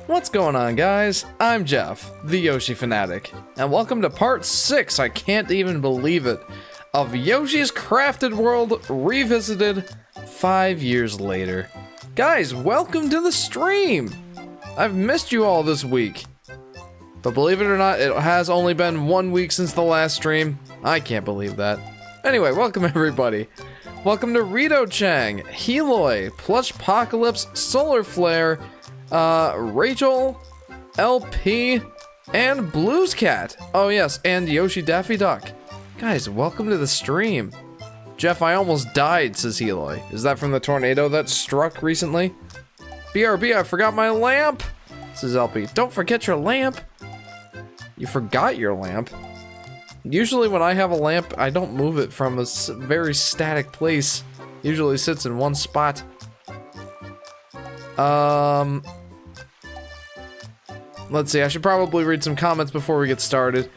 What's going on, guys? I'm Jeff, the Yoshi Fanatic, and welcome to part 6, I can't even believe it, of Yoshi's Crafted World Revisited 5 years later. Guys, welcome to the stream! I've missed you all this week. But believe it or not, it has only been 1 week since the last stream. I can't believe that. Anyway, welcome everybody. Welcome to Rito Chang, Heloy, Plushpocalypse, Solar Flare, Rachel, LP, and Blues Cat. Oh yes, and Yoshi Daffy Duck. Guys, welcome to the stream. Jeff, I almost died, says Heloy. Is that from the tornado that struck recently? BRB, I forgot my lamp, says LP. Don't forget your lamp. You forgot your lamp? Usually when I have a lamp, I don't move it from a very static place. Usually sits in one spot. Let's see, I should probably read some comments before we get started.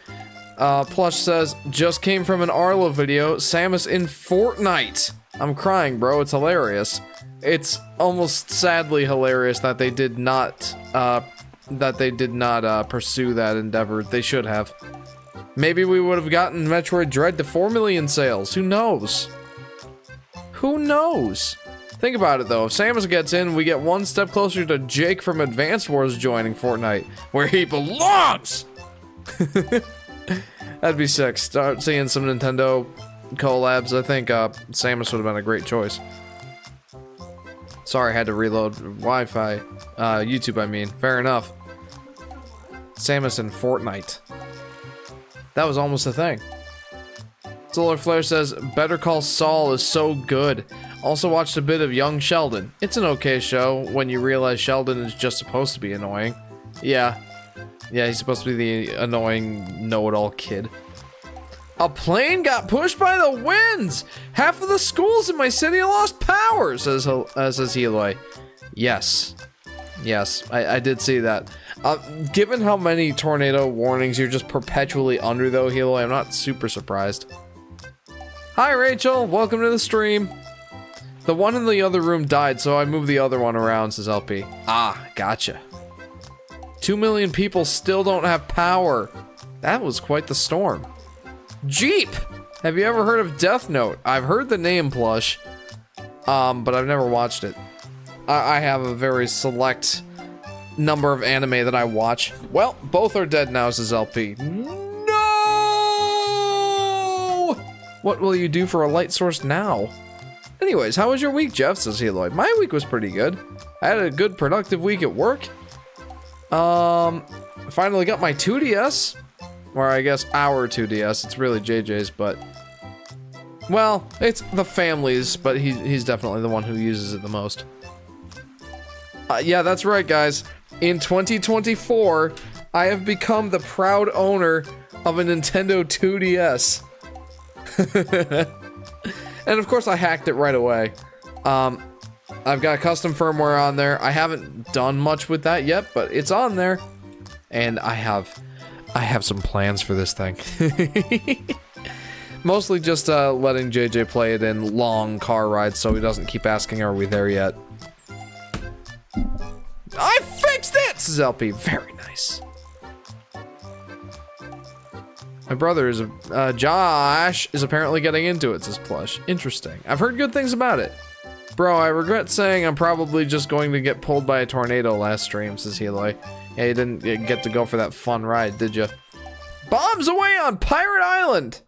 Plush says, just came from an Arlo video, Samus in Fortnite. I'm crying, bro, it's hilarious. It's almost sadly hilarious that they did not, pursue that endeavor. They should have. Maybe we would have gotten Metroid Dread to 4 million sales. Who knows? Who knows? Think about it though. If Samus gets in, we get one step closer to Jake from Advance Wars joining Fortnite, where he belongs! That'd be sick. Start seeing some Nintendo collabs. I think Samus would have been a great choice. Sorry, I had to reload Wi-Fi. YouTube, I mean. Fair enough. Samus in Fortnite. That was almost a thing. Solar Flare says, Better Call Saul is so good. Also watched a bit of Young Sheldon. It's an okay show when you realize Sheldon is just supposed to be annoying. Yeah, he's supposed to be the annoying know-it-all kid. A plane got pushed by the winds! Half of the schools in my city lost power, says Heloy. Yes, I did see that. Given how many tornado warnings you're just perpetually under though, Heloy, I'm not super surprised. Hi Rachel, welcome to the stream. The one in the other room died, so I moved the other one around, says LP. Ah, gotcha. 2 million people still don't have power. That was quite the storm. Jeep! Have you ever heard of Death Note? I've heard the name, Plush, but I've never watched it. I have a very select number of anime that I watch. Well, both are dead now, says LP. No! What will you do for a light source now? Anyways, how was your week, Jeff, says Heloy. My week was pretty good. I had a good productive week at work. Finally got my 2DS. Or I guess our 2DS. It's really JJ's, but... well, it's the family's, but he's definitely the one who uses it the most. Yeah, that's right, guys. In 2024, I have become the proud owner of a Nintendo 2DS. And of course I hacked it right away. I've got custom firmware on there. I haven't done much with that yet, but it's on there. And I have some plans for this thing. Mostly just letting JJ play it in long car rides so he doesn't keep asking, are we there yet? I fixed it, says LP. Very nice. My brother is Josh is apparently getting into it, says Plush. Interesting. I've heard good things about it. Bro, I regret saying I'm probably just going to get pulled by a tornado last stream, says Heloy. Yeah, you didn't get to go for that fun ride, did you? Bombs away on Pirate Island!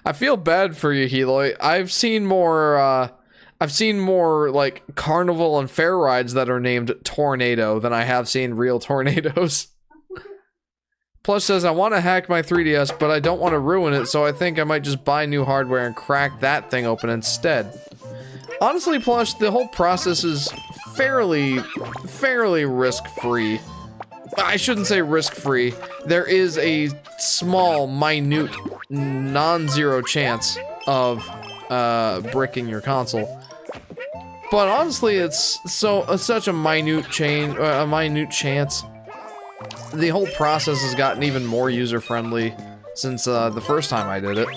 I feel bad for you, Heloy. I've seen more, like, carnival and fair rides that are named Tornado than I have seen real tornadoes. Plush says, I want to hack my 3DS, but I don't want to ruin it, so I think I might just buy new hardware and crack that thing open instead. Honestly, Plush, the whole process is fairly risk-free. I shouldn't say risk-free. There is a small, minute, non-zero chance of bricking your console. But honestly, it's such a minute chance. The whole process has gotten even more user-friendly since the first time I did it.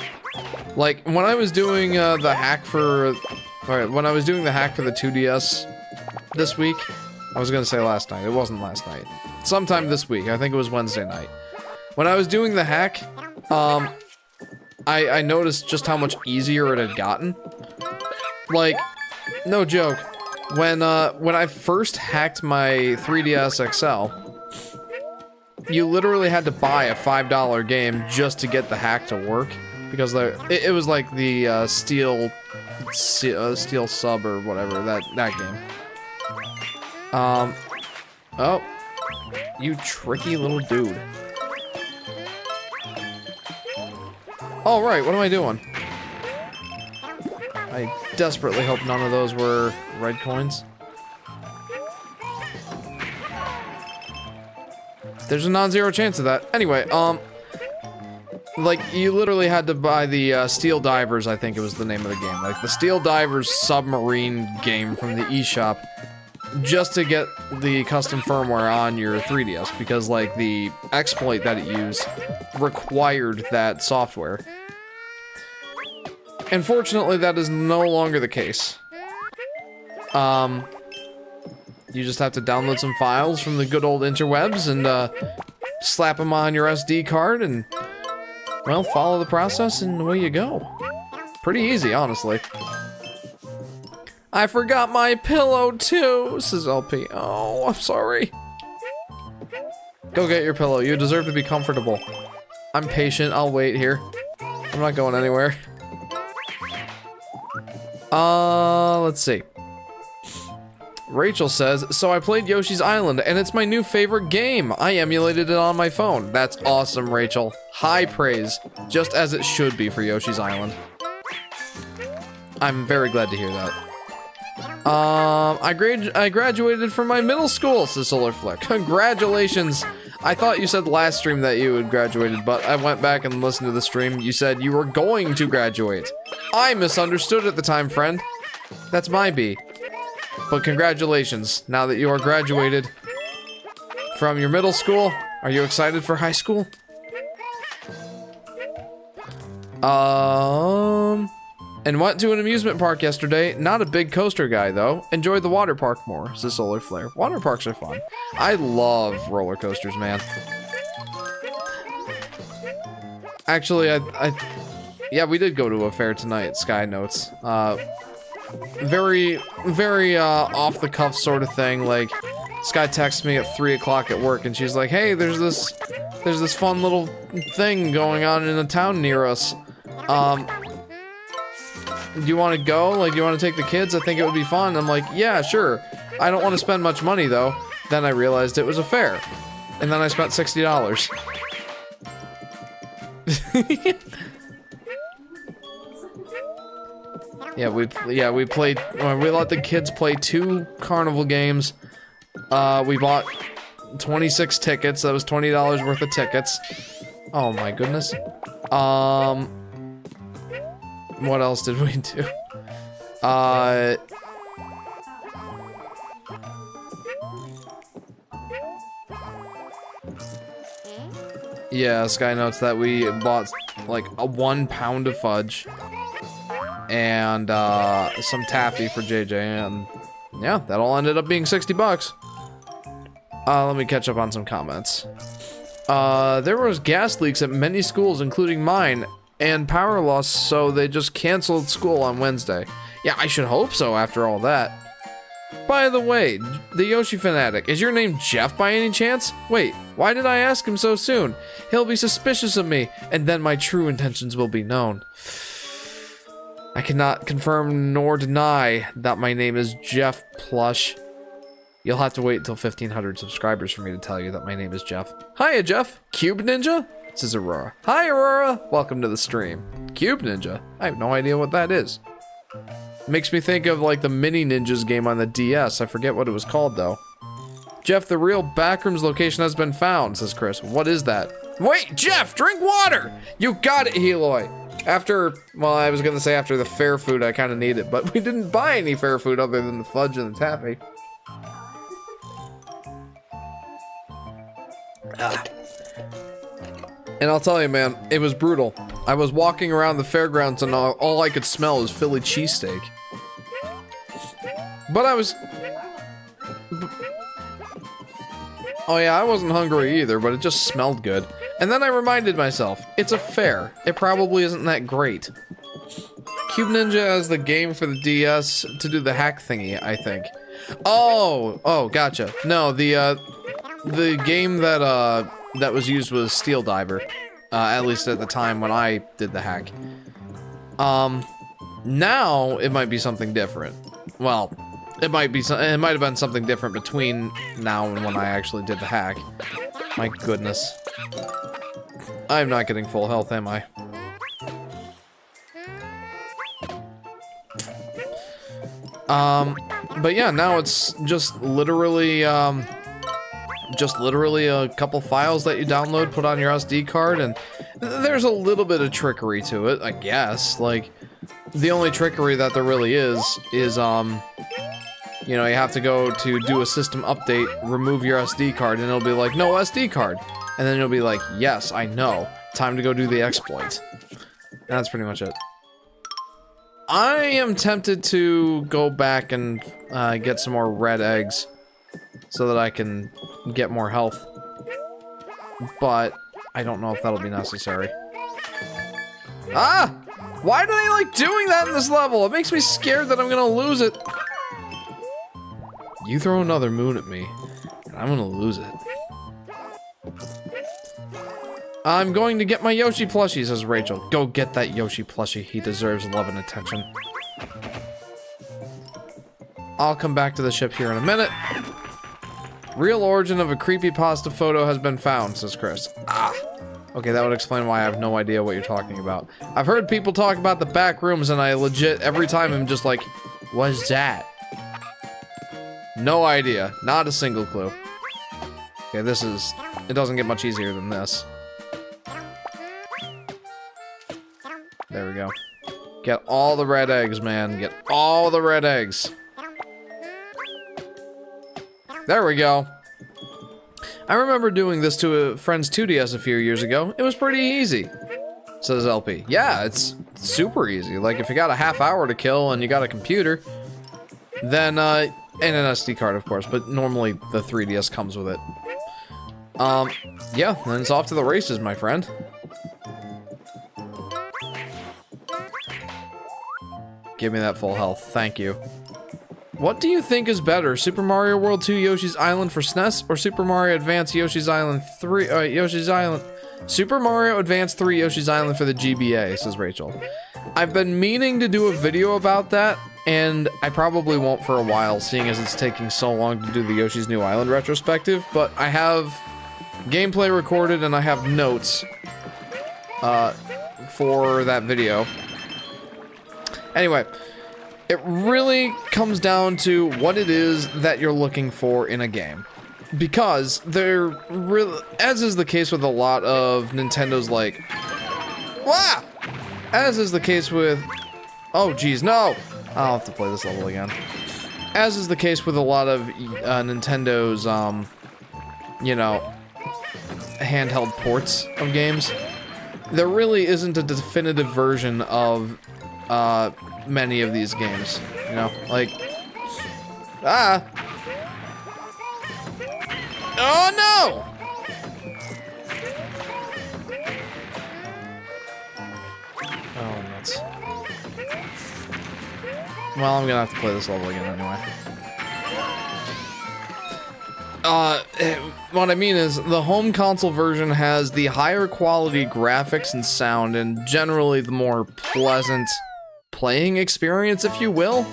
Like, when I was doing the hack for the 2DS this week, I was gonna say last night. It wasn't last night. Sometime this week. I think it was Wednesday night. When I was doing the hack, I noticed just how much easier it had gotten. Like, no joke. When I first hacked my 3DS XL, you literally had to buy a $5 game just to get the hack to work. Because it was like the steel sub or whatever, that game. Oh, you tricky little dude. All right, what am I doing? I desperately hope none of those were red coins. There's a non-zero chance of that. Anyway, like, you literally had to buy the, Steel Divers, I think it was the name of the game. Like, the Steel Divers submarine game from the eShop, just to get the custom firmware on your 3DS, because, like, the exploit that it used required that software. And fortunately, that is no longer the case. You just have to download some files from the good old interwebs and, slap them on your SD card and, well, follow the process and away you go. Pretty easy, honestly. I forgot my pillow too, says LP. Oh, I'm sorry. Go get your pillow. You deserve to be comfortable. I'm patient. I'll wait here. I'm not going anywhere. Let's see. Rachel says, so I played Yoshi's Island, and it's my new favorite game. I emulated it on my phone. That's awesome, Rachel. High praise. Just as it should be for Yoshi's Island. I'm very glad to hear that. I graduated from my middle school, says Solar Flare. Congratulations. I thought you said last stream that you had graduated, but I went back and listened to the stream. You said you were going to graduate. I misunderstood at the time, friend. That's my B. But congratulations, now that you are graduated from your middle school, are you excited for high school? And went to an amusement park yesterday. Not a big coaster guy, though. Enjoyed the water park more, says Solar Flare. Water parks are fun. I love roller coasters, man. Actually, yeah, we did go to a fair tonight, Sky Notes. Very off the cuff sort of thing. Like, Sky texts me at 3 o'clock at work and she's like, hey, there's this fun little thing going on in a town near us. Do you want to go? Like, do you want to take the kids? I think it would be fun. I'm like, yeah, sure. I don't want to spend much money though. Then I realized it was a fair. And then I spent $60. We played, we let the kids play 2 carnival games. We bought 26 tickets. That was $20 worth of tickets. Oh my goodness. What else did we do? Yeah, Sky notes that we bought like a 1 pound of fudge and some taffy for JJ, and yeah, that all ended up being $60. Let me catch up on some comments. There was gas leaks at many schools, including mine, and power loss, so they just canceled school on Wednesday. Yeah, I should hope so after all that. By the way, the Yoshi Fanatic, is your name Jeff by any chance? Wait, why did I ask him so soon? He'll be suspicious of me, and then my true intentions will be known. I cannot confirm nor deny that my name is Jeff Plush. You'll have to wait until 1,500 subscribers for me to tell you that my name is Jeff. Hiya, Jeff. Cube Ninja? This is Aurora. Hi, Aurora. Welcome to the stream. Cube Ninja? I have no idea what that is. Makes me think of, like, the Mini Ninjas game on the DS. I forget what it was called, though. Jeff, the real backrooms location has been found, says Chris. What is that? Wait, Jeff, drink water! You got it, Heloy. After, well, I was gonna say after the fair food, I kind of need it, but we didn't buy any fair food other than the fudge and the taffy. And I'll tell you, man, it was brutal. I was walking around the fairgrounds and all I could smell was Philly cheesesteak. But Oh yeah, I wasn't hungry either, but it just smelled good. And then I reminded myself, it's a fair. It probably isn't that great. Cube Ninja has the game for the DS to do the hack thingy, I think. Oh, gotcha. No, the game that that was used was Steel Diver. At least at the time when I did the hack. Now it might be something different. Well, it might have been something different between now and when I actually did the hack. My goodness. I'm not getting full health, am I? But yeah, now it's just literally a couple files that you download, put on your SD card, and there's a little bit of trickery to it, I guess. Like, the only trickery that there really is, you know, you have to go to do a system update, remove your SD card, and it'll be like, no SD card. And then it'll be like, yes, I know. Time to go do the exploit. And that's pretty much it. I am tempted to go back and get some more red eggs so that I can get more health. But I don't know if that'll be necessary. Ah! Why do they like doing that in this level? It makes me scared that I'm gonna lose it. You throw another moon at me, and I'm gonna lose it. I'm going to get my Yoshi plushie, says Rachel. Go get that Yoshi plushie. He deserves love and attention. I'll come back to the ship here in a minute. Real origin of a creepypasta photo has been found, says Chris. Ah. Okay, that would explain why I have no idea what you're talking about. I've heard people talk about the back rooms, and I legit, every time I'm just like, what's that? No idea. Not a single clue. Okay, this is... It doesn't get much easier than this. There we go. Get all the red eggs, man. Get all the red eggs. There we go. I remember doing this to a friend's 2DS a few years ago. It was pretty easy, says LP. Yeah, it's super easy. Like, if you got a half hour to kill and you got a computer, then, and an SD card, of course, but normally the 3DS comes with it. Yeah, then it's off to the races, my friend. Give me that full health, thank you. What do you think is better, Super Mario World 2 Yoshi's Island for SNES, or Super Mario Advance Yoshi's Island 3, Yoshi's Island... Super Mario Advance 3 Yoshi's Island for the GBA, says Rachel. I've been meaning to do a video about that, and I probably won't for a while, seeing as it's taking so long to do the Yoshi's New Island retrospective, but I have gameplay recorded and I have notes, for that video. Anyway, it really comes down to what it is that you're looking for in a game. Because they're really, as is the case with a lot of Nintendo's like, wow! As is the case with, oh geez, no! I'll have to play this level again. As is the case with a lot of Nintendo's, you know, handheld ports of games, there really isn't a definitive version of many of these games, you know, like, ah! Oh no! Oh, nuts. Well, I'm gonna have to play this level again anyway. What I mean is, the home console version has the higher quality graphics and sound, and generally the more pleasant playing experience, if you will,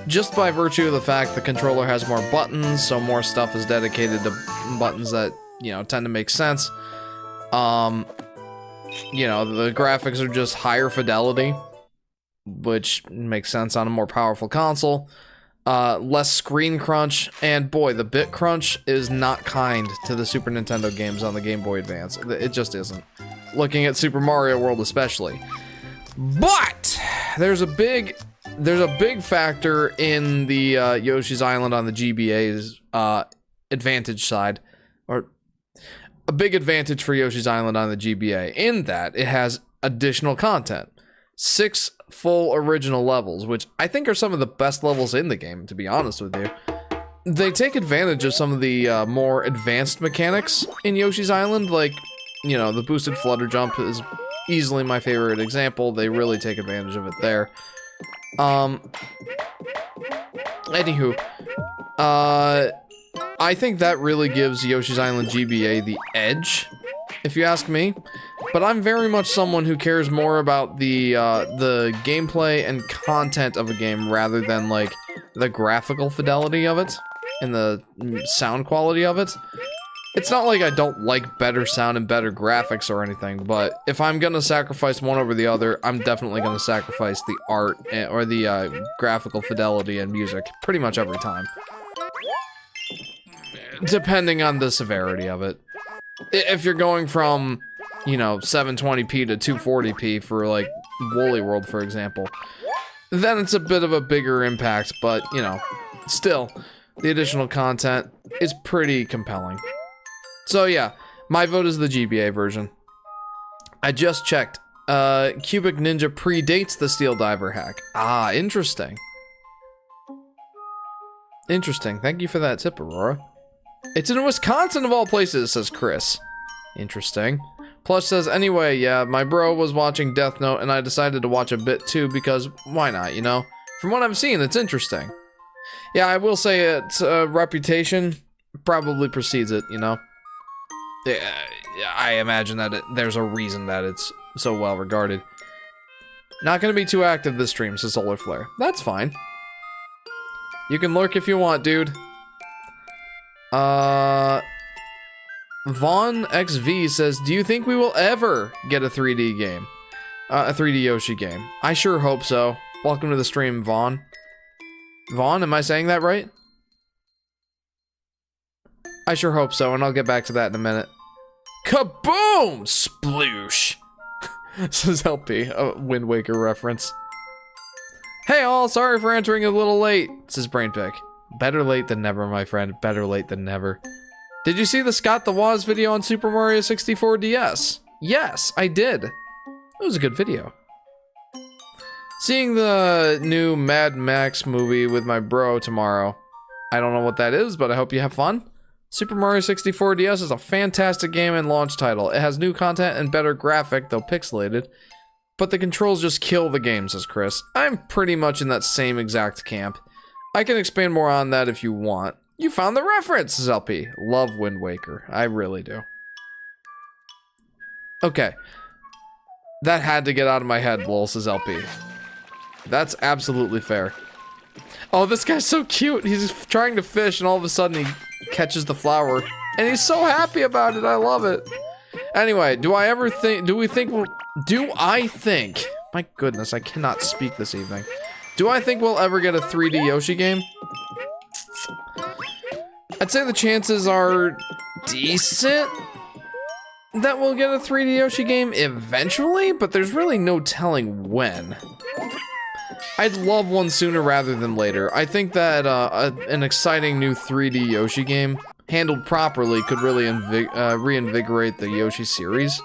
just by virtue of the fact the controller has more buttons, so more stuff is dedicated to buttons that, you know, tend to make sense. You know, the graphics are just higher fidelity, which makes sense on a more powerful console. Less screen crunch, and boy, the bit crunch is not kind to the Super Nintendo games on the Game Boy Advance. It just isn't. Looking at Super Mario World especially. But there's a big factor in the Yoshi's Island on the GBA's advantage side, or a big advantage for Yoshi's Island on the GBA, in that it has additional content. 6 full original levels, which I think are some of the best levels in the game, to be honest with you. they take advantage of some of the more advanced mechanics in Yoshi's Island, like, you know, the boosted flutter jump is easily my favorite example. They really take advantage of it there. Anywho, I think that really gives Yoshi's Island GBA the edge, if you ask me. But I'm very much someone who cares more about the gameplay and content of a game rather than, like, the graphical fidelity of it and the sound quality of it. It's not like I don't like better sound and better graphics or anything, but if I'm gonna sacrifice one over the other, I'm definitely gonna sacrifice the art or the graphical fidelity and music pretty much every time. Depending on the severity of it. If you're going from, you know, 720p to 240p for, like, Woolly World, for example, then it's a bit of a bigger impact, but, you know, still, the additional content is pretty compelling. So yeah, my vote is the GBA version. I just checked. Cubic Ninja predates the Steel Diver hack. Ah, interesting. Interesting. Thank you for that tip, Aurora. It's in Wisconsin of all places, says Chris. Interesting. Plush says, anyway, yeah, my bro was watching Death Note and I decided to watch a bit too because why not, you know? From what I've seen, it's interesting. Yeah, I will say its reputation probably precedes it, you know? Yeah, I imagine that there's a reason that it's so well regarded. Not gonna be too active this stream, says Solar Flare. That's fine. You can lurk if you want, dude. Vaughn XV says, do you think we will ever get a 3D game? A 3D Yoshi game? I sure hope so. Welcome to the stream, Vaughn. Vaughn, am I saying that right? I sure hope so, and I'll get back to that in a minute. Kaboom! Sploosh! Says LP, a Wind Waker reference. Hey all, sorry for entering a little late, says Brainpick. Better late than never, my friend. Better late than never. Did you see the Scott the Woz video on Super Mario 64 DS? Yes, I did. It was a good video. Seeing the new Mad Max movie with my bro tomorrow. I don't know what that is, but I hope you have fun. Super Mario 64 DS is a fantastic game and launch title. It has new content and better graphic, though pixelated. But the controls just kill the game, says Chris. I'm pretty much in that same exact camp. I can expand more on that if you want. You found the reference, says LP. Love Wind Waker. I really do. Okay. That had to get out of my head, lol, says LP. That's absolutely fair. Oh, this guy's so cute. He's trying to fish and all of a sudden he catches the flower. And he's so happy about it. I love it. Anyway, do I think, my goodness, I cannot speak this evening. Do I think we'll ever get a 3D Yoshi game? I'd say the chances are decent that we'll get a 3D Yoshi game eventually, but there's really no telling when. I'd love one sooner rather than later. I think that an exciting new 3D Yoshi game, handled properly, could really reinvigorate the Yoshi series.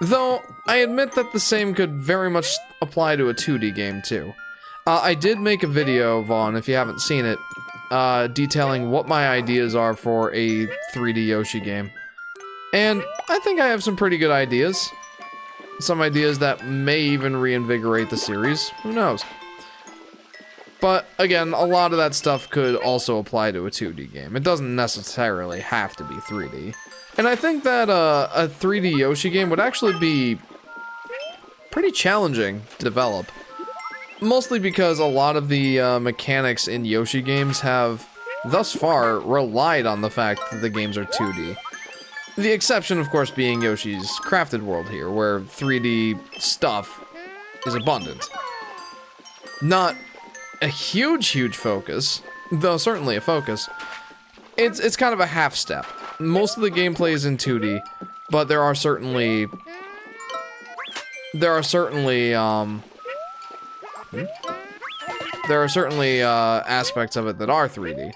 Though, I admit that the same could very much apply to a 2D game too. I did make a video, Vaughn, if you haven't seen it, detailing what my ideas are for a 3D Yoshi game. And I think I have some pretty good ideas. Some ideas that may even reinvigorate the series. Who knows? But, again, a lot of that stuff could also apply to a 2D game. It doesn't necessarily have to be 3D. And I think that a 3D Yoshi game would actually be pretty challenging to develop. Mostly because a lot of the mechanics in Yoshi games have, thus far, relied on the fact that the games are 2D. The exception, of course, being Yoshi's Crafted World here, where 3D stuff is abundant. Not a huge focus, though certainly a focus. It's kind of a half step. Most of the gameplay is in 2D, but there are certainly aspects of it that are 3D.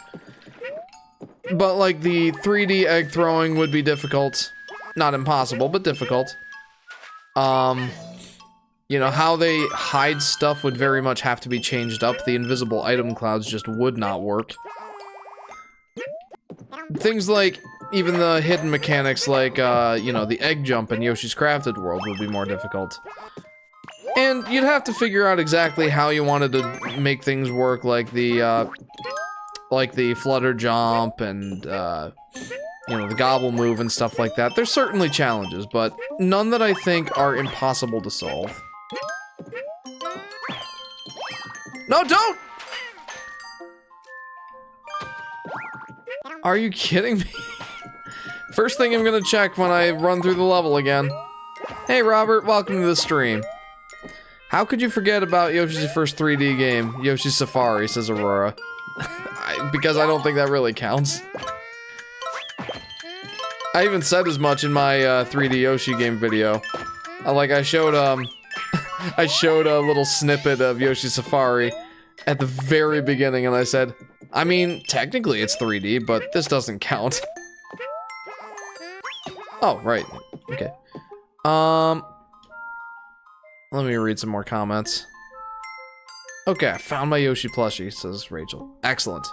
But like the 3D egg throwing would be difficult. Not impossible, but difficult. You know, how they hide stuff would very much have to be changed up. The invisible item clouds just would not work. things like even the hidden mechanics like, you know, the egg jump in Yoshi's Crafted World would be more difficult. And you'd have to figure out exactly how you wanted to make things work, like the flutter jump and, you know, the gobble move and stuff like that. There's certainly challenges, but none that I think are impossible to solve. No, don't! Are you kidding me? First thing I'm gonna check when I run through the level again. Hey Robert, welcome to the stream. How could you forget about Yoshi's first 3D game, Yoshi's Safari, says Aurora. Because I don't think that really counts. I even said as much in my 3D Yoshi game video. I showed I showed a little snippet of Yoshi Safari at the very beginning, and I said, I mean, technically it's 3D, but this doesn't count. Oh, right. Okay. Let me read some more comments. Okay, I found my Yoshi plushie, says Rachel. Excellent.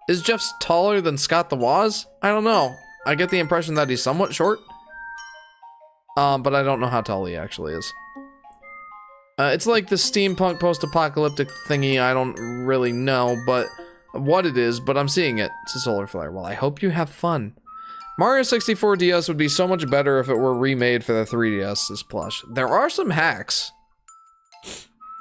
Is Jeff taller than Scott the Woz? I don't know. I get the impression that he's somewhat short. But I don't know how tall he actually is. It's like the steampunk post-apocalyptic thingy. I don't really know what it is, but I'm seeing it. It's a solar flare. Well, I hope you have fun. Mario 64 DS would be so much better if it were remade for the 3DS, this plush. There are some hacks.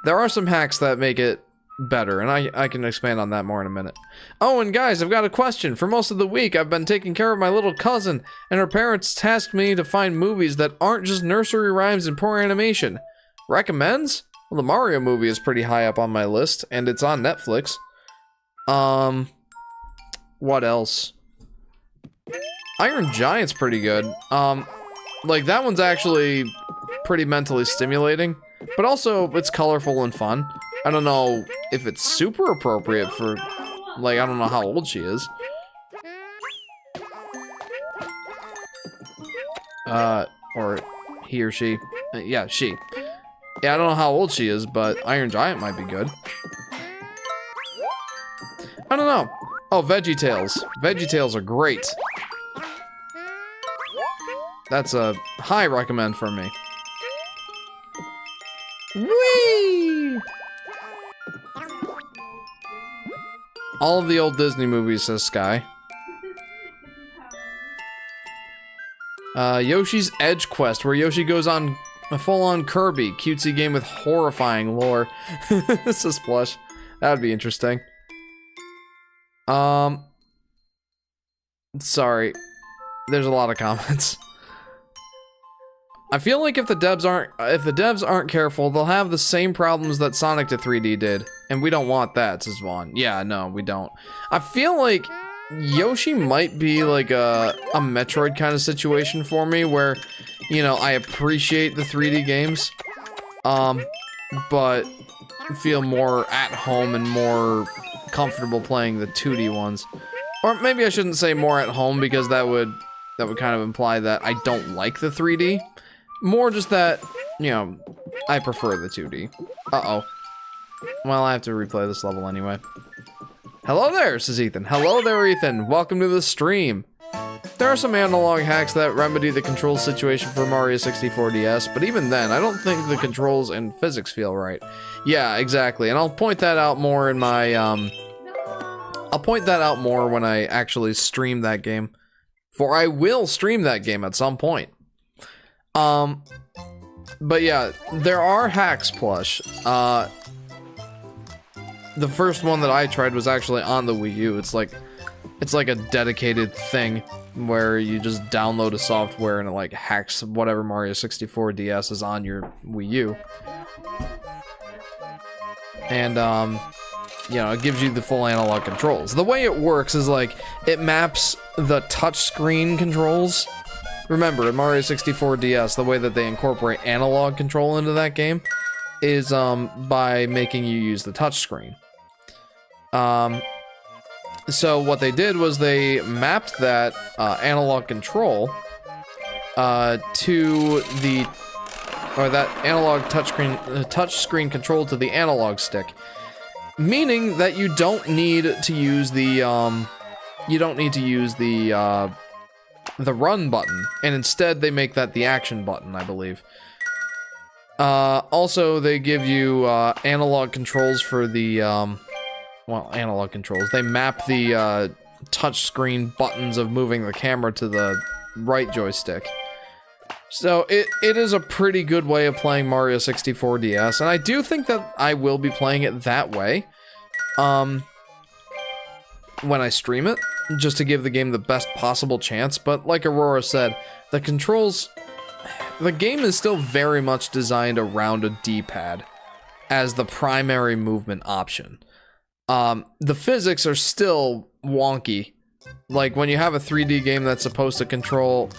There are some hacks that make it better, and I can expand on that more in a minute. Oh, and guys, I've got a question. For most of the week, I've been taking care of my little cousin, and her parents tasked me to find movies that aren't just nursery rhymes and poor animation. Recommends? Well, the Mario movie is pretty high up on my list, and it's on Netflix. What else? Iron Giant's pretty good. Like, that one's actually pretty mentally stimulating, but also it's colorful and fun. I don't know if it's super appropriate for, like, I don't know how old she is. Or he or she. Yeah, she. Yeah, I don't know how old she is, but Iron Giant might be good. I don't know. Oh, VeggieTales. VeggieTales are great. That's a high recommend for me. Whee! All of the old Disney movies, says Sky. Yoshi's Edge Quest, where Yoshi goes on a full-on Kirby. Cutesy game with horrifying lore. This is plush. That would be interesting. Sorry. There's a lot of comments. I feel like if the devs aren't careful, they'll have the same problems that Sonic to 3D did, and we don't want that, says Vaughn. Yeah, no, we don't. I feel like Yoshi might be like a Metroid kind of situation for me, where, you know, I appreciate the 3D games, but feel more at home and more comfortable playing the 2D ones. Or maybe I shouldn't say more at home, because that would kind of imply that I don't like the 3D. More just that, you know, I prefer the 2D. Uh-oh. Well, I have to replay this level anyway. Hello there, says Ethan. Hello there, Ethan. Welcome to the stream. There are some analog hacks that remedy the control situation for Mario 64 DS, but even then, I don't think the controls and physics feel right. Yeah, exactly. And I'll point that out more in my, I'll point that out more when I actually stream that game. For I will stream that game at some point. But yeah, there are hacks, plush. The first one that I tried was actually on the Wii U. It's like a dedicated thing where you just download a software and it like hacks whatever Mario 64 DS is on your Wii U. And, you know, it gives you the full analog controls. The way it works is like, it maps the touchscreen controls. Remember, in Mario 64 DS, the way that they incorporate analog control into that game is by making you use the touchscreen. So what they did was they mapped that analog control to the, or that analog touchscreen control to the analog stick, meaning that you don't need to use the you don't need to use the run button, and instead they make that the action button, I believe. Also, they give you analog controls for the, well, analog controls. They map the touchscreen buttons of moving the camera to the right joystick. So it is a pretty good way of playing Mario 64 DS, and I do think that I will be playing it that way when I stream it, just to give the game the best possible chance. But like Aurora said, the controls, the game is still very much designed around a D-pad as the primary movement option. The physics are still wonky. Like when you have a 3D game that's supposed to control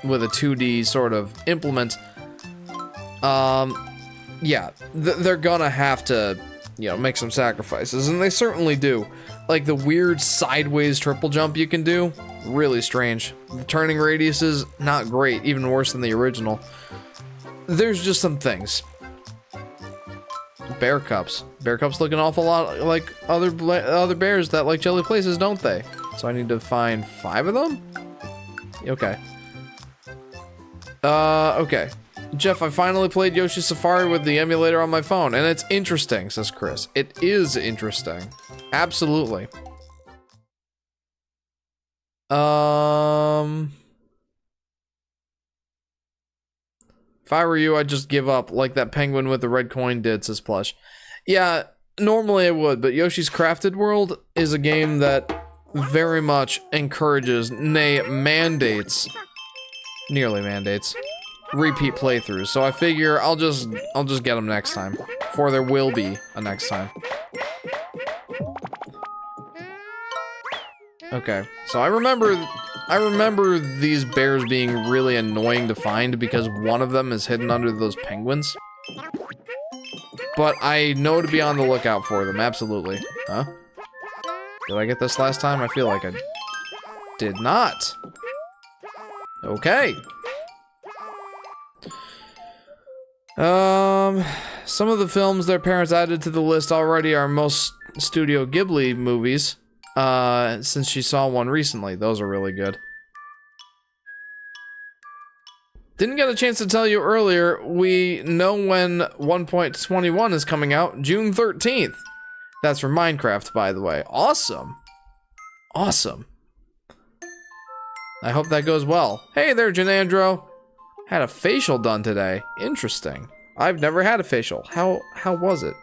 with a 2D sort of implement, yeah, they're gonna have to, you know, make some sacrifices, and they certainly do. Like the weird sideways triple jump you can do, really strange. The turning radius is not great, even worse than the original. There's just some things. Bear cups. Bear cups look an awful lot like other bears that like jelly places, don't they? So I need to find 5 of them? Okay. Okay. Jeff, I finally played Yoshi Safari with the emulator on my phone, and it's interesting, says Chris. It is interesting. Absolutely. If I were you, I'd just give up, like that penguin with the red coin did, says Plush. Yeah, normally I would, but Yoshi's Crafted World is a game that very much encourages, nay, mandates, nearly mandates, repeat playthroughs. So I figure I'll just get them next time, for there will be a next time. Okay, so I remember these bears being really annoying to find because one of them is hidden under those penguins. But I know to be on the lookout for them, absolutely. Huh? Did I get this last time? I feel like I did not. Okay. Some of the films their parents added to the list already are most Studio Ghibli movies. Since she saw one recently. Those are really good. Didn't get a chance to tell you earlier, we know when 1.21 is coming out, June 13th. That's for Minecraft, by the way. Awesome. Awesome. I hope that goes well. Hey there, Janandro. Had a facial done today. Interesting. I've never had a facial. How was it?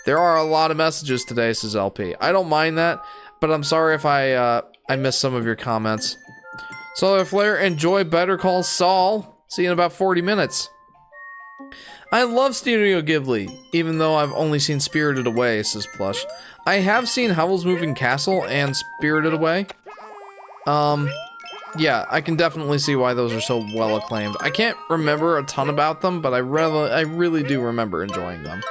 There are a lot of messages today, says LP. I don't mind that, but I'm sorry if I missed some of your comments. Solar Flare, enjoy Better Call Saul. See you in about 40 minutes. I love Studio Ghibli, even though I've only seen Spirited Away, says Plush. I have seen Howl's Moving Castle and Spirited Away. Yeah, I can definitely see why those are so well acclaimed. I can't remember a ton about them, but I really do remember enjoying them.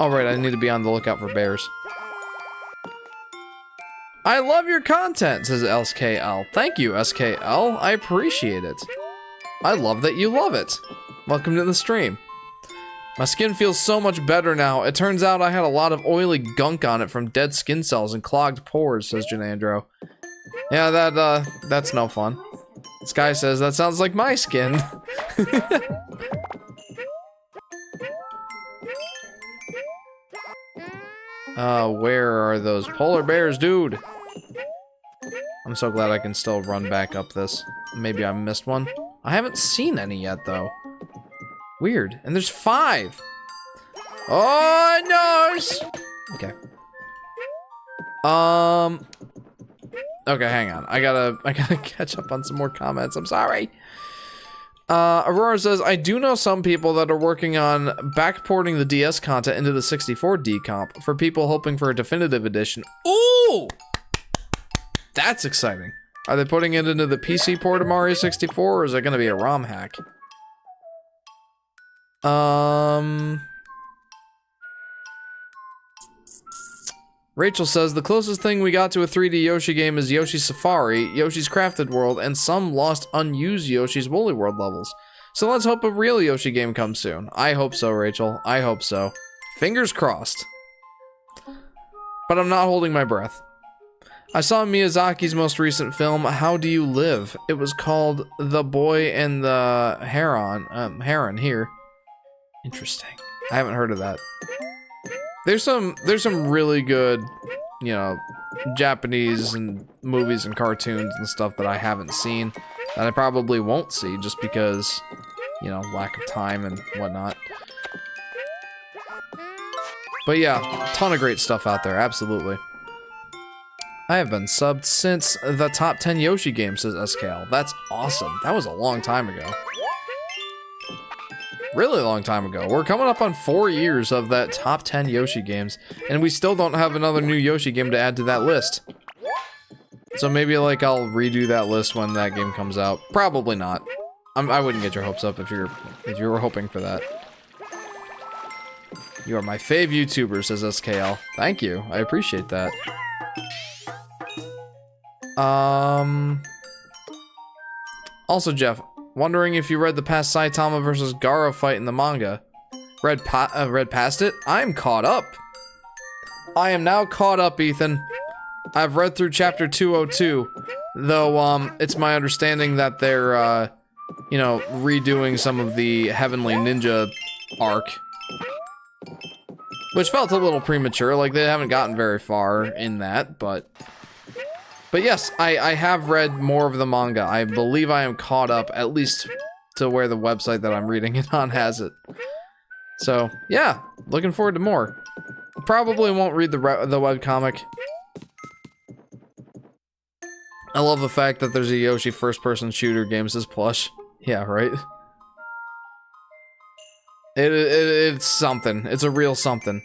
Alright, I need to be on the lookout for bears. I love your content, says SKL. Thank you, SKL. I appreciate it. I love that you love it. Welcome to the stream. My skin feels so much better now. It turns out I had a lot of oily gunk on it from dead skin cells and clogged pores, says Janandro. Yeah, that's no fun. This guy says, that sounds like my skin. Where are those polar bears, dude? I'm so glad I can still run back up this. Maybe I missed one. I haven't seen any yet, though. Weird. And there's 5! Oh, nice! Okay. Okay, hang on. I gotta catch up on some more comments. I'm sorry. Aurora says, I do know some people that are working on backporting the DS content into the 64D comp for people hoping for a definitive edition. Ooh! That's exciting. Are they putting it into the PC port of Mario 64, or is it gonna be a ROM hack? Rachel says, the closest thing we got to a 3D Yoshi game is Yoshi Safari, Yoshi's Crafted World, and some lost unused Yoshi's Woolly World levels. So let's hope a real Yoshi game comes soon. I hope so, Rachel. I hope so. Fingers crossed. But I'm not holding my breath. I saw Miyazaki's most recent film, How Do You Live? It was called The Boy and the Heron here. Interesting. I haven't heard of that. There's some really good, you know, Japanese and movies and cartoons and stuff that I haven't seen that I probably won't see just because, you know, lack of time and whatnot. But yeah, a ton of great stuff out there, absolutely. I have been subbed since the top 10 Yoshi game, says SKL. That's awesome. That was a long time ago. Really long time ago. We're coming up on 4 years of that top 10 Yoshi games, and we still don't have another new Yoshi game to add to that list. So maybe, like, I'll redo that list when that game comes out. Probably not. I wouldn't get your hopes up if you were hoping for that. You are my fave YouTuber, says SKL. Thank you. I appreciate that. Also, Jeff, wondering if you read the past Saitama versus Gaara fight in the manga. Read past it? I'm caught up. I am now caught up, Ethan. I've read through chapter 202, though, it's my understanding that they're, you know, redoing some of the Heavenly Ninja arc. Which felt a little premature, like they haven't gotten very far in that, but yes, I have read more of the manga. I believe I am caught up, at least to where the website that I'm reading it on has it. So, yeah, looking forward to more. Probably won't read the webcomic. I love the fact that there's a Yoshi first-person shooter game, says Plush. Yeah, right? It's something. It's a real something.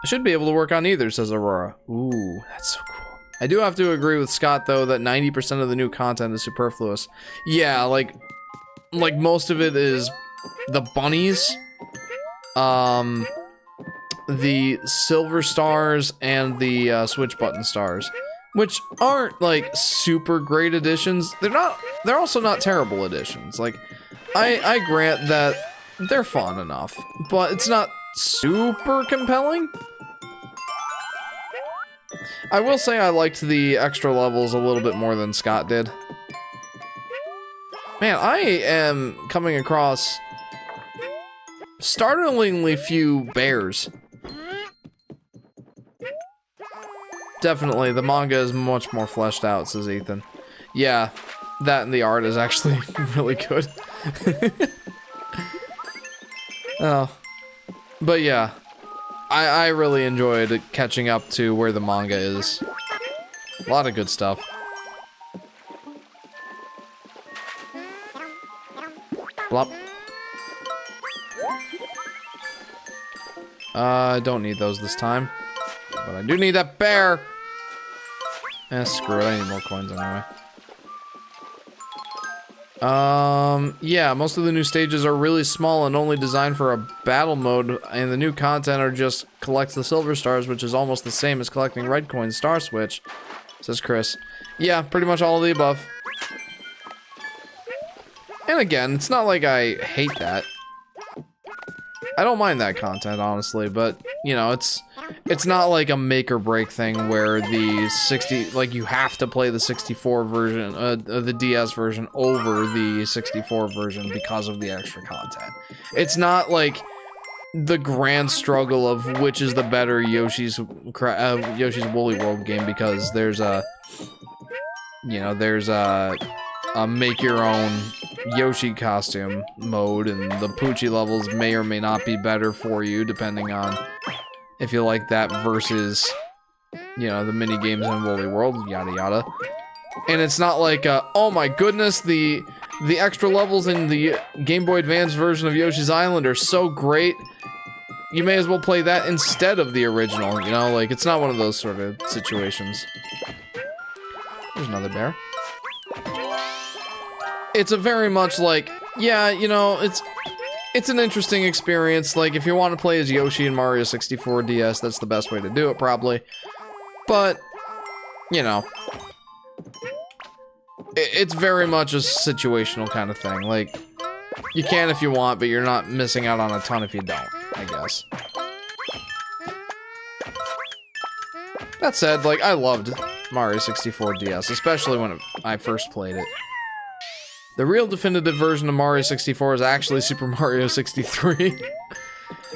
I should be able to work on either, says Aurora. Ooh, that's so cool. I do have to agree with Scott, though, that 90% of the new content is superfluous. Yeah, like most of it is the bunnies, the silver stars, and the switch button stars, which aren't, like, super great additions. They're also not terrible additions. Like, I grant that they're fun enough, but it's not super compelling. I will say I liked the extra levels a little bit more than Scott did. Man, I am coming across startlingly few bears. Definitely, the manga is much more fleshed out, says Ethan. Yeah, that and the art is actually really good. Oh. But yeah, I really enjoyed catching up to where the manga is. A lot of good stuff. Blop. I don't need those this time. But I do need that bear! Screw it, I need more coins anyway. Yeah, most of the new stages are really small and only designed for a battle mode, and the new content are just collect the silver stars, which is almost the same as collecting red coins star switch, says Chris. Yeah, pretty much all of the above. And again, it's not like I hate that. I don't mind that content, honestly, but, you know, it's not like a make or break thing where the 60, like, you have to play the 64 version, the DS version over the 64 version because of the extra content. It's not like the grand struggle of which is the better Yoshi's Woolly World game, because there's a, you know, there's a make your own Yoshi costume mode, and the Poochie levels may or may not be better for you depending on if you like that versus, you know, the mini games in Woolly World, yada yada. And it's not like, oh my goodness, the extra levels in the Game Boy Advance version of Yoshi's Island are so great, you may as well play that instead of the original, you know? Like, it's not one of those sort of situations. There's another bear. It's a very much like, yeah, you know, it's an interesting experience. Like, if you want to play as Yoshi in Mario 64 DS, that's the best way to do it, probably. But, you know, it's very much a situational kind of thing. Like, you can if you want, but you're not missing out on a ton if you don't, I guess. That said, like, I loved Mario 64 DS, especially when I first played it. The real definitive version of Mario 64 is actually Super Mario 63.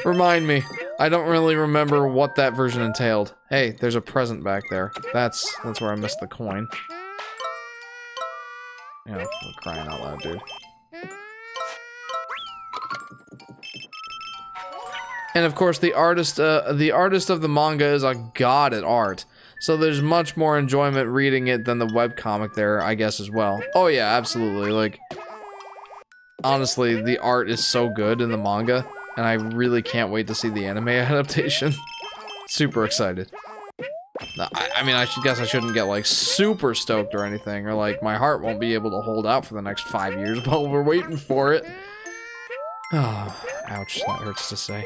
Remind me. I don't really remember what that version entailed. Hey, there's a present back there. That's where I missed the coin. You know, for crying out loud, dude. And of course, the artist of the manga is a god at art. So there's much more enjoyment reading it than the webcomic there, I guess, as well. Oh yeah, absolutely. Like, honestly, the art is so good in the manga, and I really can't wait to see the anime adaptation. Super excited. I mean, I guess I shouldn't get, like, super stoked or anything, or, like, my heart won't be able to hold out for the next 5 years while we're waiting for it. Oh, ouch, that hurts to say.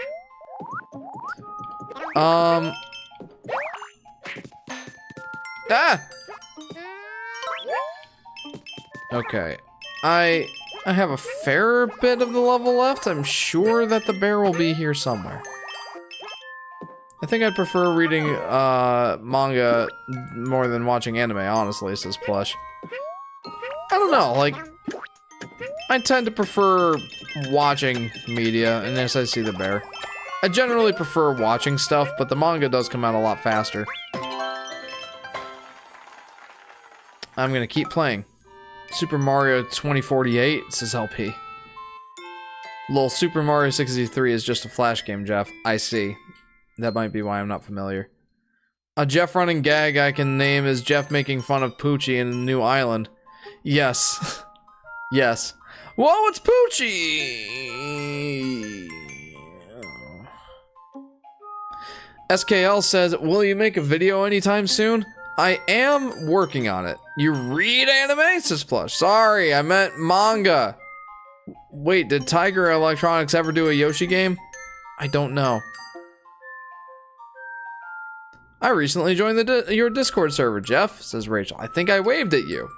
Ah! Okay. I have a fair bit of the level left. I'm sure that the bear will be here somewhere. I think I'd prefer reading manga more than watching anime, honestly, says Plush. I don't know, like, I tend to prefer watching media, and yes, I see the bear. I generally prefer watching stuff, but the manga does come out a lot faster. I'm gonna keep playing. Super Mario 2048, says LP. Lol, Super Mario 63 is just a flash game, Jeff. I see. That might be why I'm not familiar. A Jeff running gag I can name is Jeff making fun of Poochie in a new island. Yes. Yes. Whoa, it's Poochie! SKL says, will you make a video anytime soon? I am working on it. You read anime? Says Plush. Sorry, I meant manga. Wait, did Tiger Electronics ever do a Yoshi game? I don't know. I recently joined your Discord server, Jeff, says Rachel. I think I waved at you.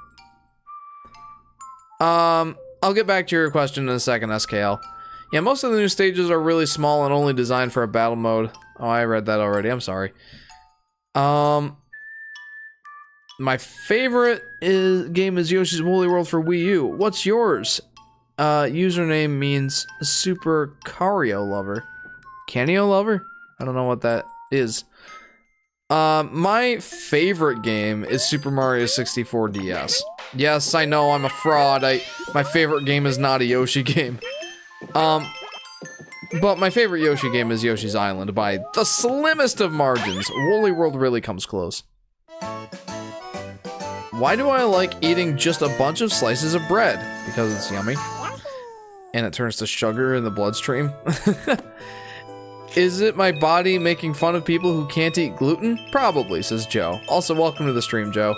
I'll get back to your question in a second, SKL. Yeah, most of the new stages are really small and only designed for a battle mode. Oh, I read that already. I'm sorry. My favorite game is Yoshi's Woolly World for Wii U. What's yours? Username means Super Cario Lover. Canio Lover? I don't know what that is. My favorite game is Super Mario 64 DS. Yes, I know, I'm a fraud. My favorite game is not a Yoshi game. But my favorite Yoshi game is Yoshi's Island by the slimmest of margins. Woolly World really comes close. Why do I like eating just a bunch of slices of bread? Because it's yummy. And it turns to sugar in the bloodstream. Is it my body making fun of people who can't eat gluten? Probably, says Joe. Also, welcome to the stream, Joe.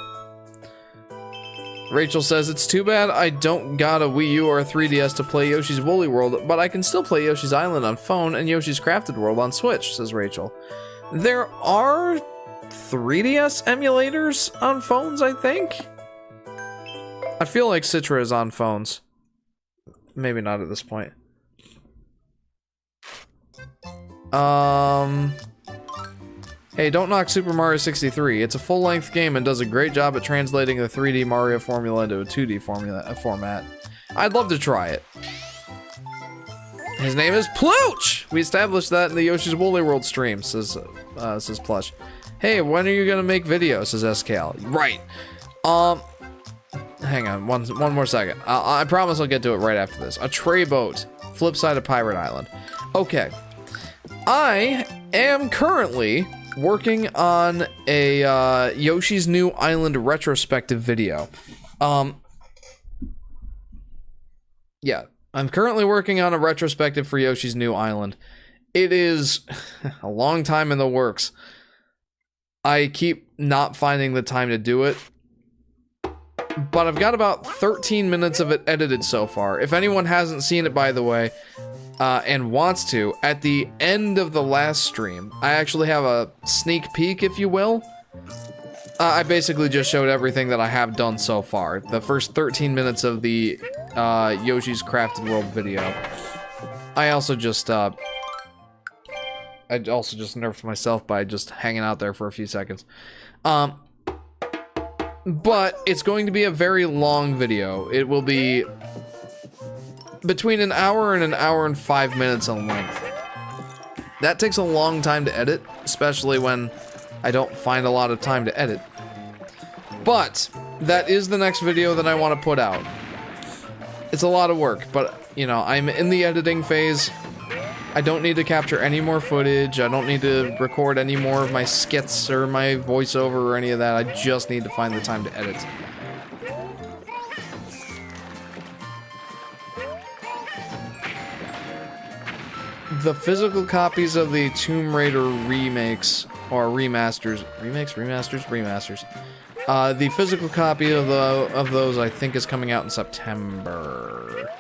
Rachel says, it's too bad I don't got a Wii U or a 3DS to play Yoshi's Woolly World, but I can still play Yoshi's Island on phone and Yoshi's Crafted World on Switch, says Rachel. There are 3DS emulators on phones, I think? I feel like Citra is on phones. Maybe not at this point. Hey, don't knock Super Mario 63. It's a full-length game and does a great job at translating the 3D Mario formula into a 2D format. I'd love to try it. His name is Plooch! We established that in the Yoshi's Woolly World stream, says Plush. Hey, when are you gonna make videos, says SKL. Right. Hang on, one more second. I promise I'll get to it right after this. A tray boat. Flip side of Pirate Island. Okay. I am currently working on a Yoshi's New Island retrospective video. Yeah, I'm currently working on a retrospective for Yoshi's New Island. It is a long time in the works. I keep not finding the time to do it, but I've got about 13 minutes of it edited so far. If anyone hasn't seen it, by the way, and wants to, at the end of the last stream, I actually have a sneak peek, if you will. I basically just showed everything that I have done so far. The first 13 minutes of the Yoshi's Crafted World video. I also just I also just nerfed myself by just hanging out there for a few seconds. But it's going to be a very long video. It will be between an hour and 5 minutes in length. That takes a long time to edit, especially when I don't find a lot of time to edit. But that is the next video that I want to put out. It's a lot of work, but you know, I'm in the editing phase. I don't need to capture any more footage. I don't need to record any more of my skits or my voiceover or any of that. I just need to find the time to edit. The physical copies of the Tomb Raider remakes or remasters, remasters. The physical copy of those I think is coming out in September.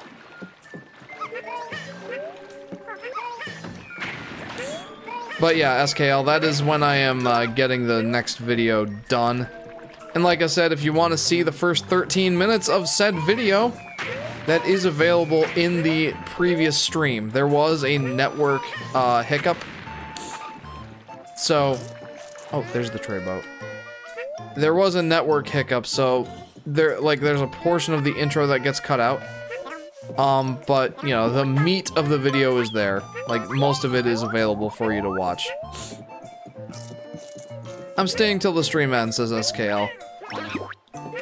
But yeah, SKL, that is when I am getting the next video done. And like I said, if you want to see the first 13 minutes of said video, that is available in the previous stream. There was a network hiccup. So, oh, there's the tray boat. There was a network hiccup, so there's a portion of the intro that gets cut out. But, you know, the meat of the video is there. Like, most of it is available for you to watch. I'm staying till the stream ends, says SKL.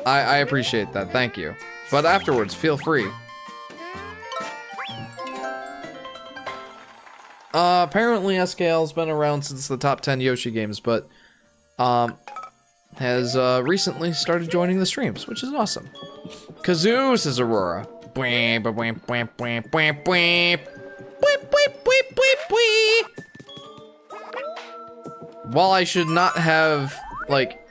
I appreciate that, thank you. But afterwards, feel free. Apparently SKL's been around since the top 10 Yoshi games, but, has, recently started joining the streams, which is awesome. Kazoo, says Aurora. While I should not have, like,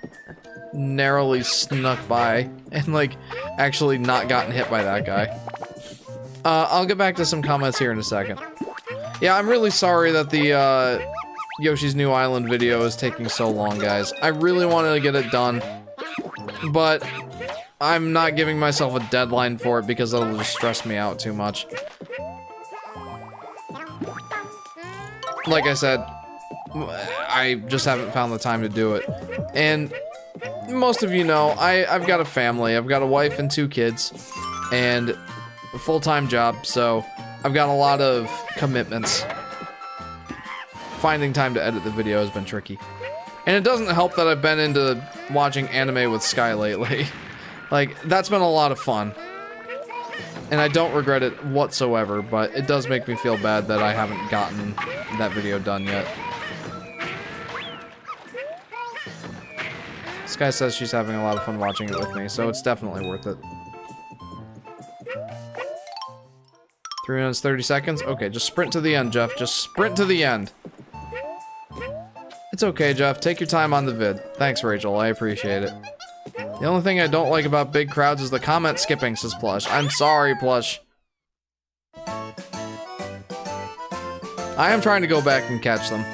narrowly snuck by and, like, actually not gotten hit by that guy. I'll get back to some comments here in a second. Yeah, I'm really sorry that the, Yoshi's New Island video is taking so long, guys. I really wanted to get it done, but I'm not giving myself a deadline for it because that'll just stress me out too much. Like I said, I just haven't found the time to do it. And most of you know, I've got a family. I've got a wife and 2 kids and a full-time job, so I've got a lot of commitments. Finding time to edit the video has been tricky. And it doesn't help that I've been into watching anime with Sky lately. Like, that's been a lot of fun. And I don't regret it whatsoever, but it does make me feel bad that I haven't gotten that video done yet. Sky says she's having a lot of fun watching it with me, so it's definitely worth it. 3 minutes, 30 seconds? Okay, just sprint to the end, Jeff. Just sprint to the end. It's okay, Jeff. Take your time on the vid. Thanks, Rachel. I appreciate it. The only thing I don't like about big crowds is the comment skipping, says Plush. I'm sorry, Plush. I am trying to go back and catch them.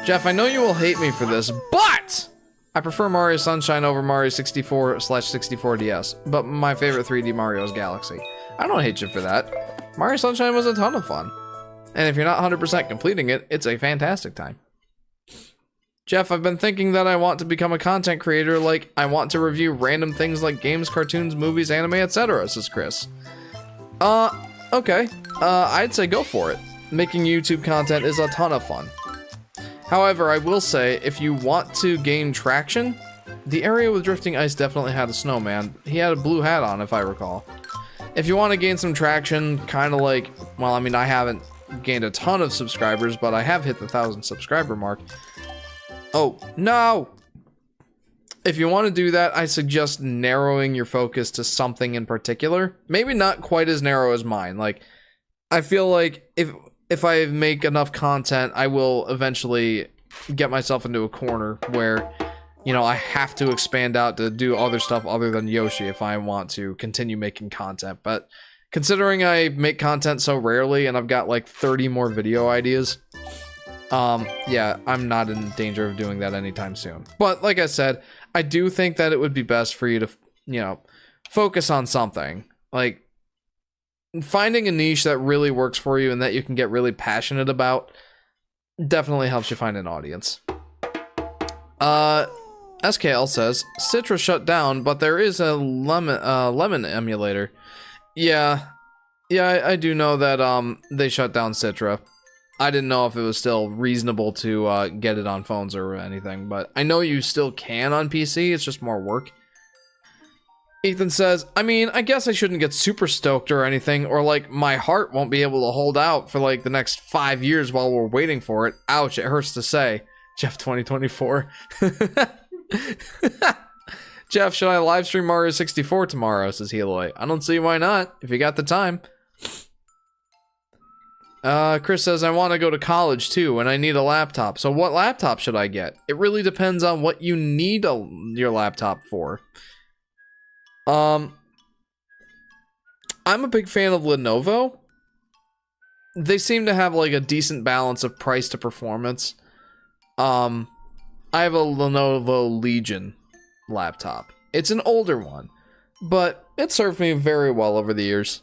Jeff, I know you will hate me for this, but I prefer Mario Sunshine over Mario 64/64 DS, but my favorite 3D Mario is Galaxy. I don't hate you for that. Mario Sunshine was a ton of fun. And if you're not 100% completing it, it's a fantastic time. Jeff, I've been thinking that I want to become a content creator, like, I want to review random things like games, cartoons, movies, anime, etc., says Chris. Okay. I'd say go for it. Making YouTube content is a ton of fun. However, I will say, if you want to gain traction, the area with drifting ice definitely had a snowman. He had a blue hat on, if I recall. If you want to gain some traction, kind of like, well, I mean, I haven't gained a ton of subscribers, but I have hit the 1,000 subscriber mark. Oh, no! If you want to do that, I suggest narrowing your focus to something in particular. Maybe not quite as narrow as mine. Like, I feel like if I make enough content, I will eventually get myself into a corner where, you know, I have to expand out to do other stuff other than Yoshi if I want to continue making content. But considering I make content so rarely and I've got like 30 more video ideas, yeah, I'm not in danger of doing that anytime soon. But like I said, I do think that it would be best for you to, you know, focus on something. Like, finding a niche that really works for you and that you can get really passionate about definitely helps you find an audience. SKL says, Citra shut down, but there is a lemon emulator. Yeah, I do know that they shut down Citra. I didn't know if it was still reasonable to get it on phones or anything, but I know you still can on PC, it's just more work. Ethan says, I mean, I guess I shouldn't get super stoked or anything, or like my heart won't be able to hold out for like the next 5 years while we're waiting for it. Ouch, it hurts to say. Jeff 2024. Jeff, should I live stream Mario 64 tomorrow, says Heloy. I don't see why not, if you got the time. Chris says, I want to go to college too, and I need a laptop. So what laptop should I get? It really depends on what you need your laptop for. I'm a big fan of Lenovo. They seem to have like a decent balance of price to performance. I have a Lenovo Legion laptop. It's an older one, but it served me very well over the years.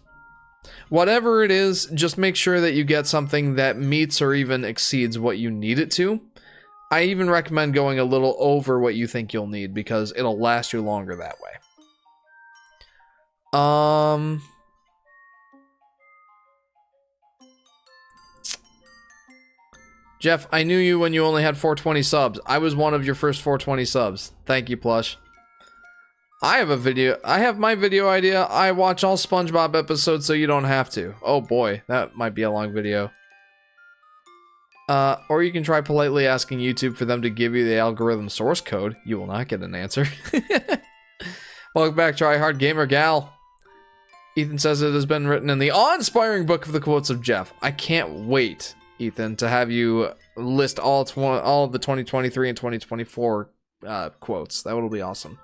Whatever it is, just make sure that you get something that meets or even exceeds what you need it to. I even recommend going a little over what you think you'll need because it'll last you longer that way. Jeff, I knew you when you only had 420 subs. I was one of your first 420 subs. Thank you, Plush. I have my video idea. I watch all SpongeBob episodes so you don't have to. Oh boy, that might be a long video. Or you can try politely asking YouTube for them to give you the algorithm source code. You will not get an answer. Welcome back, Try Hard Gamer Gal. Ethan says it has been written in the awe-inspiring book of the quotes of Jeff. I can't wait, Ethan, to have you list all of the 2023 and 2024 quotes. That will be awesome.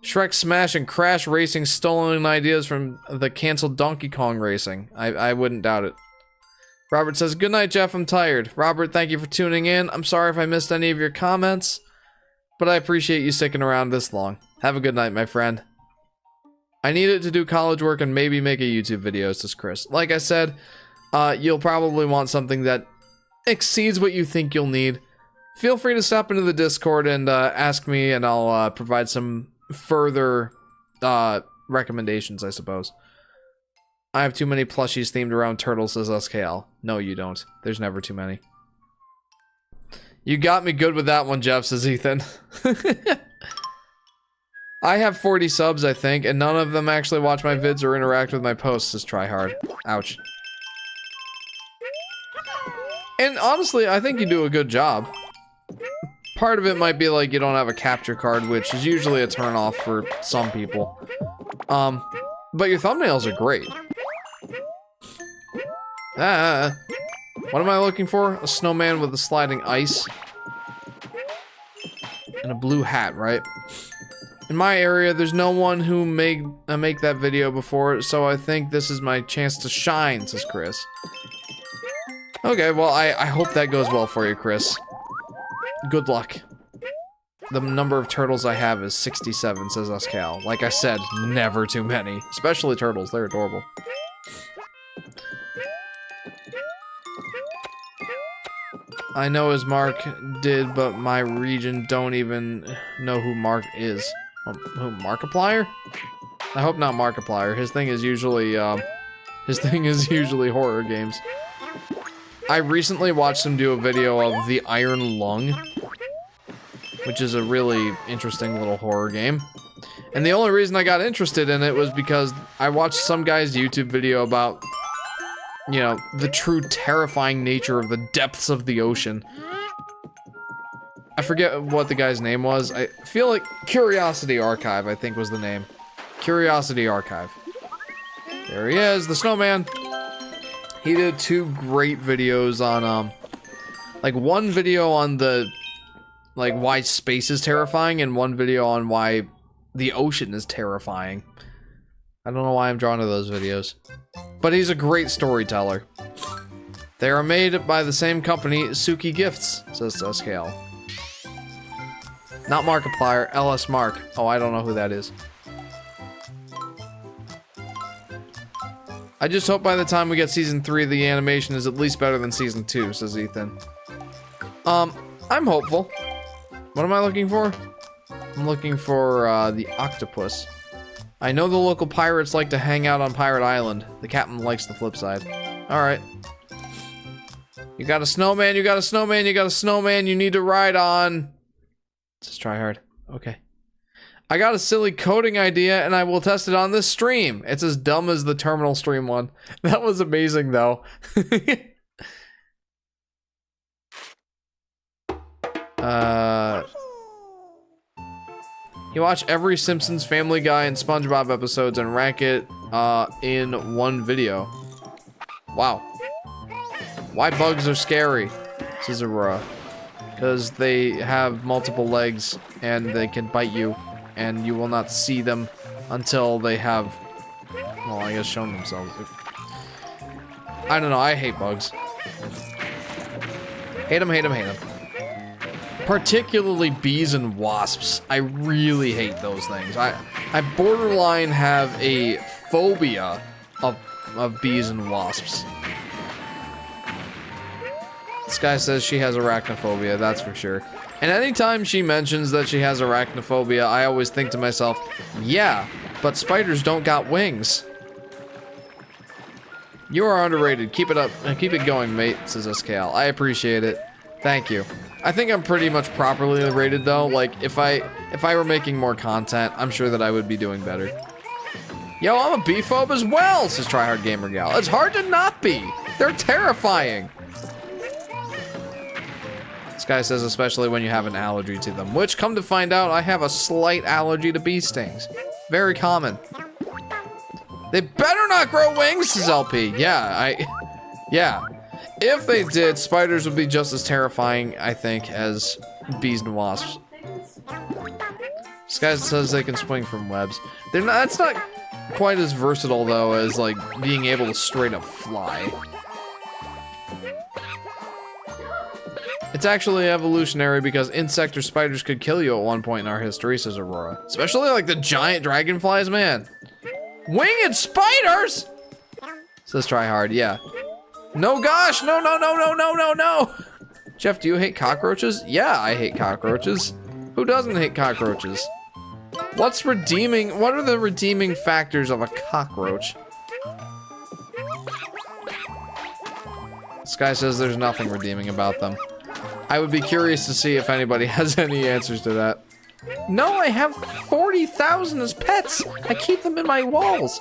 Shrek Smash and Crash Racing stolen ideas from the canceled Donkey Kong Racing. I wouldn't doubt it. Robert says, good night, Jeff, I'm tired. Robert, thank you for tuning in. I'm sorry if I missed any of your comments, but I appreciate you sticking around this long. Have a good night, my friend. I needed to do college work and maybe make a YouTube video, says Chris. Like I said, you'll probably want something that exceeds what you think you'll need. Feel free to stop into the Discord and ask me, and I'll provide some further recommendations, I suppose. I have too many plushies themed around turtles, says SKL. No, you don't. There's never too many. You got me good with that one, Jeff, says Ethan. I have 40 subs, I think, and none of them actually watch my vids or interact with my posts, says Tryhard. Ouch. And honestly, I think you do a good job. Part of it might be like you don't have a capture card, which is usually a turnoff for some people. But your thumbnails are great. What am I looking for? A snowman with a sliding ice. And a blue hat, right? In my area, there's no one who make that video before, so I think this is my chance to shine, says Chris. Okay, well, I hope that goes well for you, Chris. Good luck. The number of turtles I have is 67, says Uscal. Like I said, never too many. Especially turtles, they're adorable. I know as Mark did, but my region don't even know who Mark is. Who, Markiplier? I hope not Markiplier. His thing is usually horror games. I recently watched him do a video of The Iron Lung, which is a really interesting little horror game. And the only reason I got interested in it was because I watched some guy's YouTube video about, you know, the true terrifying nature of the depths of the ocean. I forget what the guy's name was. I feel like Curiosity Archive, I think was the name. Curiosity Archive. There he is, the snowman. He did 2 great videos on, like one video on the, like why space is terrifying and one video on why the ocean is terrifying. I don't know why I'm drawn to those videos. But he's a great storyteller. They are made by the same company, Suki Gifts, says Scale. Not Markiplier, LS Mark. Oh, I don't know who that is. I just hope by the time we get season 3, the animation is at least better than season 2, says Ethan. I'm hopeful. What am I looking for? I'm looking for, the octopus. I know the local pirates like to hang out on Pirate Island. The captain likes the flip side. Alright. You got a snowman, you got a snowman, you got a snowman you need to ride on. Let's try hard. Okay. I got a silly coding idea and I will test it on this stream. It's as dumb as the terminal stream one. That was amazing though. You watch every Simpsons, Family Guy, and SpongeBob episodes and rank it in one video. Wow. Why bugs are scary? Says Aurora. Because they have multiple legs and they can bite you, and you will not see them until they have, well, I guess shown themselves. I don't know, I hate bugs. Hate them, hate them, hate them. Particularly bees and wasps. I really hate those things. I borderline have a phobia of bees and wasps. This guy says she has arachnophobia, that's for sure. And anytime she mentions that she has arachnophobia, I always think to myself, yeah, but spiders don't got wings. You are underrated. Keep it up. Keep it going, mate, says SKL. I appreciate it. Thank you. I think I'm pretty much properly rated though. Like if I were making more content, I'm sure that I would be doing better. Yo, I'm a bee-phobe as well, says Tryhard Gamer Gal. It's hard to not be. They're terrifying. This guy says especially when you have an allergy to them, which come to find out I have a slight allergy to bee stings. Very common. They better not grow wings, says LP. Yeah. If they did, spiders would be just as terrifying, I think, as bees and wasps. This guy says they can swing from webs. They're not, that's not quite as versatile, though, as, like, being able to straight up fly. It's actually evolutionary because insect or spiders could kill you at one point in our history, says Aurora. Especially, like, the giant dragonflies, man. Winged spiders! Says Tryhard, yeah. No, gosh, no. Jeff, do you hate cockroaches? Yeah, I hate cockroaches. Who doesn't hate cockroaches? What are the redeeming factors of a cockroach? This guy says there's nothing redeeming about them. I would be curious to see if anybody has any answers to that. No, I have 40,000 as pets. I keep them in my walls.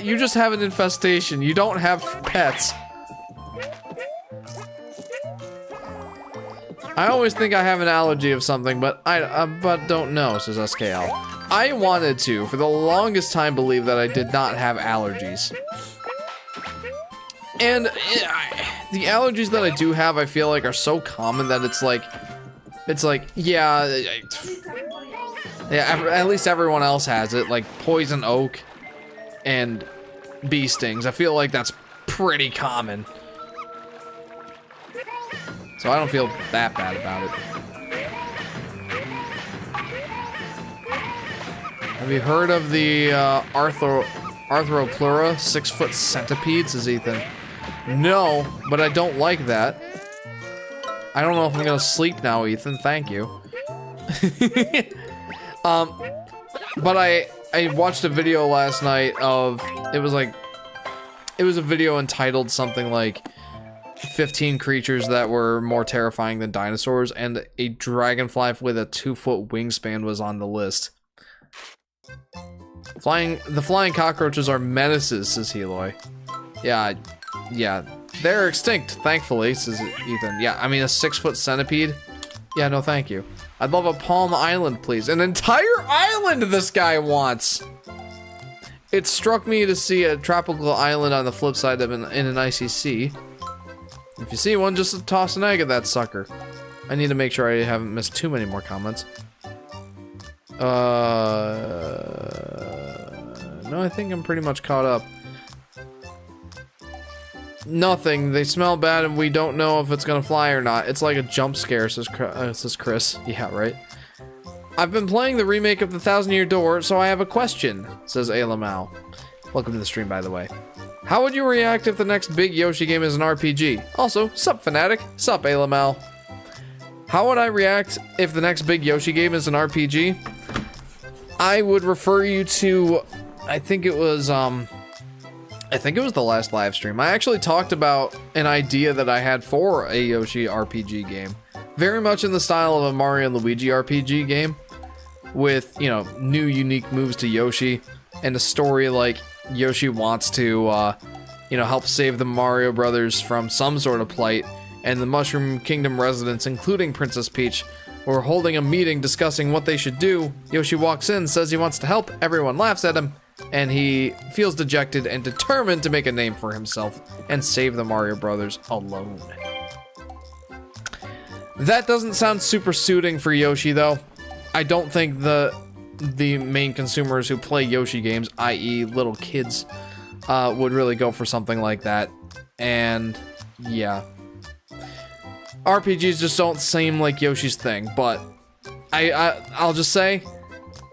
You just have an infestation. You don't have pets. I always think I have an allergy of something, but but don't know, says SKL. I wanted to, for the longest time, believe that I did not have allergies. And the allergies that I do have, I feel like, are so common that it's like, yeah, at least everyone else has it, like poison oak and bee stings. I feel like that's pretty common. So I don't feel that bad about it. Have you heard of the Arthropleura 6-foot centipede, says Ethan? No, but I don't like that. I don't know if I'm gonna sleep now, Ethan. Thank you. But I watched a video last night of, it was a video entitled something like 15 creatures that were more terrifying than dinosaurs, and a dragonfly with a 2-foot wingspan was on the list. The flying cockroaches are menaces, says Heloy. Yeah, they're extinct, thankfully, says Ethan. Yeah, I mean, a 6-foot centipede? Yeah, no thank you. I'd love a Palm Island, please. An entire island this guy wants! It struck me to see a tropical island on the flip side of in an icy sea. If you see one, just toss an egg at that sucker. I need to make sure I haven't missed too many more comments. No, I think I'm pretty much caught up. Nothing. They smell bad and we don't know if it's gonna fly or not. It's like a jump scare, says Chris. Yeah, right. I've been playing the remake of The 1,000-Year Door, so I have a question, says Ayla Mao. Welcome to the stream, by the way. How would you react if the next big Yoshi game is an RPG? Also, sup Fanatic, sup Alamal. How would I react if the next big Yoshi game is an RPG? I would refer you to, I think it was the last live stream. I actually talked about an idea that I had for a Yoshi RPG game. Very much in the style of a Mario and Luigi RPG game. With, you know, new unique moves to Yoshi. And a story like Yoshi wants to, you know, help save the Mario Brothers from some sort of plight. And the Mushroom Kingdom residents, including Princess Peach, were holding a meeting discussing what they should do. Yoshi walks in, says he wants to help, everyone laughs at him, and he feels dejected and determined to make a name for himself and save the Mario Brothers alone. That doesn't sound super suiting for Yoshi, though. I don't think the main consumers who play Yoshi games, i.e. little kids, would really go for something like that. And, yeah. RPGs just don't seem like Yoshi's thing, but I'll just say,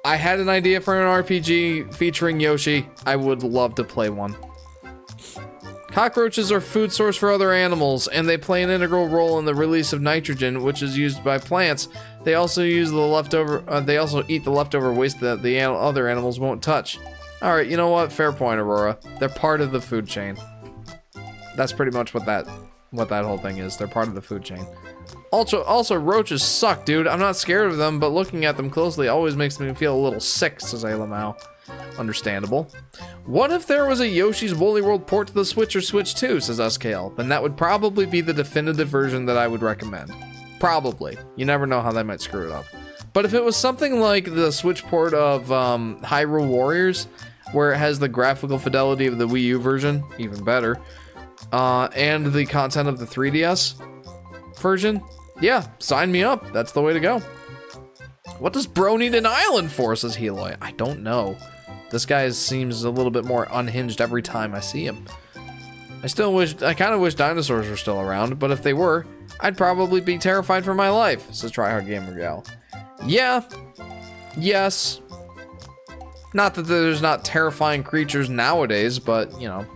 I had an idea for an RPG featuring Yoshi. I would love to play one. Cockroaches are food source for other animals, and they play an integral role in the release of nitrogen, which is used by plants. They also use the leftover. They also eat the leftover waste that the other animals won't touch. All right, you know what? Fair point, Aurora. They're part of the food chain. That's pretty much what that whole thing is. They're part of the food chain. Also, roaches suck, dude. I'm not scared of them, but looking at them closely always makes me feel a little sick, says Alamau. Understandable. What if there was a Yoshi's Woolly World port to the Switch or Switch 2, says SKL? Then that would probably be the definitive version that I would recommend. Probably. You never know how they might screw it up. But if it was something like the Switch port of Hyrule Warriors, where it has the graphical fidelity of the Wii U version, even better, and the content of the 3DS version, yeah, sign me up. That's the way to go. What does Bro need an island for, says Heloy? I don't know. This guy seems a little bit more unhinged every time I see him. I kind of wish dinosaurs were still around, but if they were, I'd probably be terrified for my life, says Tryhard Gamer Gal. Yeah. Yes. Not that there's not terrifying creatures nowadays, but, you know,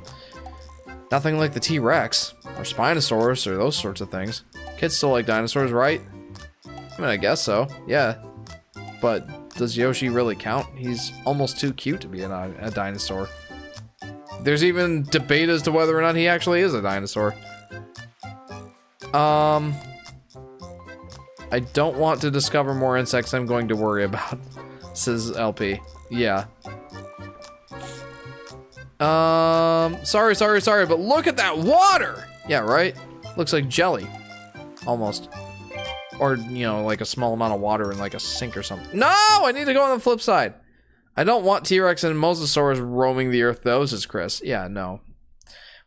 nothing like the T-Rex or Spinosaurus or those sorts of things. Kids still like dinosaurs, right? I mean, I guess so. Yeah. But does Yoshi really count? He's almost too cute to be a dinosaur. There's even debate as to whether or not he actually is a dinosaur. I don't want to discover more insects I'm going to worry about, says LP. Yeah. Sorry, but look at that water! Yeah, right? Looks like jelly. Almost. Or, you know, like a small amount of water in like a sink or something. No! I need to go on the flip side. I don't want T-Rex and Mosasaurus roaming the earth, though, says Chris. Yeah, no.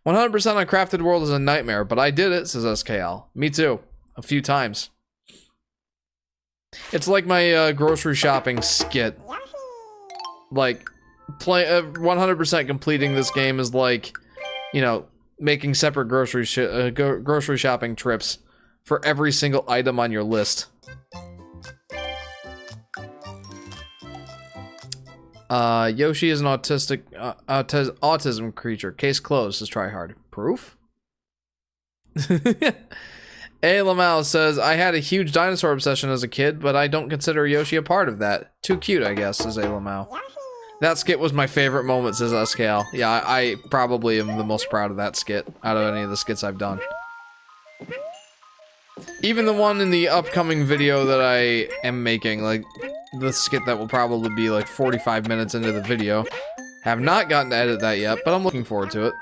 100% on Crafted World is a nightmare, but I did it, says SKL. Me too. A few times. It's like my grocery shopping skit. Like, 100% completing this game is like, you know, making separate grocery shopping trips for every single item on your list. Yoshi is an autism creature. Case closed, says Tryhard. Proof? A. Lamau says, I had a huge dinosaur obsession as a kid, but I don't consider Yoshi a part of that. Too cute, I guess, says A. Lamau. That skit was my favorite moment, says SKL. Yeah, I probably am the most proud of that skit out of any of the skits I've done. Even the one in the upcoming video that I am making, like, the skit that will probably be like 45 minutes into the video. Have not gotten to edit that yet, but I'm looking forward to it.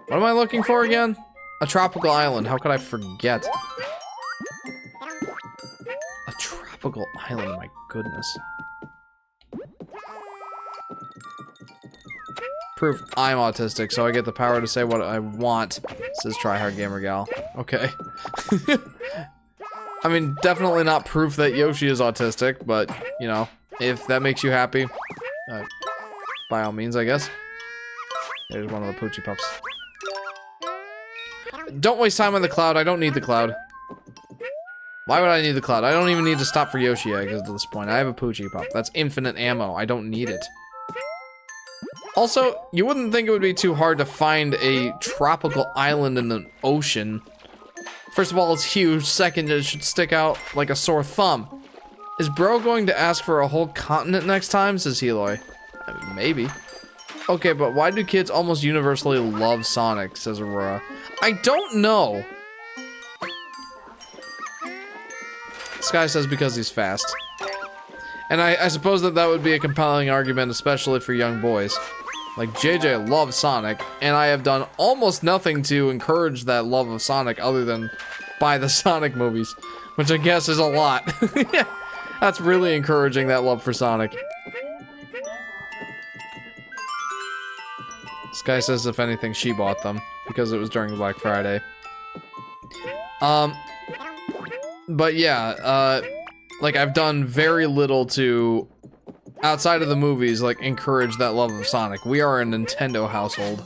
What am I looking for again? A tropical island. How could I forget? A tropical island, my goodness. Proof I'm autistic, so I get the power to say what I want, says Tryhard Gamer Gal. Okay. I mean, definitely not proof that Yoshi is autistic, but, you know, if that makes you happy, by all means, I guess. There's one of the Poochie Pups. Don't waste time on the cloud. I don't need the cloud. Why would I need the cloud? I don't even need to stop for Yoshi eggs at this point. I have a Poochie Pup. That's infinite ammo. I don't need it. Also, you wouldn't think it would be too hard to find a tropical island in the ocean. First of all, it's huge. Second, it should stick out like a sore thumb. Is bro going to ask for a whole continent next time, says Heloy. I mean, maybe. Okay, but why do kids almost universally love Sonic, says Aurora. I don't know. Sky says because he's fast. And I suppose that would be a compelling argument, especially for young boys. Like, JJ loves Sonic, and I have done almost nothing to encourage that love of Sonic other than buy the Sonic movies, which I guess is a lot. Yeah, that's really encouraging that love for Sonic. Sky says if anything, she bought them, because it was during Black Friday. But yeah, like, I've done very little to, outside of the movies, like, encourage that love of Sonic. We are a Nintendo household.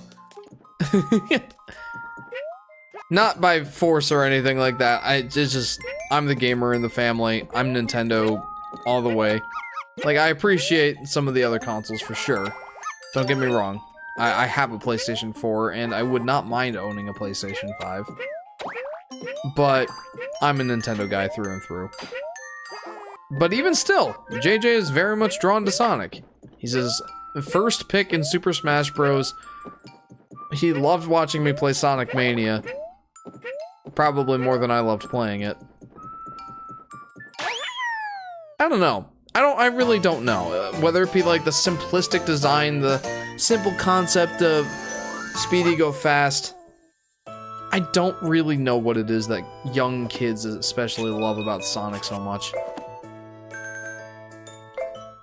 Not by force or anything like that. It's just, I'm the gamer in the family. I'm Nintendo all the way. Like, I appreciate some of the other consoles for sure. Don't get me wrong. I have a PlayStation 4, and I would not mind owning a PlayStation 5. But I'm a Nintendo guy through and through. But even still, JJ is very much drawn to Sonic. He's his first pick in Super Smash Bros. He loved watching me play Sonic Mania. Probably more than I loved playing it. I don't know. I really don't know. Whether it be like the simplistic design, the simple concept of Speedy Go Fast. I don't really know what it is that young kids especially love about Sonic so much.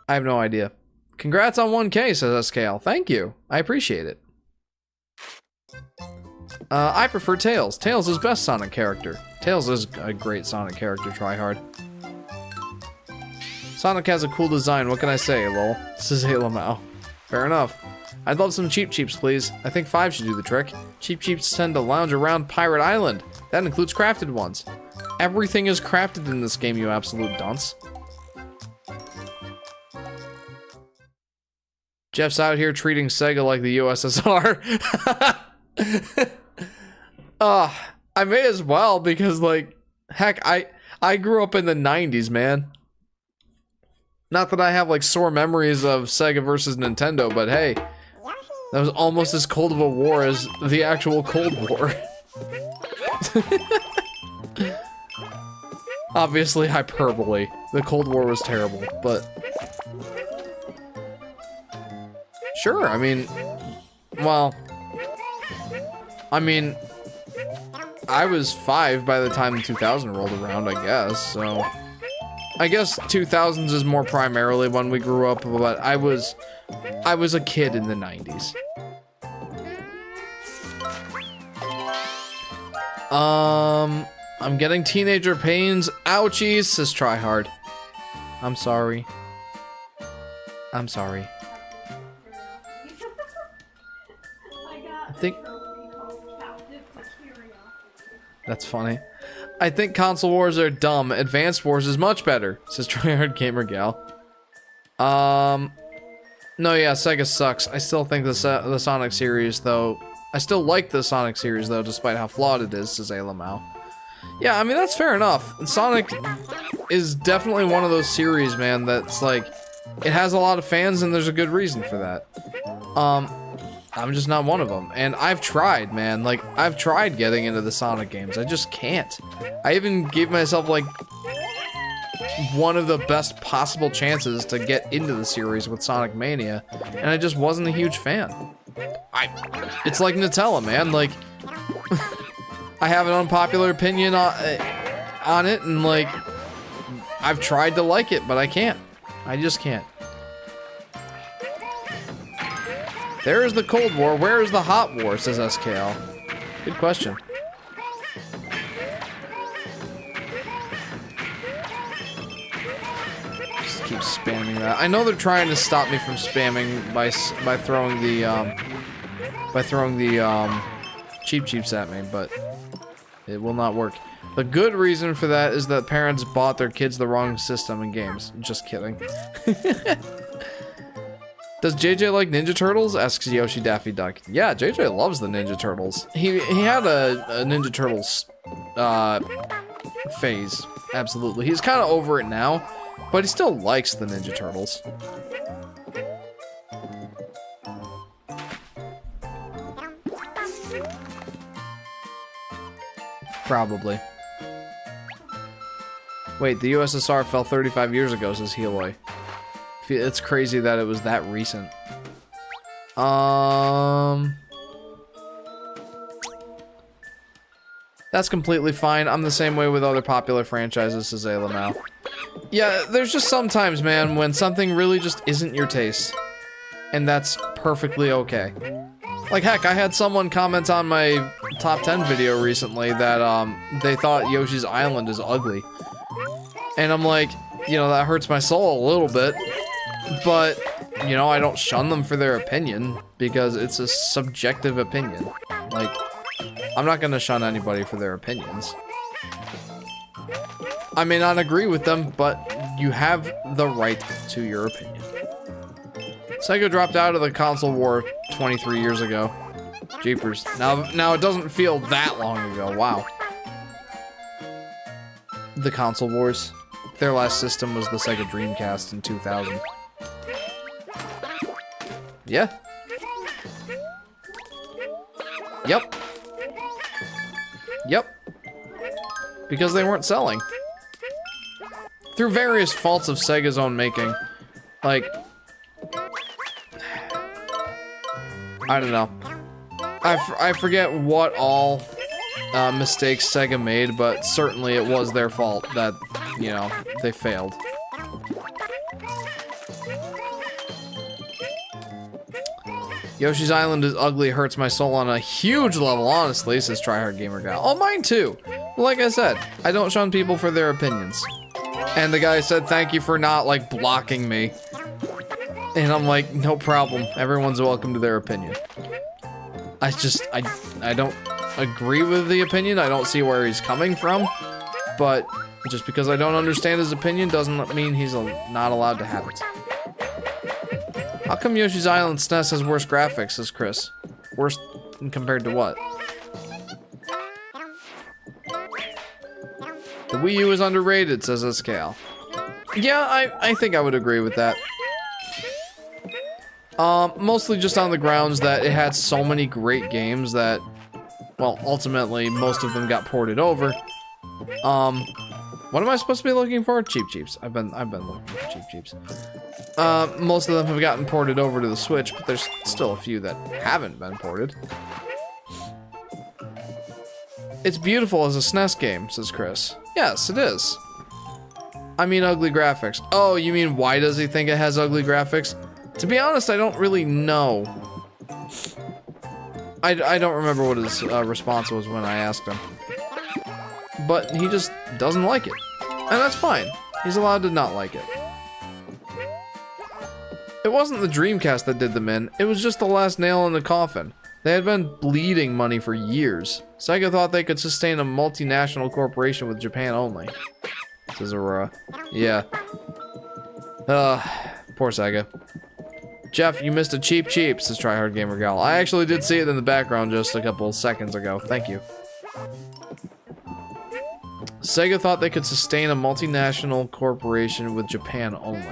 I have no idea. Congrats on 1K, says SKL. Thank you. I appreciate it. I prefer Tails. Tails is best Sonic character. Tails is a great Sonic character, try hard. Sonic has a cool design, what can I say, lol? Says Alamau. Fair enough. I'd love some Cheep Cheeps, please. I think 5 should do the trick. Cheep Cheeps tend to lounge around Pirate Island. That includes crafted ones. Everything is crafted in this game, you absolute dunce. Jeff's out here treating Sega like the USSR. I may as well, because, like, heck, I grew up in the 90s, man. Not that I have, like, sore memories of Sega versus Nintendo, but hey, that was almost as cold of a war as the actual Cold War. Obviously, hyperbole. The Cold War was terrible, but... Sure, I mean... Well... I mean... I was 5 by the time 2000 rolled around, I guess, so... I guess 2000s is more primarily when we grew up, but I was a kid in the 90s. I'm getting teenager pains. Ouchies, says Tryhard. I'm sorry. I'm sorry. I think... That's funny. I think console wars are dumb. Advanced Wars is much better, says Tryhard Gamer Gal. No, yeah, Sega sucks. I still think the Sonic series, though. I still like the Sonic series, though, despite how flawed it is, says Alamau. Yeah, I mean, that's fair enough. Sonic is definitely one of those series, man, that's like, it has a lot of fans, and there's a good reason for that. I'm just not one of them. And I've tried, man. Like, I've tried getting into the Sonic games. I just can't. I even gave myself, like, one of the best possible chances to get into the series with Sonic Mania, and I just wasn't a huge fan. It's like Nutella, man. Like, I have an unpopular opinion on it, and, like, I've tried to like it, but I can't. I just can't. There is the Cold War. Where is the Hot War, says SKL. Good question. Just keep spamming that. I know they're trying to stop me from spamming by throwing the Cheep Cheeps at me, but it will not work. The good reason for that is that parents bought their kids the wrong system and games. Just kidding. Does JJ like Ninja Turtles? Asks Yoshi Daffy Duck. Yeah, JJ loves the Ninja Turtles. He had a Ninja Turtles phase. Absolutely. He's kind of over it now, but he still likes the Ninja Turtles. Probably. Wait, the USSR fell 35 years ago, says Heloy. It's crazy that it was that recent. That's completely fine. I'm the same way with other popular franchises, says Alamau. Yeah, there's just sometimes, man, when something really just isn't your taste. And that's perfectly okay. Like, heck, I had someone comment on my top 10 video recently that, they thought Yoshi's Island is ugly. And I'm like, you know, that hurts my soul a little bit. But, you know, I don't shun them for their opinion, because it's a subjective opinion. Like, I'm not gonna shun anybody for their opinions. I may not agree with them, but you have the right to your opinion. Sega dropped out of the console war 23 years ago. Jeepers. Now it doesn't feel that long ago. Wow. The console wars. Their last system was the Sega Dreamcast in 2000. Yeah. Yep. Yep. Because they weren't selling. Through various faults of Sega's own making. Like, I don't know. I forget what all mistakes Sega made, but certainly it was their fault that, you know, they failed. Yoshi's Island is ugly, hurts my soul on a huge level, honestly, says Tryhard Gamer Gal. Oh, mine too. Like I said, I don't shun people for their opinions. And the guy said, thank you for not, like, blocking me. And I'm like, no problem. Everyone's welcome to their opinion. I don't agree with the opinion. I don't see where he's coming from. But just because I don't understand his opinion doesn't mean he's not allowed to have it. How come Yoshi's Island SNES has worse graphics, says Chris? Worse compared to what? The Wii U is underrated, says Escal. Yeah, I think I would agree with that. Mostly just on the grounds that it had so many great games that, well, ultimately, most of them got ported over. What am I supposed to be looking for? Cheap Cheeps. I've been looking for Cheap Cheeps. Most of them have gotten ported over to the Switch, but there's still a few that haven't been ported. It's beautiful as a SNES game, says Chris. Yes, it is. I mean ugly graphics. Oh, you mean why does he think it has ugly graphics? To be honest, I don't really know. I don't remember what his response was when I asked him. But he just doesn't like it. And that's fine. He's allowed to not like it. It wasn't the Dreamcast that did them in, it was just the last nail in the coffin. They had been bleeding money for years. Sega thought they could sustain a multinational corporation with Japan only. Says Aurora. Yeah. Poor Sega. Jeff, you missed a Cheap Cheap, says Tryhard Gamer Gal. I actually did see it in the background just a couple seconds ago. Thank you. Sega thought they could sustain a multinational corporation with Japan only.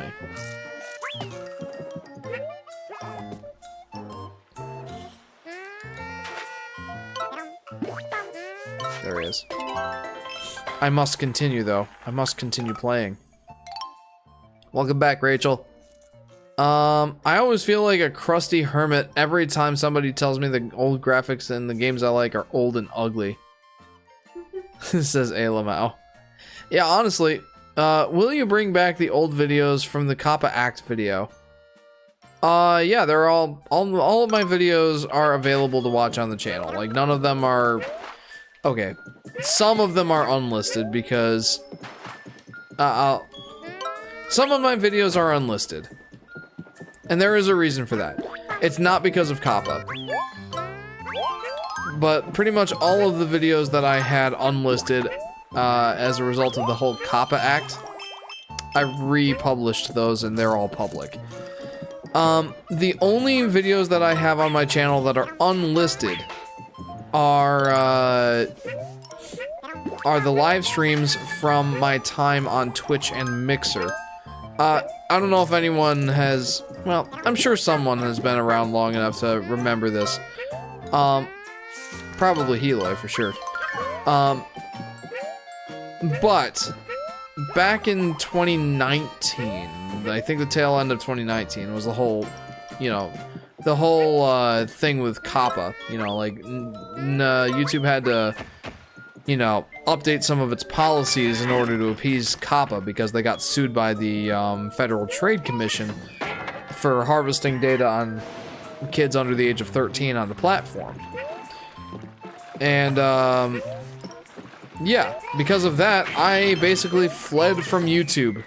There he is. I must continue, though. I must continue playing. Welcome back, Rachel. I always feel like a crusty hermit every time somebody tells me the old graphics in the games I like are old and ugly. Says Alamau. Yeah, honestly, will you bring back the old videos from the Kappa Act video? Yeah, they're all of my videos are available to watch on the channel. Like, none of them are... Okay, some of them are unlisted because... some of my videos are unlisted. And there is a reason for that. It's not because of Kappa. But pretty much all of the videos that I had unlisted as a result of the whole Kappa Act, I republished those and they're all public. The only videos that I have on my channel that are unlisted are the live streams from my time on Twitch and Mixer. I don't know if anyone has, well, I'm sure someone has been around long enough to remember this. Probably Hilo for sure. But back in 2019, I think the tail end of 2019 was the whole, you know, the whole thing with Kappa. You know, like YouTube had to, you know, update some of its policies in order to appease Kappa because they got sued by the Federal Trade Commission for harvesting data on kids under the age of 13 on the platform. And yeah, because of that, I basically fled from YouTube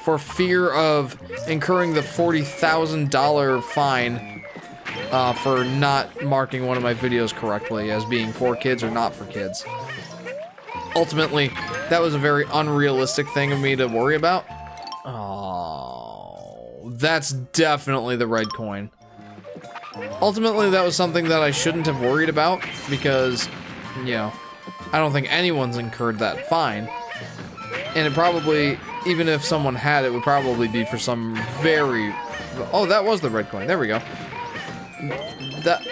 for fear of incurring the $40,000 fine for not marking one of my videos correctly as being for kids or not for kids. Ultimately, that was a very unrealistic thing of me to worry about. Oh, that's definitely the red coin. Ultimately, that was something that I shouldn't have worried about because, you know, I don't think anyone's incurred that fine. And it probably, even if someone had, it would probably be for some very... Oh, that was the red coin. There we go. That...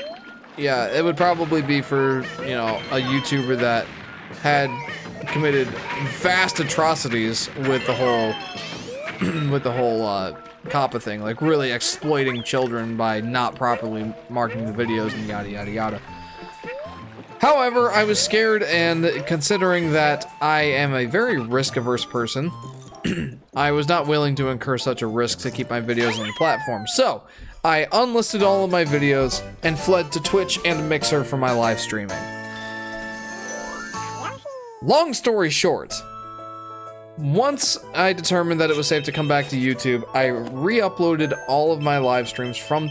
Yeah, it would probably be for, you know, a YouTuber that had committed vast atrocities with the whole... with the whole, Kappa thing. Like, really exploiting children by not properly marking the videos and yada yada yada. However, I was scared, and considering that I am a very risk-averse person, I was not willing to incur such a risk to keep my videos on the platform. So, I unlisted all of my videos and fled to Twitch and Mixer for my live streaming. Long story short, once I determined that it was safe to come back to YouTube, I re-uploaded all of my live streams from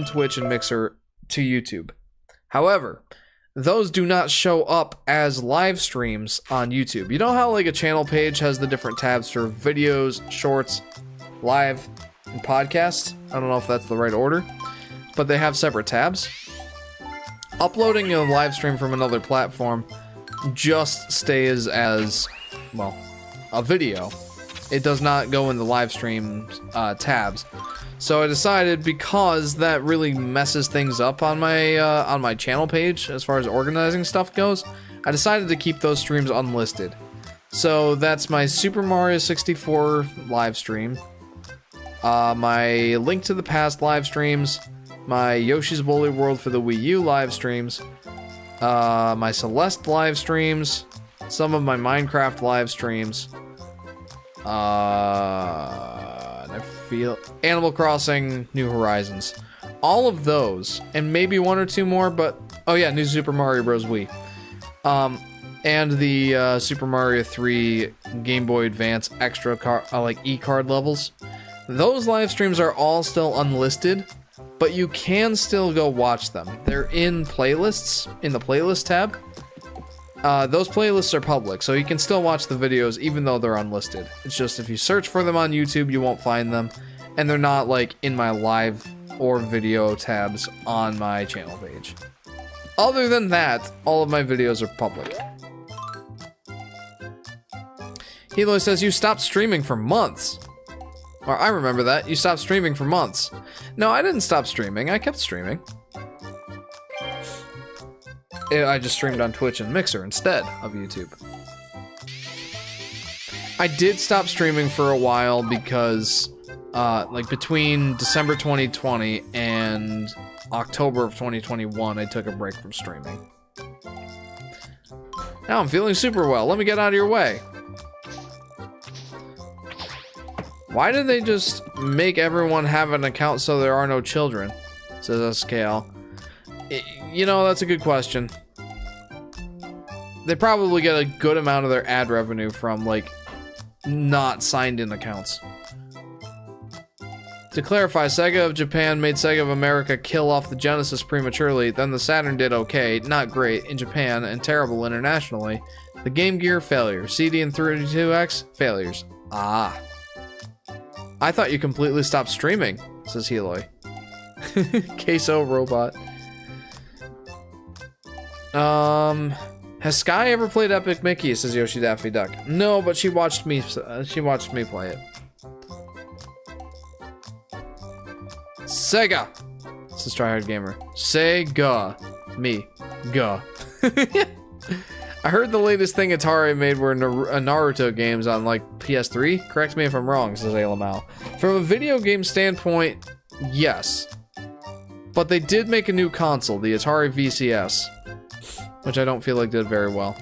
Twitch and Mixer to YouTube. However, those do not show up as live streams on YouTube. You know how like a channel page has the different tabs for videos, shorts, live, and podcasts? I don't know if that's the right order, but they have separate tabs. Uploading a live stream from another platform just stays as, well, a video. It does not go in the live stream tabs. So I decided, because that really messes things up on my channel page as far as organizing stuff goes, I decided to keep those streams unlisted. So that's my Super Mario 64 live stream, my Link to the Past live streams, my Yoshi's Woolly World for the Wii U live streams, my Celeste live streams, some of my Minecraft live streams, I feel Animal Crossing New Horizons. All of those, and maybe one or two more, but oh yeah, New Super Mario Bros. Wii. And the Super Mario 3 Game Boy Advance extra like e-card levels. Those live streams are all still unlisted, but you can still go watch them. They're in playlists, in the playlist tab. Those playlists are public, so you can still watch the videos even though they're unlisted. It's just if you search for them on YouTube, you won't find them, and they're not like in my live or video tabs on my channel page. Other than that, all of my videos are public. Hilo says you stopped streaming for months. Or I remember that. You stopped streaming for months. No, I didn't stop streaming. I kept streaming. I just streamed on Twitch and Mixer instead of YouTube. I did stop streaming for a while because, like between December 2020 and October of 2021, I took a break from streaming. Now I'm feeling super well. Let me get out of your way. Why did they just make everyone have an account so there are no children? Says SKL. You know, that's a good question. They probably get a good amount of their ad revenue from, like, not signed in accounts. To clarify, Sega of Japan made Sega of America kill off the Genesis prematurely, then the Saturn did okay, not great, in Japan, and terrible internationally. The Game Gear, failure. CD and 32X, failures. Ah. I thought you completely stopped streaming. says Heloy. Queso robot. Has Sky ever played Epic Mickey? Says Yoshi Daffy Duck. No, but she watched me play it. Sega, says Tryhard Gamer. Sega, me, ga. I heard the latest thing Atari made were Naruto games on like PS3. Correct me if I'm wrong, says Alamau. From a video game standpoint, yes. But they did make a new console, the Atari VCS, which I don't feel like did very well.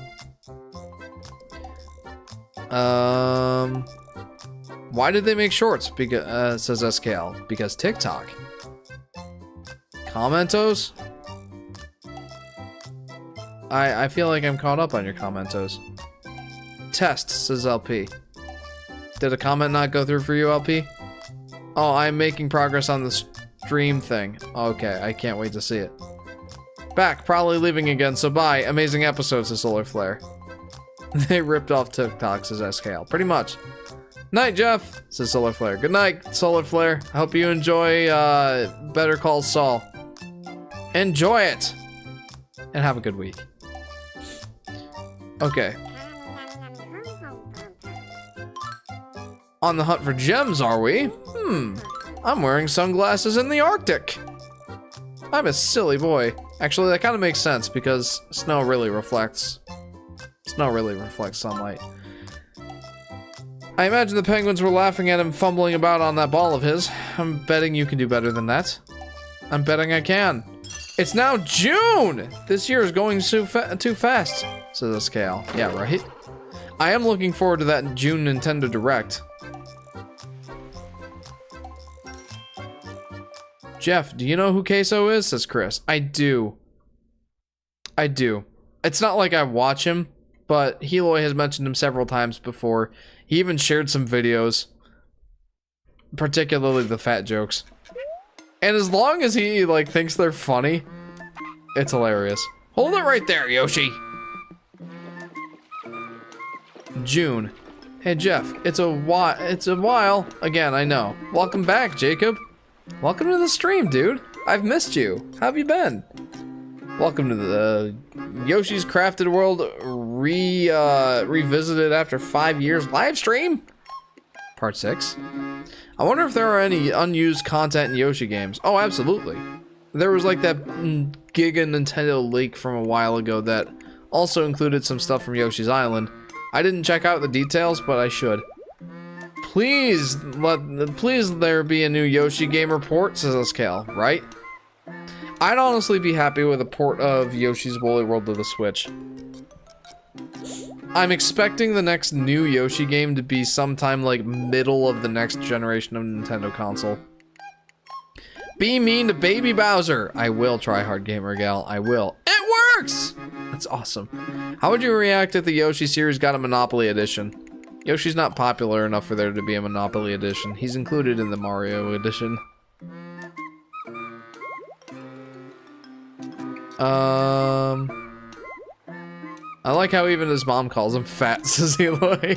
Why did they make shorts? Because says SKL. Because TikTok. Commentos? I feel like I'm caught up on your commentos. Test, says LP. Did a comment not go through for you, LP? Oh, I'm making progress on the stream thing. Okay, I can't wait to see it. Back, probably leaving again, so bye. Amazing episodes of Solar Flare. They ripped off TikTok, says SKL. Pretty much. Night, Jeff, says Solar Flare. Good night, Solar Flare. I hope you enjoy Better Call Saul. Enjoy it! And have a good week. Okay. On the hunt for gems, are we? I'm wearing sunglasses in the Arctic. I'm a silly boy. Actually, that kind of makes sense because snow really reflects sunlight. I imagine the penguins were laughing at him fumbling about on that ball of his. I'm betting you can do better than that. I'm betting I can. It's now June! This year is going too fast, says Scale. Yeah, right? I am looking forward to that June Nintendo Direct. Jeff, do you know who Queso is? Says Chris. I do. It's not like I watch him, but Heloy has mentioned him several times before. He even shared some videos. Particularly the fat jokes. And as long as he, like, thinks they're funny, it's hilarious. Hold it right there, Yoshi! June. Hey, Jeff, it's a while. Again, I know. Welcome back, Jacob. Welcome to the stream, dude. I've missed you. How have you been? Welcome to the Yoshi's Crafted World revisited after 5 years live stream? Part 6. I wonder if there are any unused content in Yoshi games. Oh, absolutely. There was like that Giga Nintendo leak from a while ago that also included some stuff from Yoshi's Island. I didn't check out the details, but I should. Please there be a new Yoshi game report, says Escal, right? I'd honestly be happy with a port of Yoshi's Woolly World to the Switch. I'm expecting the next new Yoshi game to be sometime like middle of the next generation of Nintendo console. Be mean to Baby Bowser. I will, try hard gamer gal. I will. It works! That's awesome. How would you react if the Yoshi series got a Monopoly edition? Yoshi's not popular enough for there to be a Monopoly edition. He's included in the Mario edition. I like how even his mom calls him fat, says Eloy.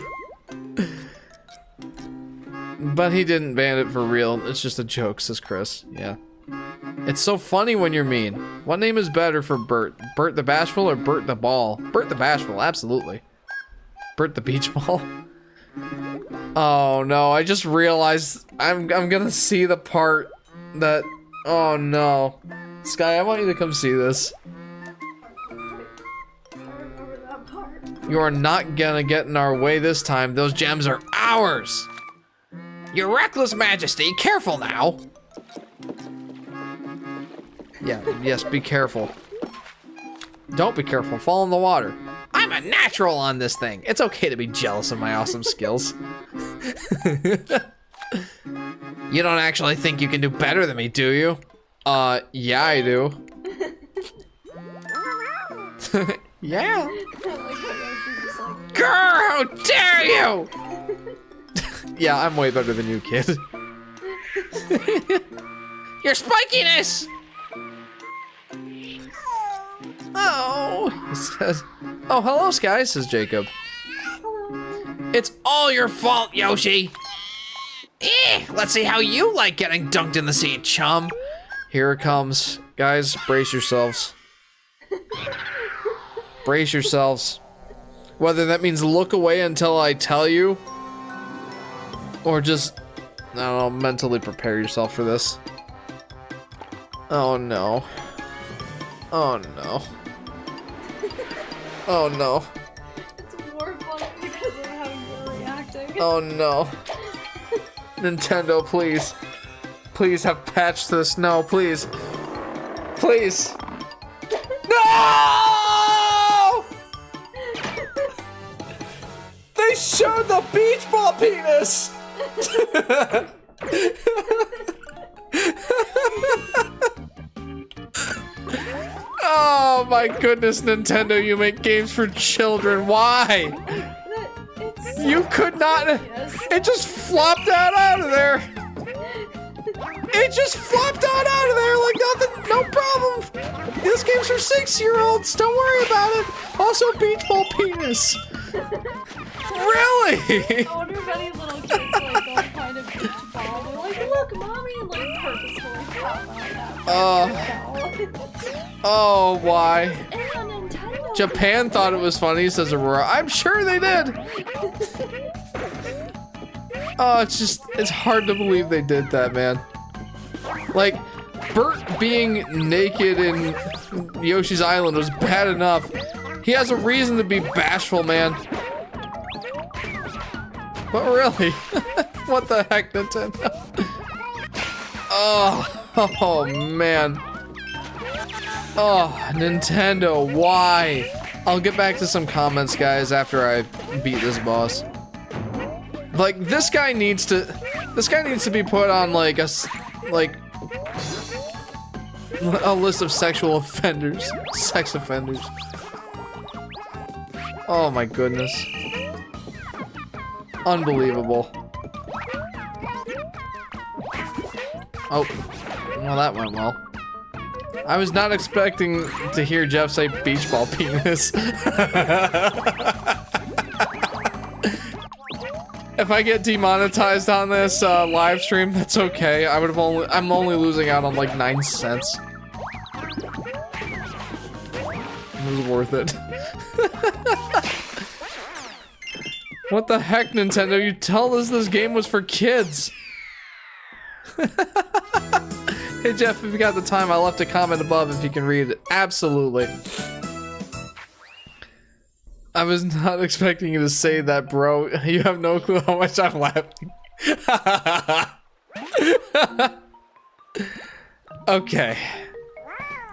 But he didn't ban it for real. It's just a joke, says Chris. Yeah. It's so funny when you're mean. What name is better for Bert? Bert the Bashful or Bert the Ball? Bert the Bashful, absolutely. Bert the Beach Ball? Oh no, I just realized I'm gonna see the part that... Oh no. Sky, I want you to come see this. You are not gonna get in our way this time. Those gems are ours! Your reckless majesty, careful now! Yeah, yes, be careful. Don't be careful, fall in the water. I'm a natural on this thing. It's okay to be jealous of my awesome skills. You don't actually think you can do better than me, do you? Yeah, I do. Yeah. Grr, how dare you! Yeah, I'm way better than you, kid. Your spikiness! Oh, he says. Oh, hello, Sky, says Jacob. Hello. It's all your fault, Yoshi! Let's see how you like getting dunked in the sea, chum. Here it comes. Guys, brace yourselves. Brace yourselves. Whether that means look away until I tell you, or just, I don't know, mentally prepare yourself for this. Oh no. Oh no. Oh no. It's more fun because of how you're reacting. Oh no. Nintendo, please. Please have patched this. No, please. Please. No! They showed the beach ball penis! Oh my goodness, Nintendo, you make games for children. Why? You could not. It just flopped out of there. It just flopped out of there like nothing. No problem. This game's for 6-year-olds. Don't worry about it. Also, beach ball penis. Really? I wonder if any little kids like go find a beach ball. They're like, look, mommy, and like purposefully pop out that. Oh, why? And on Nintendo. Japan thought it was funny, says Aurora. I'm sure they did. Oh, it's hard to believe they did that, man. Like, Bert being naked in Yoshi's Island was bad enough. He has a reason to be bashful, man. But really, what the heck, Nintendo? Oh, man. Oh, Nintendo, why? I'll get back to some comments, guys, after I beat this boss. Like, this guy needs to be put on, like, a list of sexual offenders. Sex offenders. Oh my goodness. Unbelievable. Oh, well that went well. I was not expecting to hear Jeff say beach ball penis. If I get demonetized on this live stream, that's okay. I'm only losing out on like 9 cents. It was worth it. What the heck, Nintendo? You told us this game was for kids. Hey Jeff, if you got the time, I left a comment above if you can read it. Absolutely. I was not expecting you to say that, bro. You have no clue how much I'm laughing. Okay.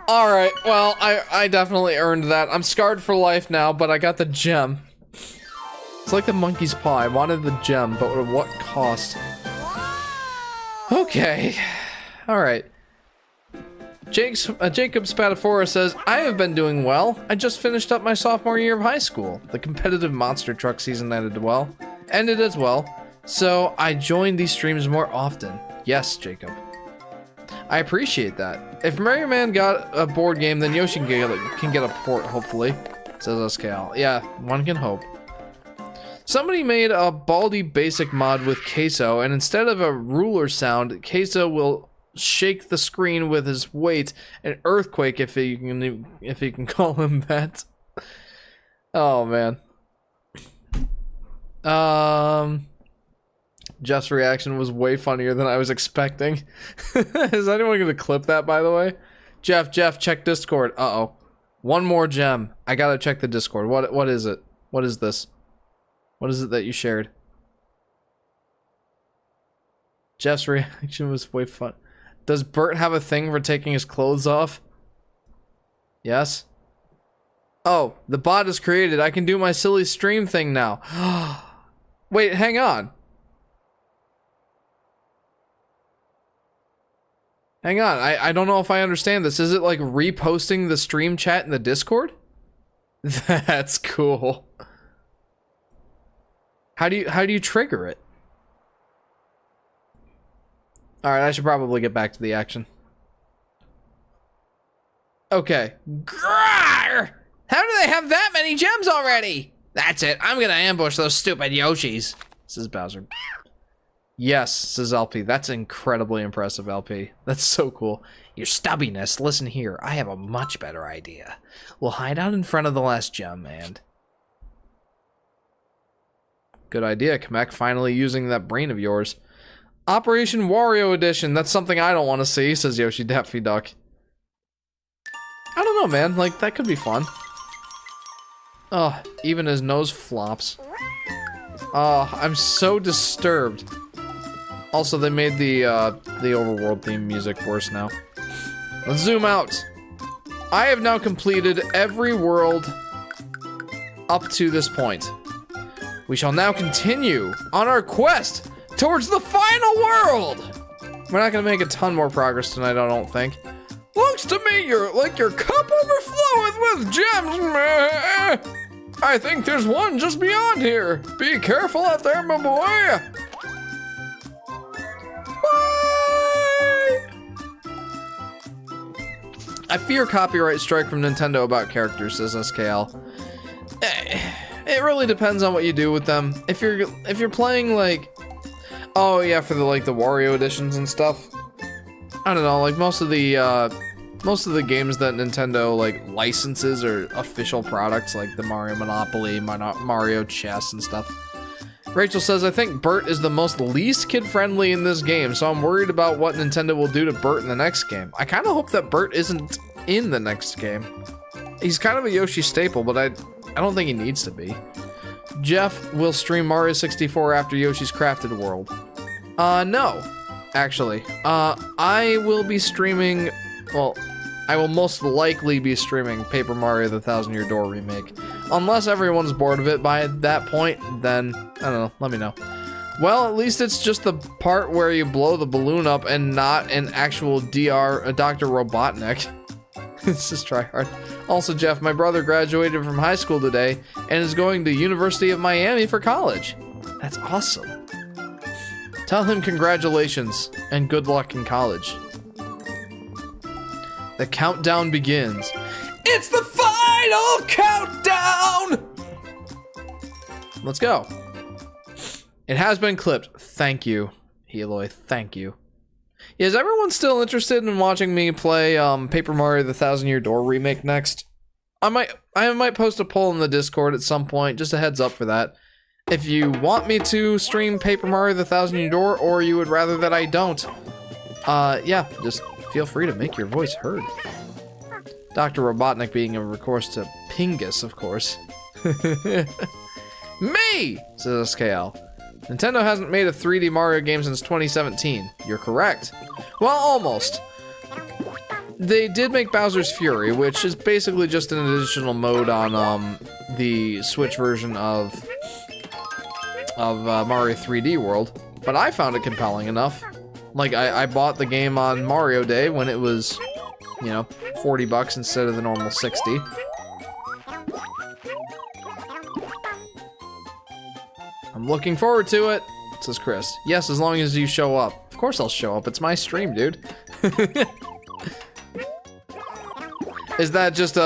Alright, well, I definitely earned that. I'm scarred for life now, but I got the gem. It's like the monkey's paw. I wanted the gem, but at what cost? Okay. Alright. Jacob Spatafora says, I have been doing well. I just finished up my sophomore year of high school. The competitive monster truck season ended as well. So I joined these streams more often. Yes, Jacob. I appreciate that. If Mega Man got a board game, then Yoshi can get a port, hopefully. Says SKL. Yeah, one can hope. Somebody made a Baldi basic mod with Queso, and instead of a ruler sound, Queso will shake the screen with his weight, an earthquake if he can call him that. Oh man. Jeff's reaction was way funnier than I was expecting. Is anyone gonna clip that, by the way? Jeff, check Discord. Uh-oh. One more gem. I gotta check the Discord. What is it? What is this? What is it that you shared? Jeff's reaction was way fun. Does Bert have a thing for taking his clothes off? Yes? Oh, the bot is created. I can do my silly stream thing now. Wait, hang on. Hang on, I don't know if I understand this. Is it like reposting the stream chat in the Discord? That's cool. How do you trigger it? Alright, I should probably get back to the action. Okay. Grrr! How do they have that many gems already? That's it. I'm gonna ambush those stupid Yoshis. This is Bowser. Yes, says LP. That's incredibly impressive, LP. That's so cool. Your stubbiness, listen here. I have a much better idea. We'll hide out in front of the last gem, and... Good idea, Kamek. Finally using that brain of yours. Operation Wario Edition. That's something I don't want to see, says Yoshi Daffy Duck. I don't know, man. Like, that could be fun. Oh, even his nose flops. Oh, I'm so disturbed. Also, they made the overworld theme music worse now. Let's zoom out. I have now completed every world up to this point. We shall now continue on our quest towards the final world! We're not gonna make a ton more progress tonight, I don't think. Looks to me you're like your cup overfloweth with gems, meh. I think there's one just beyond here. Be careful out there, my boy. Bye! I fear copyright strike from Nintendo about characters, says SKL. It really depends on what you do with them. If you're playing like, oh yeah, for the Wario editions and stuff. I don't know, like most of the games that Nintendo like licenses are official products, like the Mario Monopoly, Mario Chess and stuff. Rachel says, I think Bert is the most least kid-friendly in this game, so I'm worried about what Nintendo will do to Bert in the next game. I kind of hope that Bert isn't in the next game. He's kind of a Yoshi staple, but I don't think he needs to be. Jeff will stream Mario 64 after Yoshi's Crafted World. No, actually. I will be streaming, well, I will most likely be streaming Paper Mario the Thousand Year Door remake. Unless everyone's bored of it by that point, then, I don't know, let me know. Well, at least it's just the part where you blow the balloon up and not an actual Dr. Robotnik. This is tryhard. Also, Jeff, my brother graduated from high school today and is going to University of Miami for college. That's awesome. Tell him congratulations and good luck in college. The countdown begins. It's the final countdown! Let's go. It has been clipped. Thank you, Eloy. Thank you. Is everyone still interested in watching me play Paper Mario the Thousand Year Door remake next? I might post a poll in the Discord at some point, just a heads up for that. If you want me to stream Paper Mario the Thousand Year Door, or you would rather that I don't, yeah, just feel free to make your voice heard. Dr. Robotnik being a recourse to Pingus, of course. Me, says SKL. Nintendo hasn't made a 3D Mario game since 2017. You're correct. Well, almost. They did make Bowser's Fury, which is basically just an additional mode on the Switch version of Mario 3D World. But I found it compelling enough. Like, I bought the game on Mario Day when it was, you know, $40 instead of the normal 60. I'm looking forward to it, says Chris. Yes, as long as you show up. Of course I'll show up. It's my stream, dude. Is that just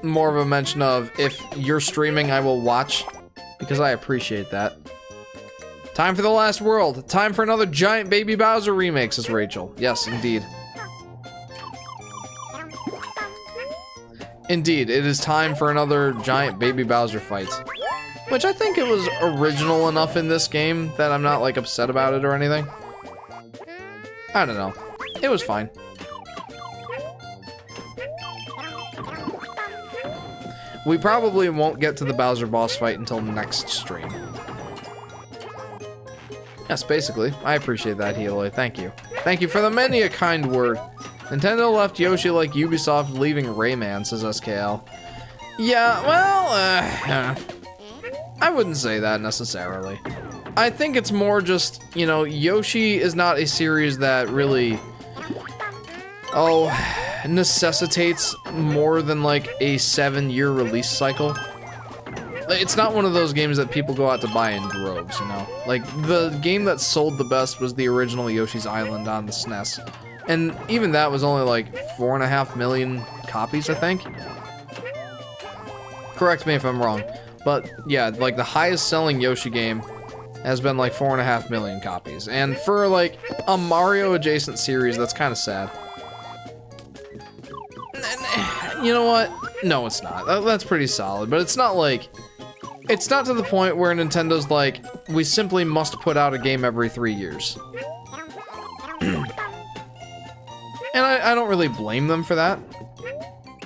more of a mention of if you're streaming, I will watch? Because I appreciate that. Time for the last world. Time for another giant Baby Bowser remake, says Rachel. Yes, indeed. Indeed, it is time for another giant Baby Bowser fight. Which I think it was original enough in this game that I'm not, like, upset about it or anything. I don't know. It was fine. We probably won't get to the Bowser boss fight until next stream. Yes, basically. I appreciate that, Eloy. Thank you. Thank you for the many a kind word. Nintendo left Yoshi like Ubisoft leaving Rayman, says SKL. Yeah, well, I wouldn't say that necessarily. I think it's more just, you know, Yoshi is not a series that really, necessitates more than like a 7-year release cycle. It's not one of those games that people go out to buy in droves, you know? Like, the game that sold the best was the original Yoshi's Island on the SNES. And even that was only like 4.5 million copies, I think. Correct me if I'm wrong. But yeah, like the highest selling Yoshi game has been like 4.5 million copies. And for like a Mario adjacent series, that's kind of sad. You know what? No, it's not. That's pretty solid, but it's not like, it's not to the point where Nintendo's like, we simply must put out a game every 3 years. And I don't really blame them for that.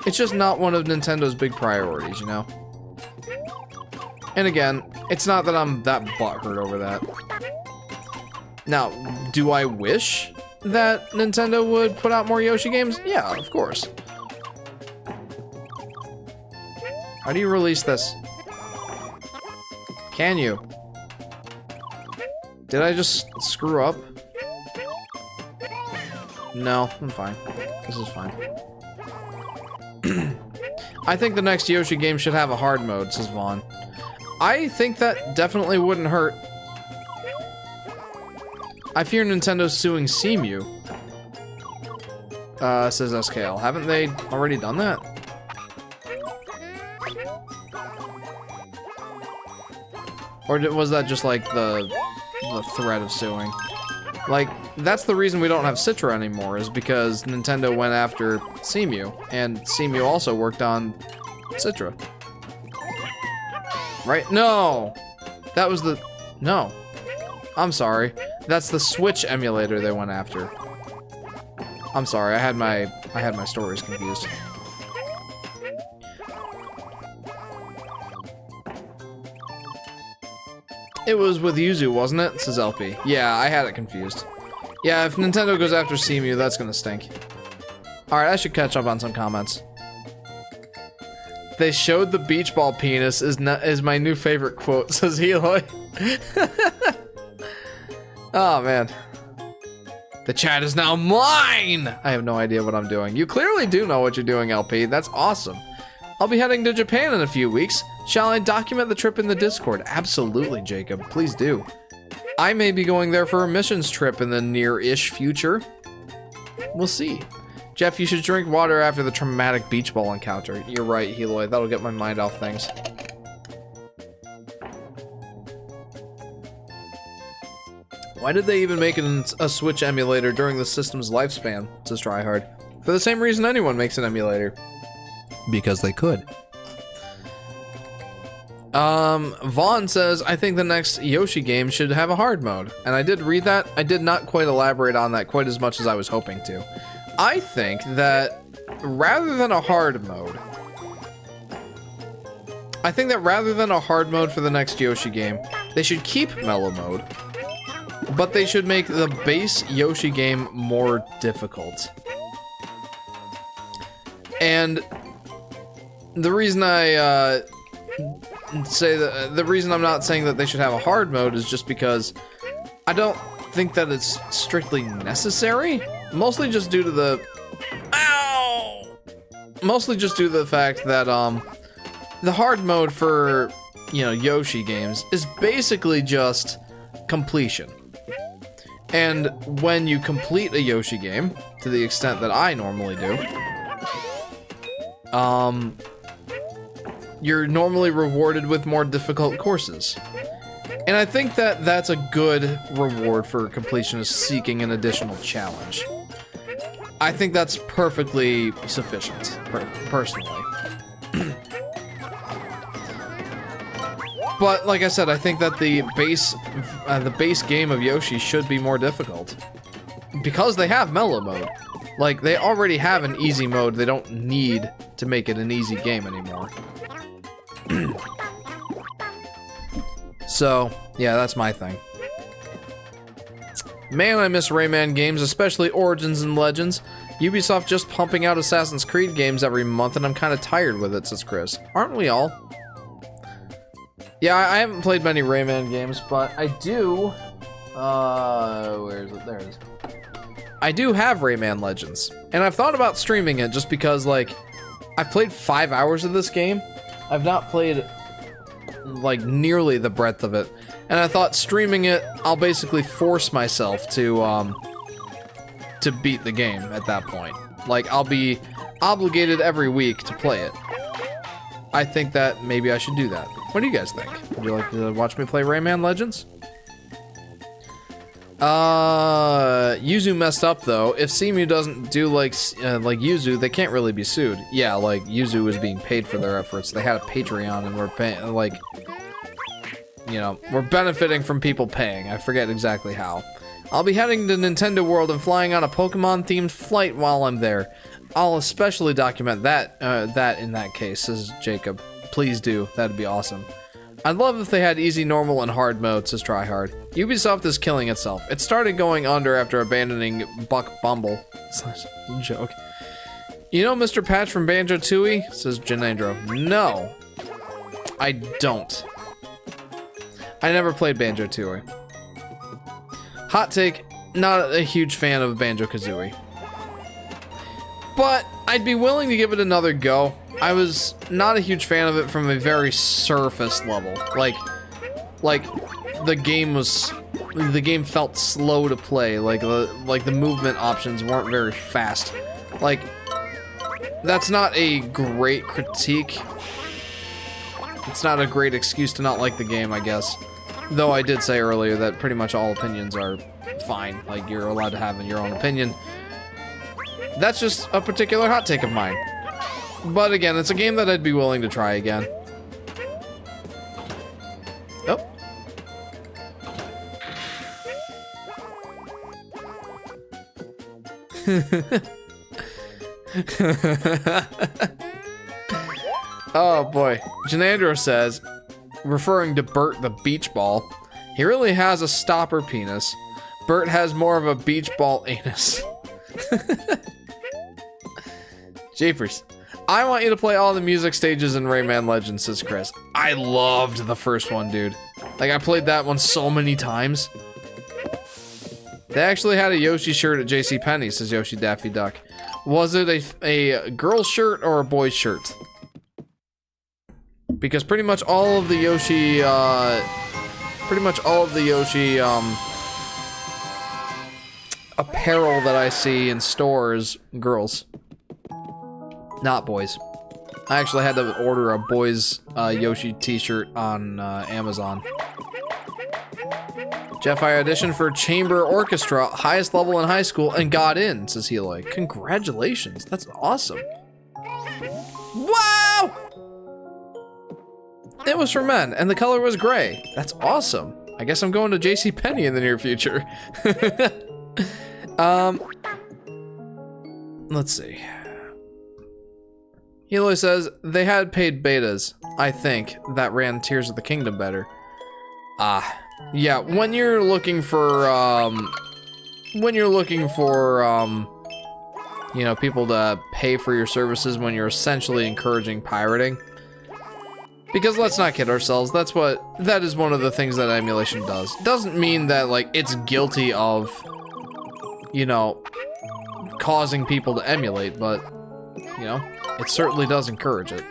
It's just not one of Nintendo's big priorities, you know? And again, it's not that I'm that butthurt over that. Now, do I wish that Nintendo would put out more Yoshi games? Yeah, of course. How do you release this? Can you? Did I just screw up? No, I'm fine. This is fine. I think the next Yoshi game should have a hard mode, says Vaughn. I think that definitely wouldn't hurt. I fear Nintendo's suing CMU. Says SKL. Haven't they already done that? Or was that just like the threat of suing? Like, that's the reason we don't have Citra anymore, is because Nintendo went after CMU, and CMU also worked on Citra. Right? No! That was the... No. I'm sorry. That's the Switch emulator they went after. I'm sorry, I had my stories confused. It was with Yuzu, wasn't it? Says LP. Yeah, I had it confused. Yeah, if Nintendo goes after CMU, that's gonna stink. Alright, I should catch up on some comments. They showed the beach ball penis is my new favorite quote, says Heloy. Oh, man. The chat is now mine! I have no idea what I'm doing. You clearly do know what you're doing, LP. That's awesome. I'll be heading to Japan in a few weeks. Shall I document the trip in the Discord? Absolutely, Jacob. Please do. I may be going there for a missions trip in the near-ish future. We'll see. Jeff, you should drink water after the traumatic beach ball encounter. You're right, Heloy. That'll get my mind off things. Why did they even make it a Switch emulator during the system's lifespan? Says Tryhard. For the same reason anyone makes an emulator. Because they could. Vaughn says, I think the next Yoshi game should have a hard mode. And I did read that. I did not quite elaborate on that quite as much as I was hoping to. I think that rather than a hard mode for the next Yoshi game, they should keep mellow mode, but they should make the base Yoshi game more difficult. And the reason I say that, the reason I'm not saying that they should have a hard mode is just because I don't think that it's strictly necessary. Mostly just due to the fact that the hard mode for, you know, Yoshi games is basically just completion. And when you complete a Yoshi game, to the extent that I normally do, you're normally rewarded with more difficult courses. And I think that that's a good reward for completionists seeking an additional challenge. I think that's perfectly sufficient, personally. But like I said, I think that the base game of Yoshi should be more difficult. Because they have mellow mode. Like, they already have an easy mode, they don't need to make it an easy game anymore. So, yeah, that's my thing. Man, I miss Rayman games, especially Origins and Legends. Ubisoft just pumping out Assassin's Creed games every month, and I'm kind of tired with it, says Chris. Aren't we all? Yeah, I haven't played many Rayman games, but I do... where is it? There it is. I do have Rayman Legends, and I've thought about streaming it just because, like, I've played 5 hours of this game. I've not played, like, nearly the breadth of it. And I thought streaming it, I'll basically force myself to beat the game at that point. Like, I'll be obligated every week to play it. I think that maybe I should do that. What do you guys think? Would you like to watch me play Rayman Legends? Yuzu messed up though. If Cemu doesn't do like Yuzu, they can't really be sued. Yeah, like Yuzu was being paid for their efforts. They had a Patreon and we're paying, like, you know, we're benefiting from people paying. I forget exactly how. I'll be heading to Nintendo World and flying on a Pokemon-themed flight while I'm there. I'll especially document that in that case, says Jacob. Please do. That'd be awesome. I'd love if they had easy, normal, and hard modes, says Tryhard. Ubisoft is killing itself. It started going under after abandoning Buck Bumble. Joke. You know Mr. Patch from Banjo-Tooie? Says Janandro. No. I don't. I never played Banjo-Tooie. Hot take, not a huge fan of Banjo-Kazooie. But I'd be willing to give it another go. I was not a huge fan of it from a very surface level. Like the game felt slow to play. Like the movement options weren't very fast. Like, that's not a great critique. It's not a great excuse to not like the game, I guess. Though I did say earlier that pretty much all opinions are fine. Like, you're allowed to have your own opinion. That's just a particular hot take of mine. But again, it's a game that I'd be willing to try again. Oh. Oh boy. Janandro says, referring to Bert the beach ball, he really has a stopper penis. Bert has more of a beach ball anus. Jeepers. I want you to play all the music stages in Rayman Legends, says Chris. I loved the first one, dude. Like, I played that one so many times. They actually had a Yoshi shirt at JCPenney, says Yoshi Daffy Duck. Was it a girl's shirt or a boy's shirt? Because pretty much all of the Yoshi, apparel that I see in stores, girls. Not boys. I actually had to order a boys Yoshi t-shirt on Amazon. Jeff, I auditioned for chamber orchestra, highest level in high school, and got in, says Heloy. Congratulations, that's awesome. Wow! It was for men, and the color was gray. That's awesome. I guess I'm going to JCPenney in the near future. Let's see. Heloy says, they had paid betas, I think, that ran Tears of the Kingdom better. Yeah, when you're looking for, you know, people to pay for your services when you're essentially encouraging pirating. Because let's not kid ourselves, that is one of the things that emulation does. Doesn't mean that, like, it's guilty of, you know, causing people to emulate, but, you know, it certainly does encourage it.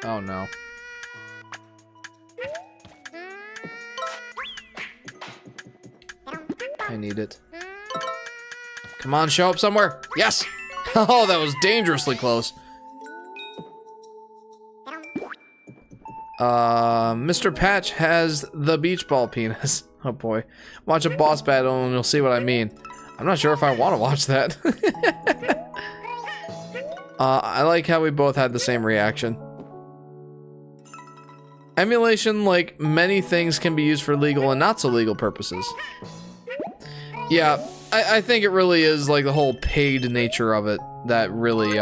Oh no. I need it. Come on, show up somewhere. Yes! Oh, that was dangerously close. Mr. Patch has the beach ball penis. Oh boy. Watch a boss battle and you'll see what I mean. I'm not sure if I want to watch that. I like how we both had the same reaction. Emulation, like many things, can be used for legal and not so legal purposes. Yeah, I think it really is like the whole paid nature of it that really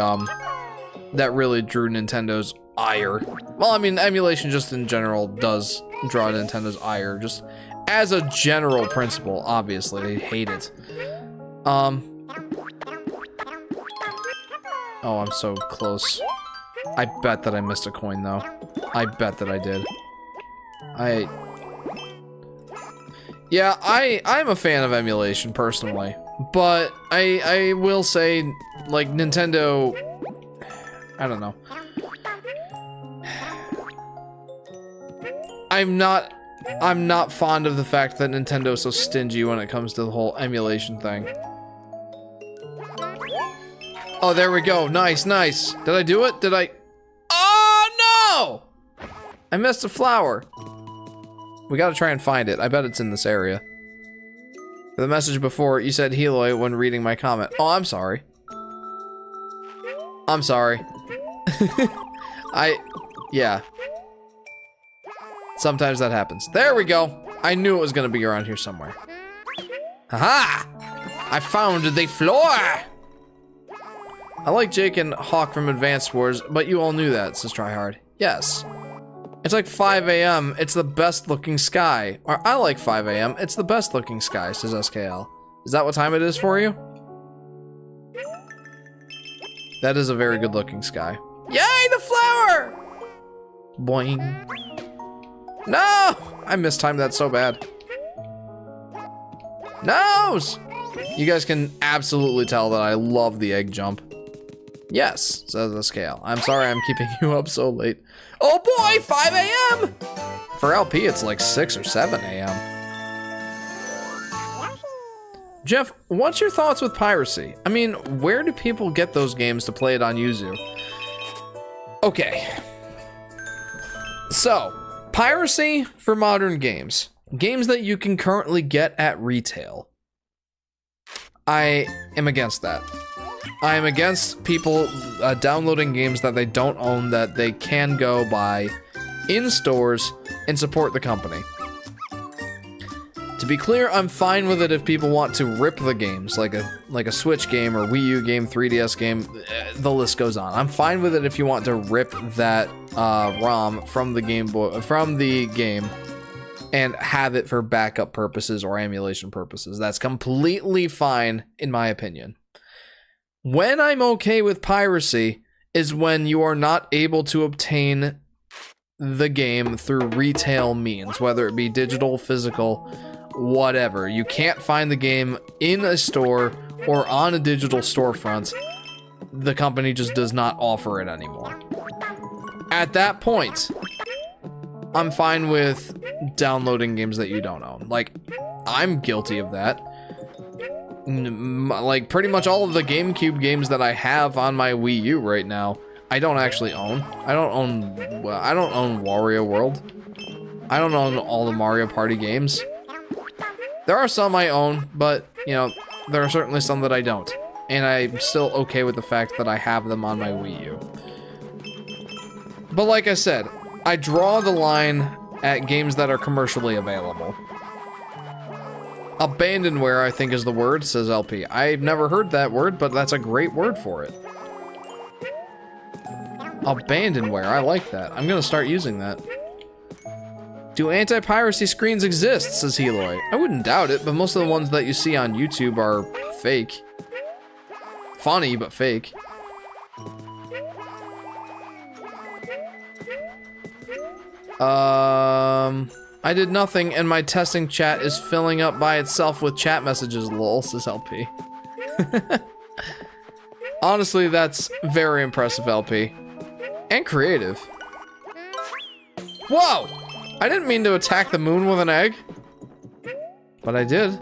drew Nintendo's ire. Well, I mean, emulation just in general does draw Nintendo's ire, just as a general principle. Obviously, they hate it. Oh, I'm so close. I bet that I missed a coin, though. I bet that I did. Yeah, I'm a fan of emulation, personally. But I will say, like, Nintendo... I don't know. I'm not fond of the fact that Nintendo's so stingy when it comes to the whole emulation thing. Oh, there we go. Nice, nice. Did I do it? Did I... Oh, no! I missed a flower. We gotta try and find it. I bet it's in this area. The message before, you said Heloy when reading my comment. Oh, I'm sorry. I'm sorry. Yeah. Sometimes that happens. There we go. I knew it was gonna be around here somewhere. Haha! I found the floor! I like Jake and Hawk from Advanced Wars, but you all knew that, says Tryhard. Yes. It's like 5 a.m. It's the best looking sky. Or I like 5 a.m. It's the best looking sky, says SKL. Is that what time it is for you? That is a very good looking sky. Yay, the flower! Boing. No! I mistimed that so bad. Nose! You guys can absolutely tell that I love the egg jump. Yes, says the scale. I'm sorry I'm keeping you up so late. Oh boy, 5 a.m. For LP, it's like 6 or 7 a.m. Jeff, what's your thoughts with piracy? I mean, where do people get those games to play it on Yuzu? Okay. So, piracy for modern games. Games that you can currently get at retail. I am against that. I am against people downloading games that they don't own that they can go buy in stores and support the company. To be clear, I'm fine with it if people want to rip the games, like a Switch game or Wii U game, 3DS game, the list goes on. I'm fine with it if you want to rip that ROM from the game and have it for backup purposes or emulation purposes. That's completely fine, in my opinion. When I'm okay with piracy is when you are not able to obtain the game through retail means, whether it be digital, physical, whatever. You can't find the game in a store or on a digital storefront. The company just does not offer it anymore. At that point, I'm fine with downloading games that you don't own. Like, I'm guilty of that. Like, pretty much all of the GameCube games that I have on my Wii U right now, I don't actually own. I don't own Wario World. I don't own all the Mario Party games. There are some I own, but, you know, there are certainly some that I don't. And I'm still okay with the fact that I have them on my Wii U. But like I said, I draw the line at games that are commercially available. Abandonware, I think, is the word, says LP. I've never heard that word, but that's a great word for it. Abandonware, I like that. I'm gonna start using that. Do anti-piracy screens exist, says Heloy. I wouldn't doubt it, but most of the ones that you see on YouTube are fake. Funny, but fake. I did nothing and my testing chat is filling up by itself with chat messages, lol, says LP. Honestly, that's very impressive, LP. And creative. Whoa! I didn't mean to attack the moon with an egg. But I did.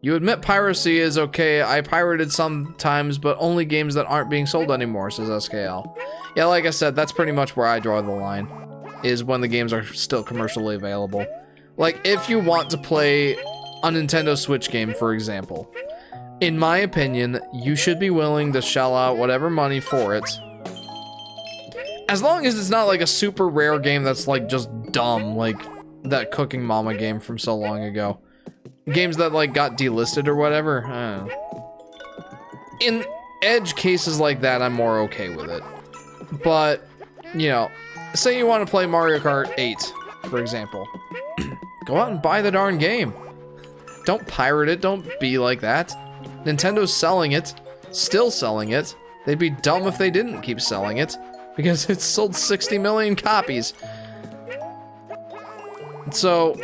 You admit piracy is okay. I pirated sometimes, but only games that aren't being sold anymore, says SKL. Yeah, like I said, that's pretty much where I draw the line. Is when the games are still commercially available. Like, if you want to play a Nintendo Switch game, for example, in my opinion, you should be willing to shell out whatever money for it. As long as it's not like a super rare game that's like just dumb, like that Cooking Mama game from so long ago. Games that like got delisted or whatever. I don't know. In edge cases like that, I'm more okay with it. But, you know, say you want to play Mario Kart 8, for example. Go out and buy the darn game. Don't pirate it, don't be like that. Nintendo's selling it, still selling it. They'd be dumb if they didn't keep selling it, because it's sold 60 million copies. So,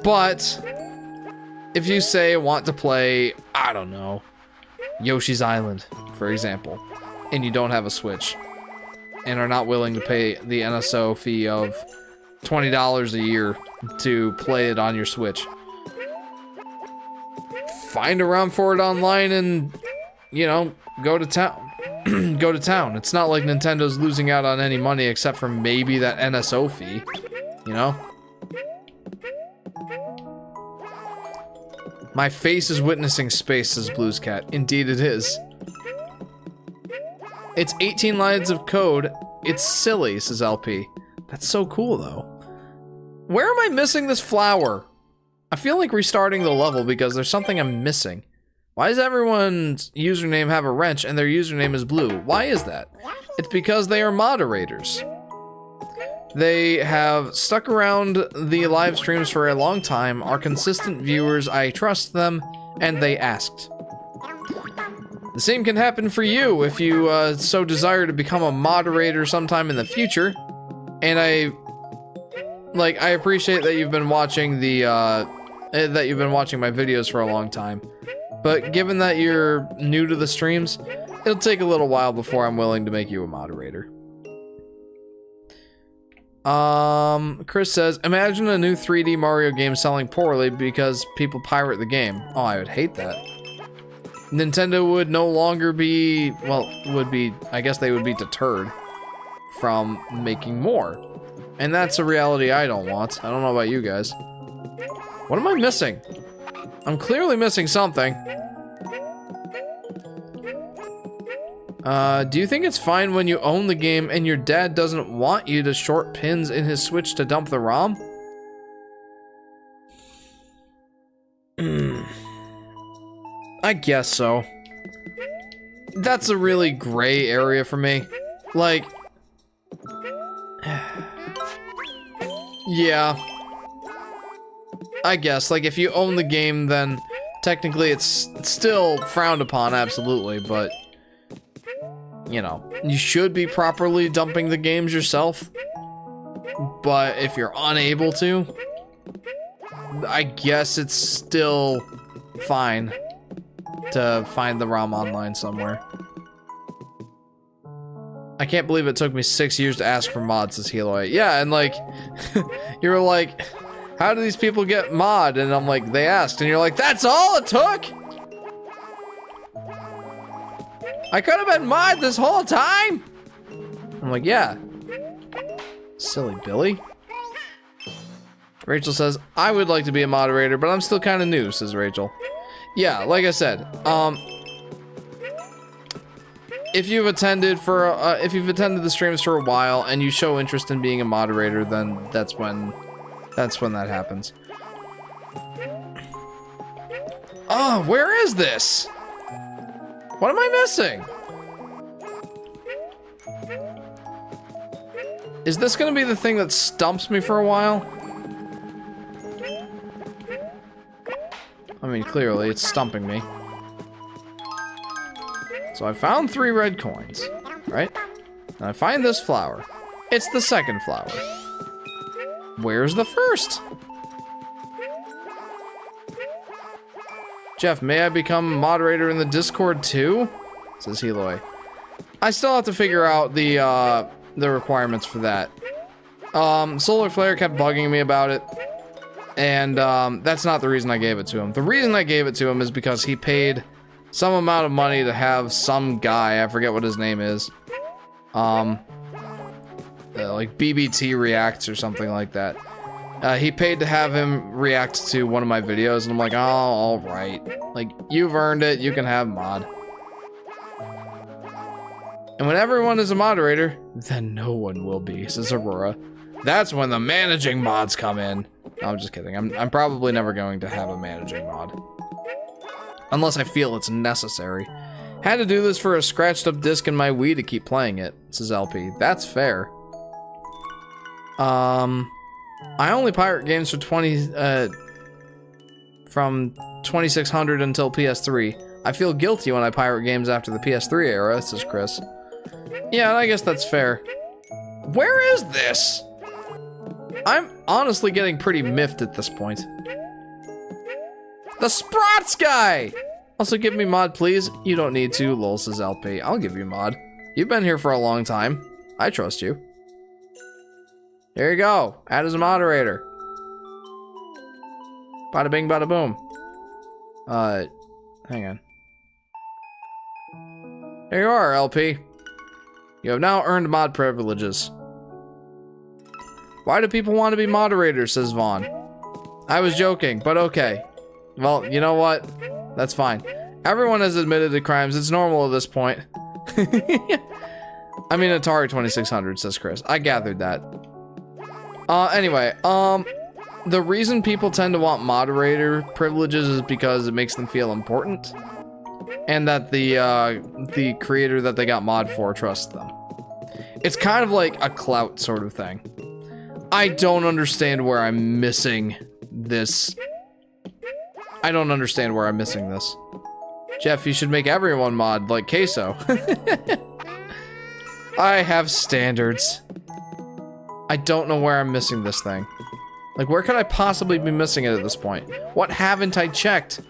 but, if you say want to play, I don't know, Yoshi's Island, for example, and you don't have a Switch, and are not willing to pay the NSO fee of $20 a year to play it on your Switch, find a ROM for it online and, you know, go to town. go to town. It's not like Nintendo's losing out on any money except for maybe that NSO fee, you know? My face is witnessing space, says Blues Cat. Indeed it is. It's 18 lines of code. It's silly, says LP. That's so cool, though. Where am I missing this flower? I feel like restarting the level because there's something I'm missing. Why does everyone's username have a wrench and their username is blue? Why is that? It's because they are moderators. They have stuck around the live streams for a long time, are consistent viewers, I trust them, and they asked. The same can happen for you if you so desire to become a moderator sometime in the future. And I appreciate that you've been watching the that you've been watching my videos for a long time. But given that you're new to the streams, it'll take a little while before I'm willing to make you a moderator. Chris says, imagine a new 3D Mario game selling poorly because people pirate the game. Oh, I would hate that. Nintendo would no longer be, well, I guess they would be deterred from making more. And that's a reality I don't want. I don't know about you guys. What am I missing? I'm clearly missing something. Do you think it's fine when you own the game and your dad doesn't want you to short pins in his Switch to dump the ROM? I guess so. That's a really gray area for me. Like, yeah. I guess, like, if you own the game, then technically it's still frowned upon, absolutely, but you know, you should be properly dumping the games yourself. But if you're unable to, I guess it's still fine to find the ROM online somewhere. I can't believe it took me 6 years to ask for mods, says Heloy. Yeah, and like, you were like, how do these people get mod? And I'm like, they asked, and you're like, that's all it took? I could have been mod this whole time? I'm like, yeah. Silly Billy. Rachel says, I would like to be a moderator, but I'm still kind of new, says Rachel. Yeah, like I said, if you've attended the streams for a while and you show interest in being a moderator, then that's when that happens. Oh, where is this? What am I missing? Is this gonna be the thing that stumps me for a while? I mean, clearly it's stumping me. So I found 3 red coins, right? And I find this flower. It's the second flower. Where's the first? Jeff, may I become moderator in the Discord too? Says Heloy. I still have to figure out the requirements for that. Solar Flare kept bugging me about it. And that's not the reason I gave it to him. The reason I gave it to him is because he paid some amount of money to have some guy, I forget what his name is, like BBT Reacts or something like that. He paid to have him react to one of my videos, and I'm like, oh, alright. Like, you've earned it, you can have mod. And when everyone is a moderator, then no one will be, says Aurora. That's when the managing mods come in. No, I'm just kidding. I'm probably never going to have a managing mod. Unless I feel it's necessary. Had to do this for a scratched up disc in my Wii to keep playing it, says LP. That's fair. I only pirate games for from 2600 until PS3. I feel guilty when I pirate games after the PS3 era, says Chris. Yeah, I guess that's fair. Where is this? I'm honestly getting pretty miffed at this point. The Sprots guy! Also, give me mod, please. You don't need to, lol, says LP. I'll give you mod. You've been here for a long time. I trust you. Here you go. Add as a moderator. Bada bing, bada boom. Hang on. There you are, LP. You have now earned mod privileges. Why do people want to be moderators, says Vaughn. I was joking, but okay. Well, you know what? That's fine. Everyone has admitted to crimes. It's normal at this point. I mean, Atari 2600, says Chris. I gathered that. Anyway, the reason people tend to want moderator privileges is because it makes them feel important. And that the creator that they got mod for trusts them. It's kind of like a clout sort of thing. I don't understand where I'm missing this. I don't understand where I'm missing this. Jeff, you should make everyone mod like Queso. I have standards. I don't know where I'm missing this thing. Like, where could I possibly be missing it at this point? What haven't I checked?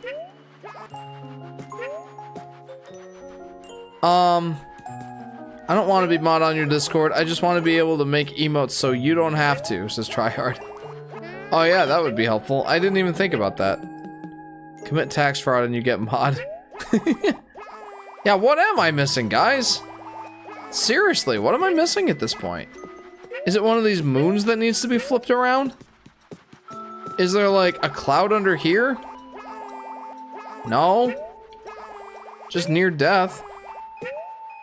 I don't want to be mod on your Discord. I just want to be able to make emotes so you don't have to, says Tryhard. Oh yeah, that would be helpful. I didn't even think about that. Commit tax fraud and you get mod. Yeah, what am I missing, guys? Seriously, what am I missing at this point? Is it one of these moons that needs to be flipped around? Is there like a cloud under here? No. Just near death.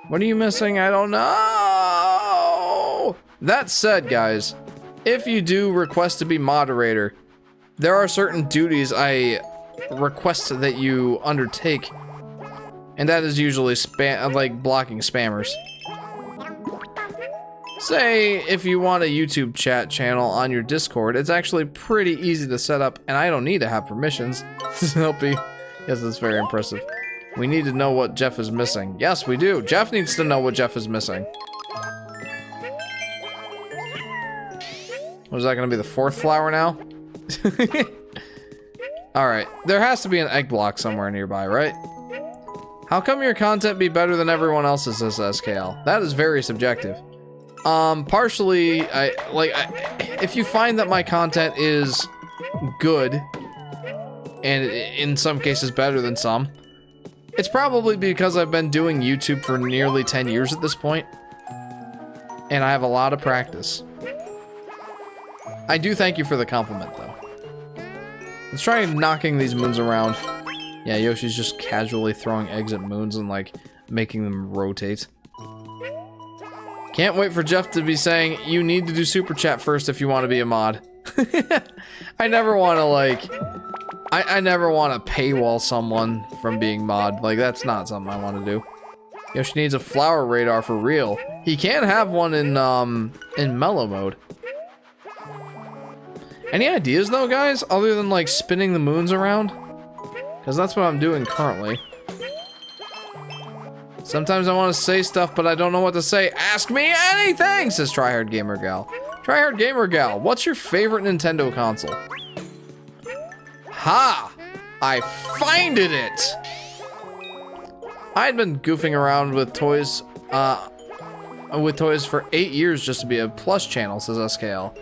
What are you missing? I don't know. That said, guys, if you do request to be moderator, there are certain duties I request that you undertake, and that is usually like blocking spammers. Say if you want a YouTube chat channel on your Discord, it's actually pretty easy to set up, and I don't need to have permissions. Helpy. Yes, that's very impressive. We need to know what Jeff is missing. Yes, we do. Jeff needs to know what Jeff is missing. Was that gonna be the fourth flower now? Alright, there has to be an egg block somewhere nearby, right? How come your content be better than everyone else's, says SKL? That is very subjective. Partially, if you find that my content is good, and in some cases better than some, it's probably because I've been doing YouTube for nearly 10 years at this point, and I have a lot of practice. I do thank you for the compliment, though. Let's try knocking these moons around. Yeah, Yoshi's just casually throwing eggs at moons and, like, making them rotate. Can't wait for Jeff to be saying, you need to do Super Chat first if you want to be a mod. I never want to, like... I never want to paywall someone from being mod. Like, that's not something I want to do. Yoshi needs a flower radar for real. He can have one in mellow mode. Any ideas, though, guys? Other than, like, spinning the moons around? Because that's what I'm doing currently. Sometimes I want to say stuff, but I don't know what to say. Ask me anything, says Tryhard Gamer Gal. Tryhard Gamer Gal, what's your favorite Nintendo console? Ha! I finded it! I had been goofing around with toys for 8 years just to be a plus channel, says SKL.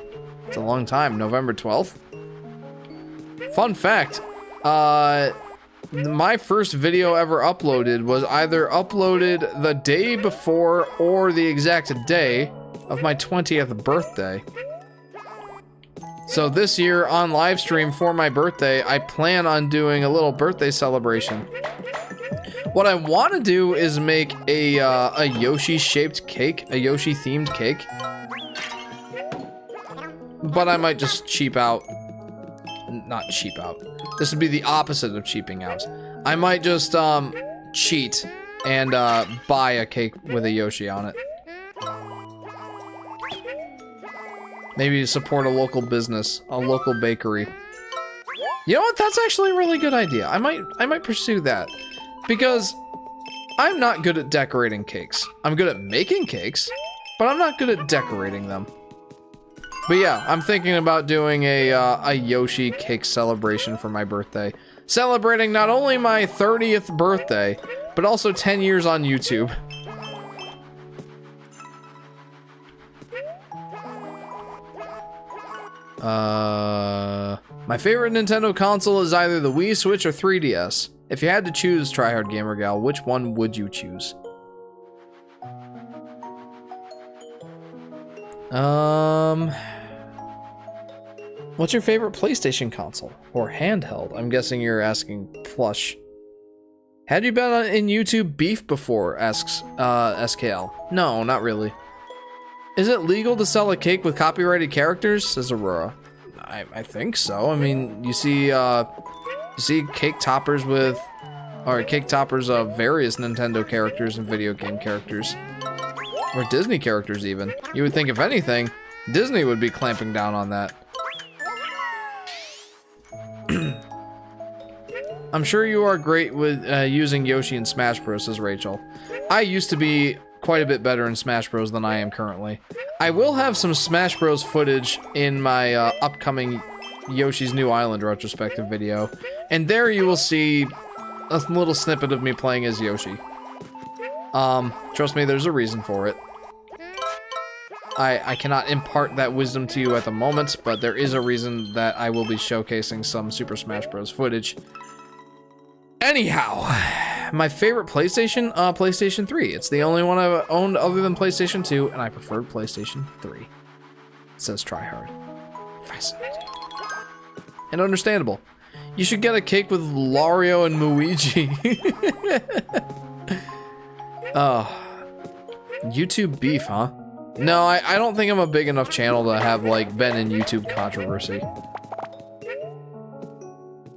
It's a long time. November 12th. Fun fact, my first video ever uploaded was either uploaded the day before or the exact day of my 20th birthday. So this year on Livestream for my birthday, I plan on doing a little birthday celebration. What I want to do is make a Yoshi-shaped cake, a Yoshi-themed cake. But I might just cheap out. Not cheap out. This would be the opposite of cheaping out. I might just cheat and buy a cake with a Yoshi on it. Maybe support a local business, a local bakery. You know what? That's actually a really good idea. I might pursue that. Because I'm not good at decorating cakes. I'm good at making cakes, but I'm not good at decorating them. But yeah, I'm thinking about doing a Yoshi cake celebration for my birthday. Celebrating not only my 30th birthday, but also 10 years on YouTube. My favorite Nintendo console is either the Wii, Switch, or 3DS. If you had to choose, Tryhard Gamer Gal, which one would you choose? What's your favorite PlayStation console or handheld? I'm guessing you're asking plush. Had you been in YouTube beef before? Asks SKL. No, not really. Is it legal to sell a cake with copyrighted characters? Says Aurora. I think so. I mean, you see cake toppers with, or cake toppers of various Nintendo characters and video game characters, or Disney characters even. You would think if anything, Disney would be clamping down on that. I'm sure you are great with using Yoshi in Smash Bros, says Rachel. I used to be quite a bit better in Smash Bros than I am currently. I will have some Smash Bros footage in my upcoming Yoshi's New Island retrospective video, and there you will see a little snippet of me playing as Yoshi. Trust me, there's a reason for it. I cannot impart that wisdom to you at the moment, but there is a reason that I will be showcasing some Super Smash Bros footage. Anyhow, my favorite PlayStation? PlayStation 3. It's the only one I've owned other than PlayStation 2, and I preferred PlayStation 3. It says tryhard. Fascinating. And understandable. You should get a cake with Lario and Luigi. YouTube beef, huh? No, I don't think I'm a big enough channel to have, like, been in YouTube controversy.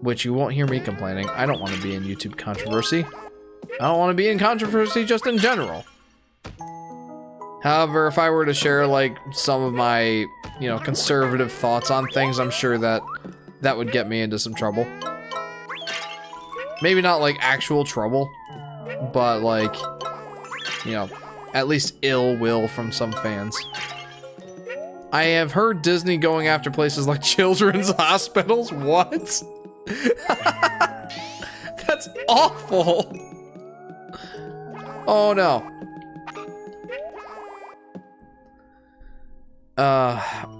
Which you won't hear me complaining. I don't want to be in YouTube controversy. I don't want to be in controversy just in general. However, if I were to share, like, some of my, you know, conservative thoughts on things, I'm sure that that would get me into some trouble. Maybe not, like, actual trouble, but, like, you know, at least ill will from some fans. I have heard Disney going after places like children's hospitals. What? That's awful. Oh no.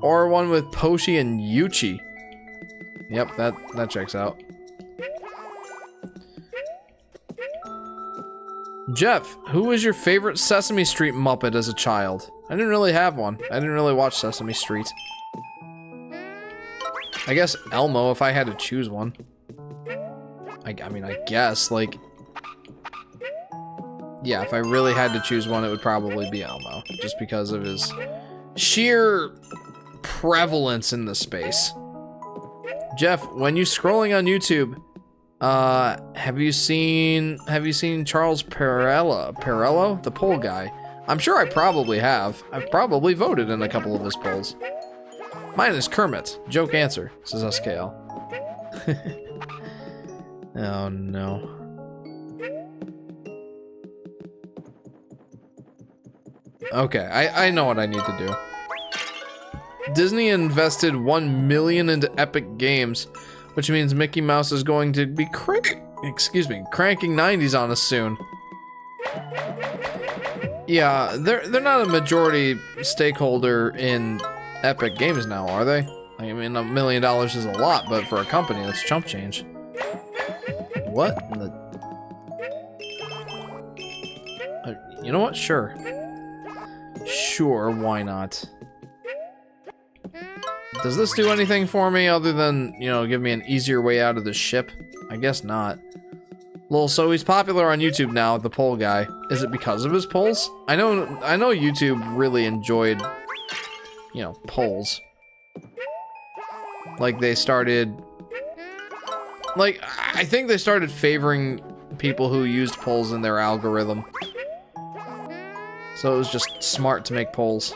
Or one with Poshi and Yuchi. Yep, that checks out. Jeff, who was your favorite Sesame Street Muppet as a child? I didn't really have one. I didn't really watch Sesame Street. I guess Elmo, if I had to choose one. I mean, I guess, like... Yeah, if I really had to choose one, it would probably be Elmo. Just because of his sheer prevalence in the space. Jeff, when you're scrolling on YouTube, have you seen Charles Perello, the poll guy? I'm sure I probably have. I've probably voted in a couple of his polls. Mine is Kermit. Joke answer, says SKL. Oh no. Okay, I know what I need to do. Disney invested $1 million into Epic Games, which means Mickey Mouse is going to be cranking 90s on us soon. Yeah, they're not a majority stakeholder in Epic Games now, are they? I mean, $1 million is a lot, but for a company, that's chump change. What in the... you know what? Sure. Sure, why not? Does this do anything for me other than, you know, give me an easier way out of the ship? I guess not. Lol, so he's popular on YouTube now, the poll guy. Is it because of his polls? I know YouTube really enjoyed, you know, polls. Like, they started... Like, I think they started favoring people who used polls in their algorithm. So it was just smart to make polls.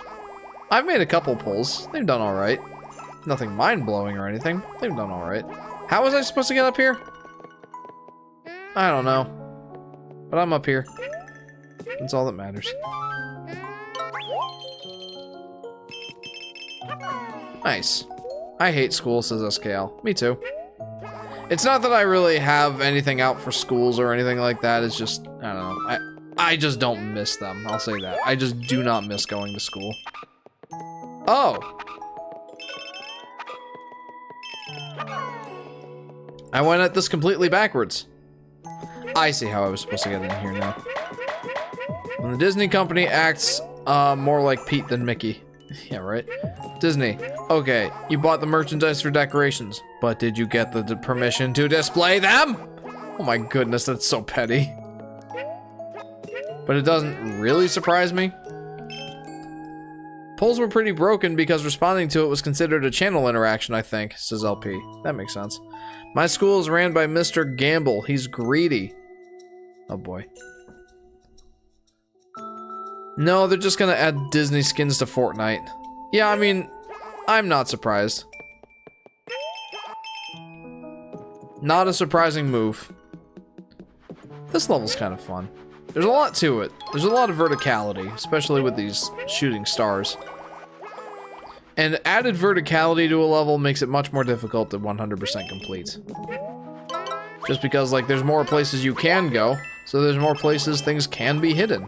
I've made a couple polls. They've done alright. Nothing mind-blowing or anything. They've done alright. How was I supposed to get up here? I don't know. But I'm up here. That's all that matters. Nice. I hate school, says SKL. Me too. It's not that I really have anything out for schools or anything like that. It's just, I don't know. I just don't miss them. I'll say that. I just do not miss going to school. Oh! I went at this completely backwards. I see how I was supposed to get in here now. When the Disney company acts more like Pete than Mickey. Yeah, right? Disney. Okay, you bought the merchandise for decorations, but did you get the permission to display them? Oh my goodness, that's so petty. But it doesn't really surprise me. Polls were pretty broken because responding to it was considered a channel interaction, I think, says LP. That makes sense. My school is ran by Mr. Gamble. He's greedy. Oh boy. No, they're just gonna add Disney skins to Fortnite. Yeah, I mean, I'm not surprised. Not a surprising move. This level's kind of fun. There's a lot to it. There's a lot of verticality, especially with these shooting stars. And added verticality to a level makes it much more difficult to 100% complete. Just because, like, there's more places you can go, so there's more places things can be hidden.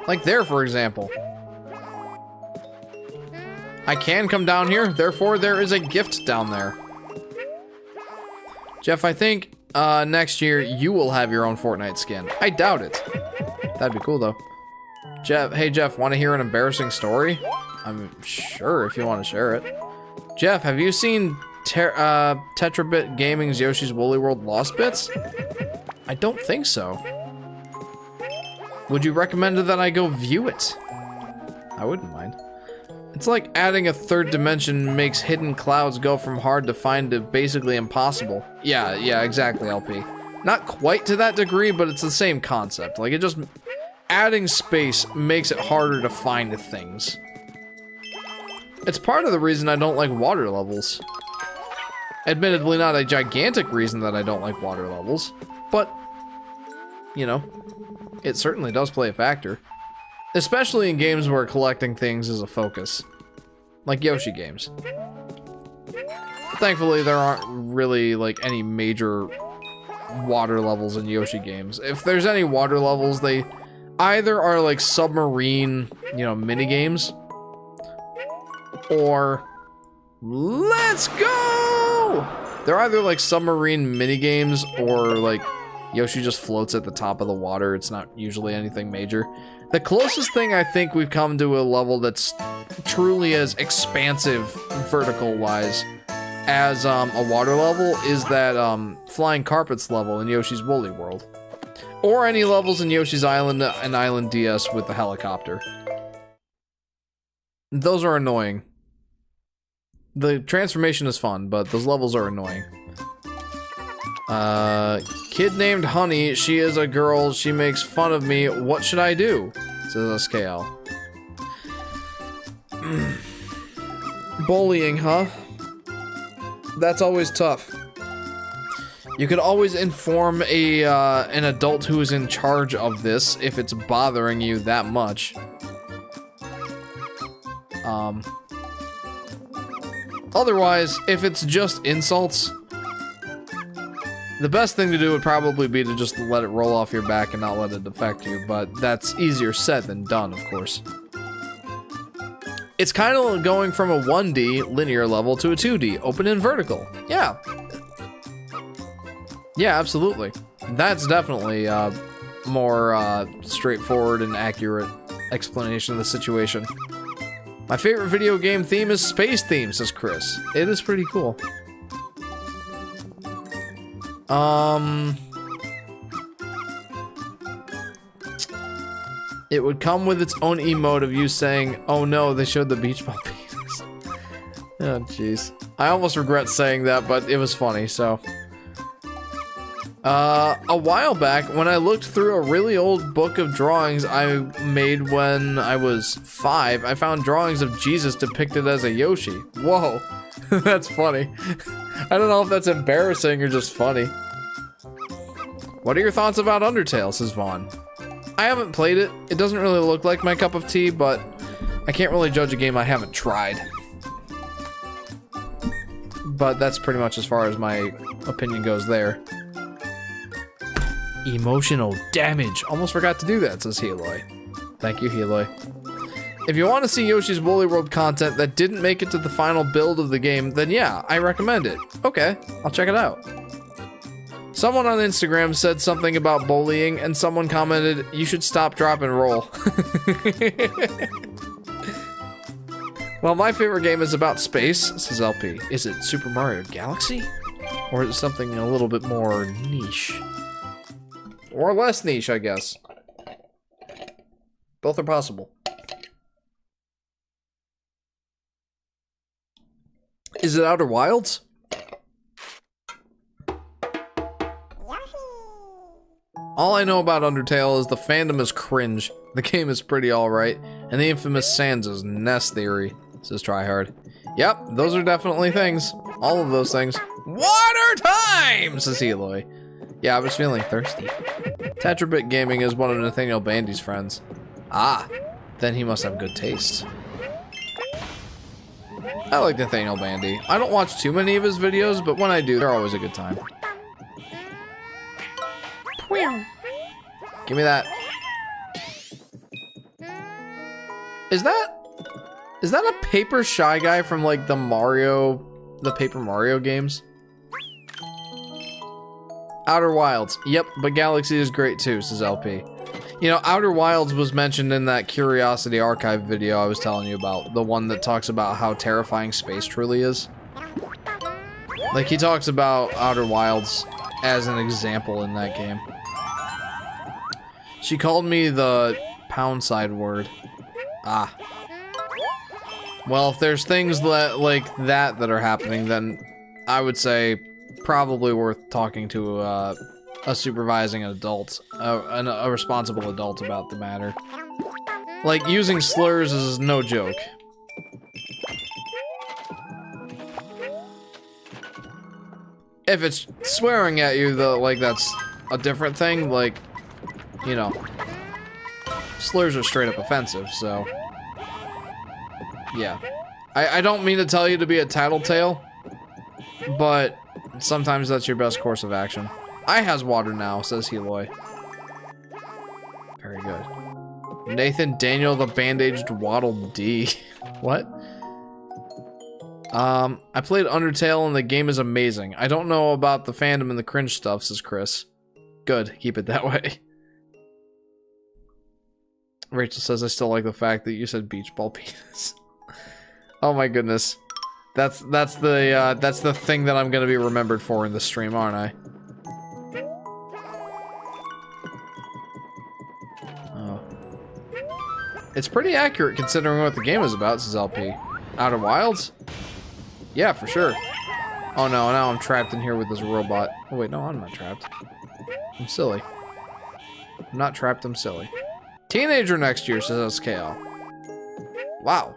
Like there, for example. I can come down here, therefore there is a gift down there. Jeff, I think next year you will have your own Fortnite skin. I doubt it. That'd be cool though. Jeff, hey Jeff, want to hear an embarrassing story? I'm sure if you want to share it. Jeff, have you seen Tetrabit Gaming's Yoshi's Woolly World Lost Bits? I don't think so. Would you recommend that I go view it? I wouldn't mind. It's like adding a third dimension makes hidden clouds go from hard to find to basically impossible. Yeah, exactly, LP. Not quite to that degree, but it's the same concept. Like, it just... adding space makes it harder to find things. It's part of the reason I don't like water levels. Admittedly, not a gigantic reason that I don't like water levels, but, you know, it certainly does play a factor. Especially in games where collecting things is a focus. Like Yoshi games. Thankfully, there aren't really, like, any major water levels in Yoshi games. If there's any water levels, they either are, like, submarine, you know, mini-games, or... let's go! They're either, like, submarine mini-games, or, like, Yoshi just floats at the top of the water. It's not usually anything major. The closest thing I think we've come to a level that's truly as expansive vertical-wise as a water level is that Flying Carpets level in Yoshi's Woolly World. Or any levels in Yoshi's Island and Island DS with the helicopter. Those are annoying. The transformation is fun, but those levels are annoying. Kid named Honey, she is a girl, she makes fun of me, what should I do? Says SKL. Bullying, huh? That's always tough. You could always inform an adult who is in charge of this if it's bothering you that much. Otherwise, if it's just insults, the best thing to do would probably be to just let it roll off your back and not let it affect you, but that's easier said than done, of course. It's kind of going from a 1D linear level to a 2D, open and vertical. Yeah. Yeah, absolutely. That's definitely a more straightforward and accurate explanation of the situation. My favorite video game theme is space theme, says Chris. It is pretty cool. It would come with its own emote of you saying, oh no, they showed the beach ball penis. Oh jeez. I almost regret saying that, but it was funny, so. A while back, when I looked through a really old book of drawings I made when I was 5, I found drawings of Jesus depicted as a Yoshi. Whoa, that's funny. I don't know if that's embarrassing or just funny. What are your thoughts about Undertale, says Vaughn. I haven't played it. It doesn't really look like my cup of tea, but I can't really judge a game I haven't tried. But that's pretty much as far as my opinion goes there. Emotional damage. Almost forgot to do that, says Heloy. Thank you, Heloy. If you want to see Yoshi's Woolly World content that didn't make it to the final build of the game, then yeah, I recommend it. Okay, I'll check it out. Someone on Instagram said something about bullying, and someone commented, you should stop, drop, and roll. Well, my favorite game is about space, says LP. Is it Super Mario Galaxy? Or is it something a little bit more niche? Or less niche, I guess. Both are possible. Is it Outer Wilds? All I know about Undertale is the fandom is cringe. The game is pretty alright. And the infamous Sans' nest theory, says Tryhard. Yep, those are definitely things. All of those things. Water time, says Eloy. Yeah, I was feeling thirsty. Tetrabit Gaming is one of Nathaniel Bandy's friends. Ah, then he must have good taste. I like Nathaniel Bandy. I don't watch too many of his videos, but when I do, they're always a good time. Give me that. Is that a Paper Shy Guy from like the Paper Mario games? Outer Wilds. Yep, but Galaxy is great too, says LP. You know, Outer Wilds was mentioned in that Curiosity Archive video I was telling you about. The one that talks about how terrifying space truly is. Like, he talks about Outer Wilds as an example in that game. She called me the pound side word. Ah. Well, if there's things that, like that are happening, then I would say probably worth talking to a supervising adult, a responsible adult about the matter. Like, using slurs is no joke. If it's swearing at you, though, like, that's a different thing. Like, you know, slurs are straight up offensive, so yeah. I don't mean to tell you to be a tattletale, but sometimes that's your best course of action. I has water now, says Heloy. Very good. Nathan Daniel the Bandaged Waddle D. What? I played Undertale and the game is amazing. I don't know about the fandom and the cringe stuff, says Chris. Good, keep it that way. Rachel says, I still like the fact that you said beach ball penis. Oh my goodness. That's the thing that I'm gonna be remembered for in the stream, aren't I? Oh. It's pretty accurate considering what the game is about, says LP. Outer Wilds? Yeah, for sure. Oh no, now I'm trapped in here with this robot. Oh wait, no, I'm not trapped. I'm silly. I'm not trapped, I'm silly. Teenager next year, says SKL. Wow.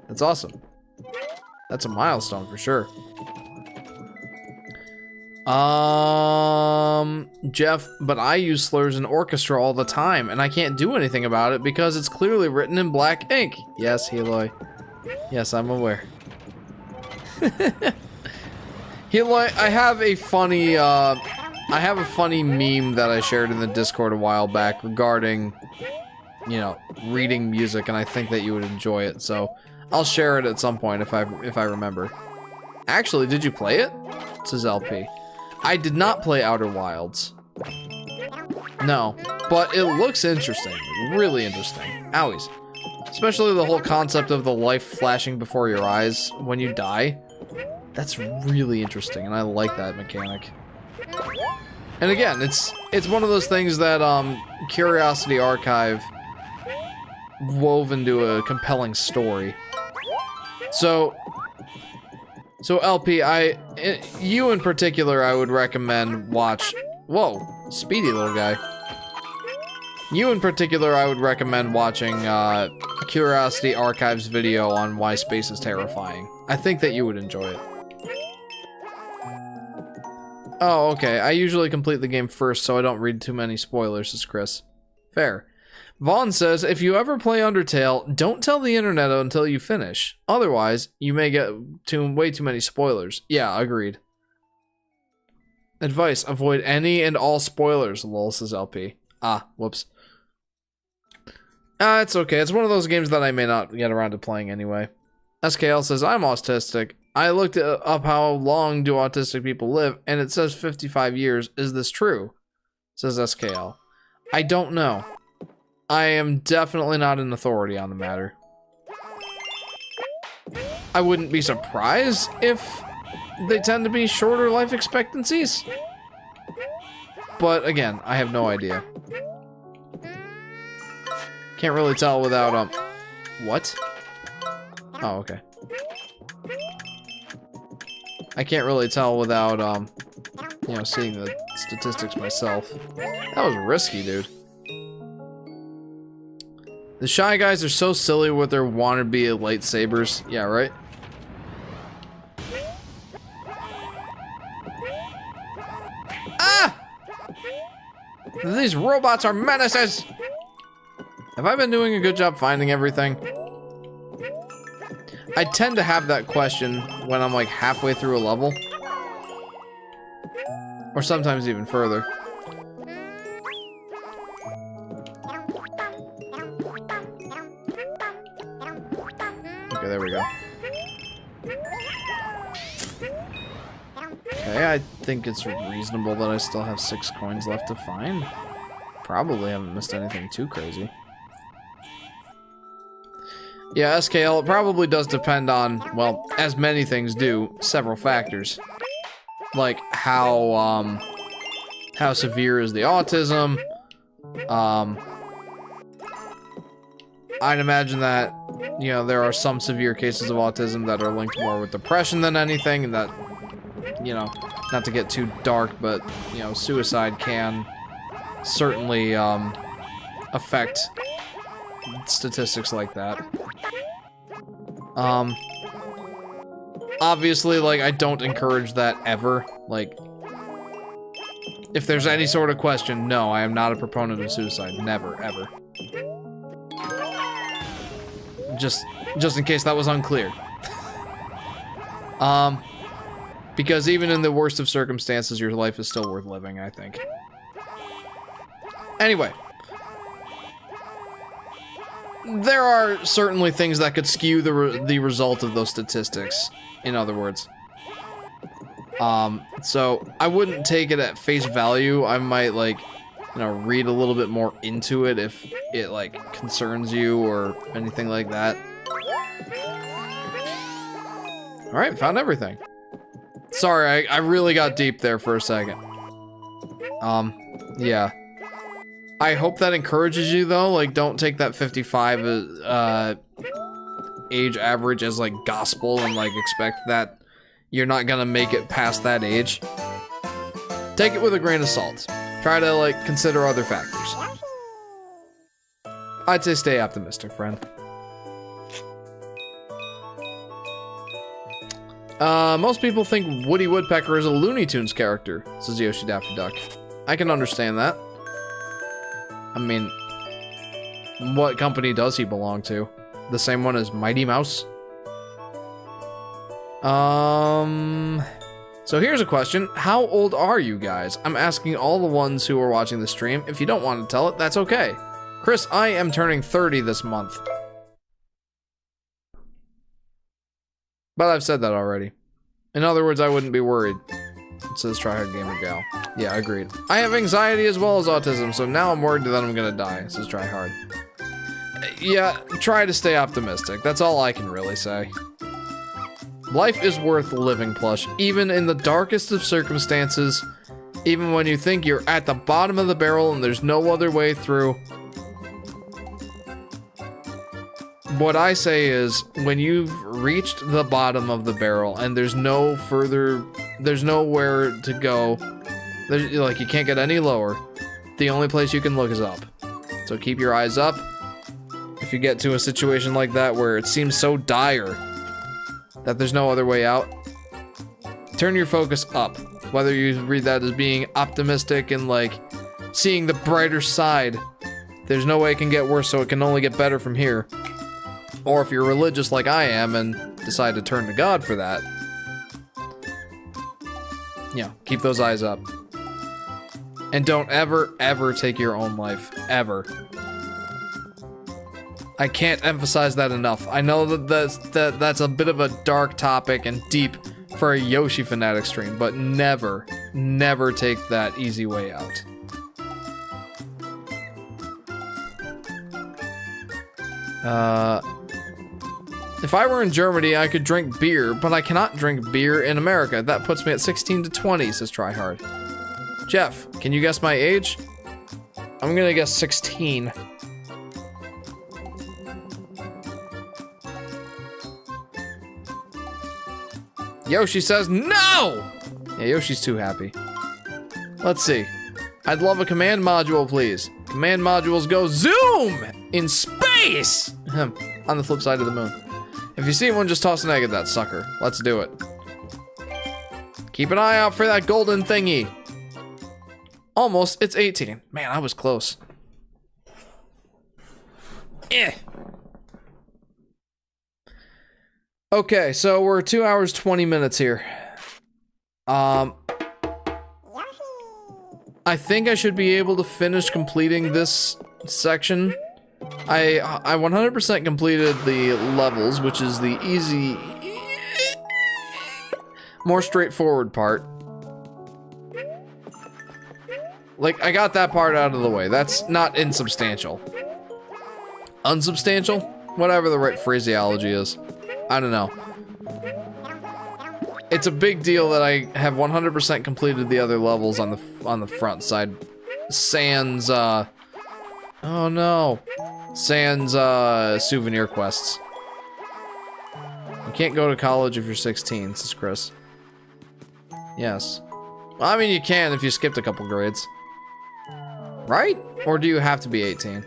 That's awesome. That's a milestone for sure. Jeff, but I use slurs in orchestra all the time, and I can't do anything about it because it's clearly written in black ink. Yes, Heloy. Yes, I'm aware. Heloy, I have a funny meme that I shared in the Discord a while back regarding, you know, reading music, and I think that you would enjoy it, so I'll share it at some point if I remember. Actually, did you play it? Says LP. I did not play Outer Wilds. No, but it looks interesting. Really interesting. Owies. Especially the whole concept of the life flashing before your eyes when you die. That's really interesting, and I like that mechanic. And again, it's one of those things that Curiosity Archive wove into a compelling story. So LP, you in particular, I would recommend watch. Whoa, speedy little guy. You in particular, I would recommend watching Curiosity Archive's video on why space is terrifying. I think that you would enjoy it. Oh, okay. I usually complete the game first, so I don't read too many spoilers, says Chris. Fair. Vaughn says, if you ever play Undertale, don't tell the internet until you finish. Otherwise, you may get way too many spoilers. Yeah, agreed. Advice, avoid any and all spoilers, lol, says LP. Ah, whoops. It's okay. It's one of those games that I may not get around to playing anyway. SKL says, I'm autistic. I looked up how long do autistic people live, and it says 55 years. Is this true? Says SKL. I don't know. I am definitely not an authority on the matter. I wouldn't be surprised if they tend to be shorter life expectancies. But again, I have no idea. Can't really tell without, what? Oh, okay. I can't really tell without, you know, seeing the statistics myself. That was risky, dude. The Shy Guys are so silly with their wannabe lightsabers. Yeah, right? Ah! These robots are menaces! Have I been doing a good job finding everything? I tend to have that question when I'm like halfway through a level. Or sometimes even further. Okay, there we go. Okay, I think it's reasonable that I still have 6 coins left to find. Probably haven't missed anything too crazy. Yeah, SKL, it probably does depend on, well, as many things do, several factors. Like how severe is the autism? I'd imagine that, you know, there are some severe cases of autism that are linked more with depression than anything, and that, you know, not to get too dark, but, you know, suicide can certainly affect statistics like that. Obviously, like, I don't encourage that ever. Like, if there's any sort of question, no, I am not a proponent of suicide. Never, ever. Just in case that was unclear. Because even in the worst of circumstances, your life is still worth living, I think. Anyway. There are certainly things that could skew the result of those statistics, in other words. So I wouldn't take it at face value. I might, like, you know, read a little bit more into it if it, like, concerns you or anything like that. Alright, found everything. Sorry, I really got deep there for a second. Yeah. I hope that encourages you, though. Like, don't take that 55 age average as, like, gospel and, like, expect that you're not gonna make it past that age. Take it with a grain of salt. Try to, like, consider other factors. I'd say stay optimistic, friend. Most people think Woody Woodpecker is a Looney Tunes character, says Yoshi Daffy Duck. I can understand that. I mean, what company does he belong to? The same one as Mighty Mouse? So here's a question. How old are you guys? I'm asking all the ones who are watching the stream. If you don't want to tell it, that's okay. Chris, I am turning 30 this month. But I've said that already. In other words, I wouldn't be worried. It says Tryhard Gamer Gal. Yeah, agreed. I have anxiety as well as autism, so now I'm worried that I'm gonna die, says Tryhard. Yeah, try to stay optimistic. That's all I can really say. Life is worth living, Plush. Even in the darkest of circumstances, even when you think you're at the bottom of the barrel and there's no other way through. What I say is, when you've reached the bottom of the barrel and there's no further, there's nowhere to go, like, you can't get any lower, the only place you can look is up. So keep your eyes up. If you get to a situation like that where it seems so dire that there's no other way out, turn your focus up. Whether you read that as being optimistic and, like, seeing the brighter side, there's no way it can get worse, so it can only get better from here. Or if you're religious like I am and decide to turn to God for that, yeah, keep those eyes up. And don't ever, ever take your own life. Ever. I can't emphasize that enough. I know that that's a bit of a dark topic and deep for a Yoshi Fanatic stream, but never, never take that easy way out. If I were in Germany, I could drink beer, but I cannot drink beer in America. That puts me at 16 to 20, says Tryhard. Jeff, can you guess my age? I'm gonna guess 16. Yoshi says no! Yeah, Yoshi's too happy. Let's see. I'd love a command module, please. Command modules go zoom in space! On the flip side of the moon. If you see one, just toss an egg at that sucker. Let's do it. Keep an eye out for that golden thingy. Almost, it's 18. Man, I was close. Eh. Okay, so we're 2 hours, 20 minutes here. I think I should be able to finish completing this section. I 100% completed the levels, which is the easy, more straightforward part. Like, I got that part out of the way. That's not insubstantial. Unsubstantial? Whatever the right phraseology is. I don't know. It's a big deal that I have 100% completed the other levels on the front side. Sans, oh no. Sans, souvenir quests. You can't go to college if you're 16, says Chris. Yes. Well, I mean, you can if you skipped a couple grades. Right? Or do you have to be 18?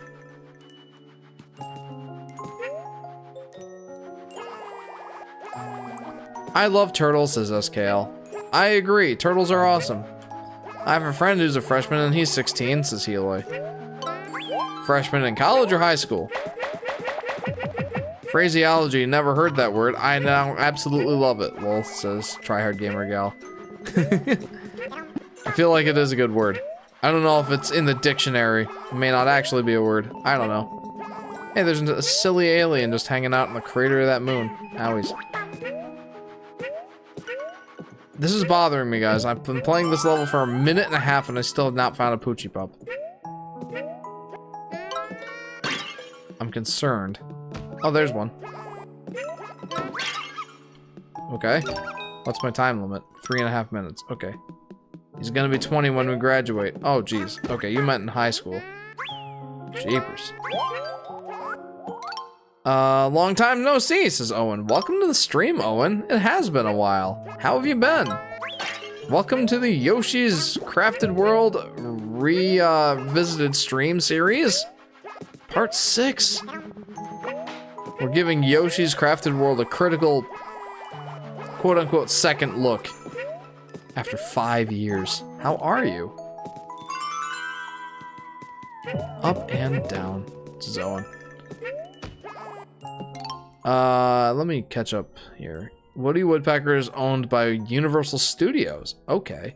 I love turtles, says SKL. I agree, turtles are awesome. I have a friend who's a freshman and he's 16, says Heloy. Freshman in college or high school? Phraseology, never heard that word. I now absolutely love it, lol, says Tryhard Gamer Gal. I feel like it is a good word. I don't know if it's in the dictionary. It may not actually be a word. I don't know. Hey, there's a silly alien just hanging out in the crater of that moon. Owies. This is bothering me, guys. I've been playing this level for a minute and a half and I still have not found a Poochie Pup. I'm concerned. Oh, there's one. Okay. What's my time limit? 3.5 minutes. Okay. He's gonna be 20 when we graduate. Oh, geez. Okay, you meant in high school. Jeepers. Long time no see, says Owen. Welcome to the stream, Owen. It has been a while. How have you been? Welcome to the Yoshi's Crafted World revisited stream series. Part 6. We're giving Yoshi's Crafted World a critical, quote-unquote, second look. After 5 years. How are you? Up and down. This is Owen. Let me catch up here. Woody Woodpecker is owned by Universal Studios. Okay.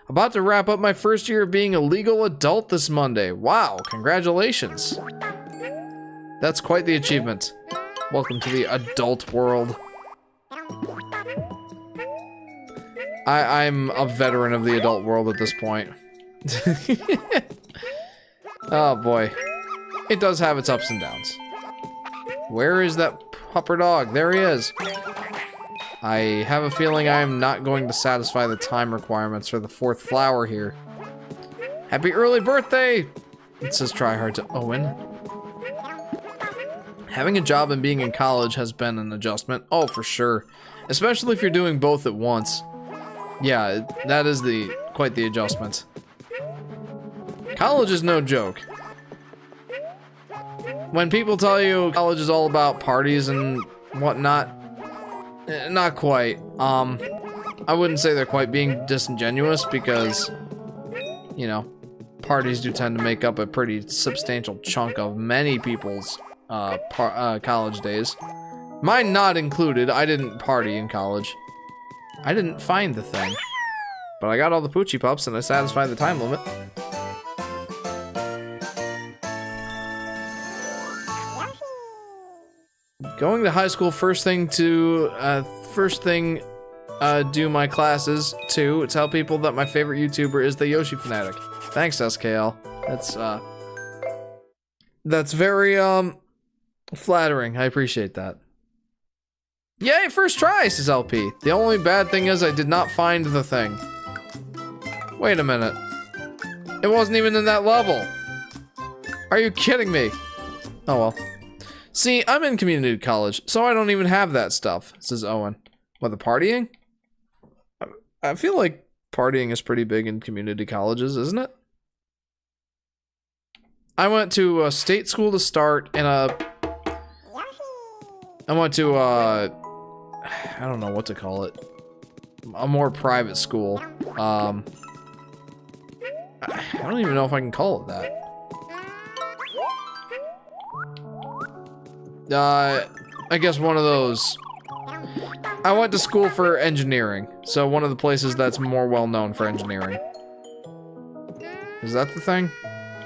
About to wrap up my first year of being a legal adult this Monday. Wow, congratulations. That's quite the achievement. Welcome to the adult world. I'm a veteran of the adult world at this point. Oh boy. It does have its ups and downs. Where is that pupper dog? There he is. I have a feeling I am not going to satisfy the time requirements for the 4th flower here. Happy early birthday! It says Tryhard to Owen. Having a job and being in college has been an adjustment. Oh, for sure. Especially if you're doing both at once. Yeah, that is quite the adjustment. College is no joke. When people tell you college is all about parties and whatnot, not quite. I wouldn't say they're quite being disingenuous because, you know, parties do tend to make up a pretty substantial chunk of many people's college days. Mine not included. I didn't party in college. I didn't find the thing. But I got all the Poochie Pups and I satisfied the time limit. Going to high school first thing do my classes. 2, tell people that my favorite YouTuber is the Yoshi Fanatic. Thanks, SKL. That's very, flattering. I appreciate that. Yay, first try, says LP. The only bad thing is I did not find the thing. Wait a minute. It wasn't even in that level. Are you kidding me? Oh well. See, I'm in community college, so I don't even have that stuff, says Owen. What, the partying? I feel like partying is pretty big in community colleges, isn't it? I went to a state school to start, and I went to, I don't know what to call it. A more private school. I don't even know if I can call it that. I guess one of those. I went to school for engineering, so one of the places that's more well known for engineering. Is that the thing?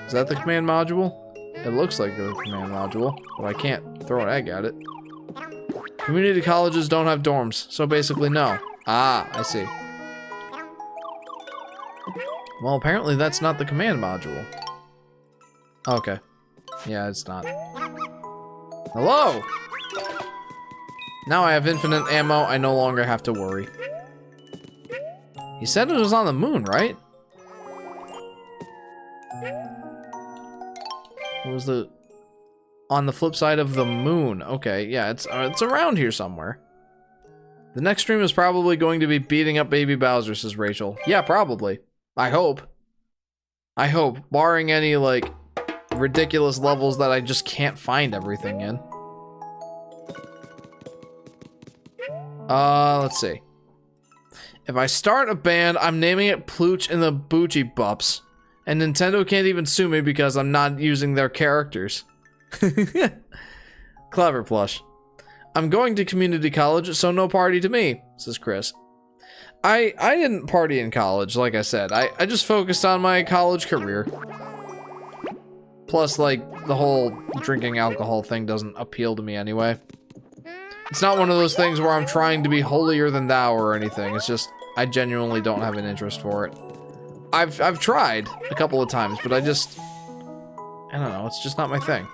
Is that the command module? It looks like the command module, but I can't throw an egg at it. Community colleges don't have dorms, so basically no. Ah, I see. Well, apparently that's not the command module. Okay. Yeah, it's not. Hello! Now I have infinite ammo, I no longer have to worry. He said it was on the moon, right? What was the... On the flip side of the moon. Okay, yeah, it's around here somewhere. The next stream is probably going to be beating up Baby Bowser, says Rachel. Yeah, probably. I hope. I hope. Barring any, like, ridiculous levels that I just can't find everything in. Let's see. If I start a band, I'm naming it Plooch and the Boochie Bups. And Nintendo can't even sue me because I'm not using their characters. Clever plush. I'm going to community college, so no party to me, says Chris. I didn't party in college, like I said. I just focused on my college career. Plus, like, the whole drinking alcohol thing doesn't appeal to me anyway. It's not one of those things where I'm trying to be holier than thou or anything. It's just, I genuinely don't have an interest for it. I've tried a couple of times, but I don't know, it's just not my thing.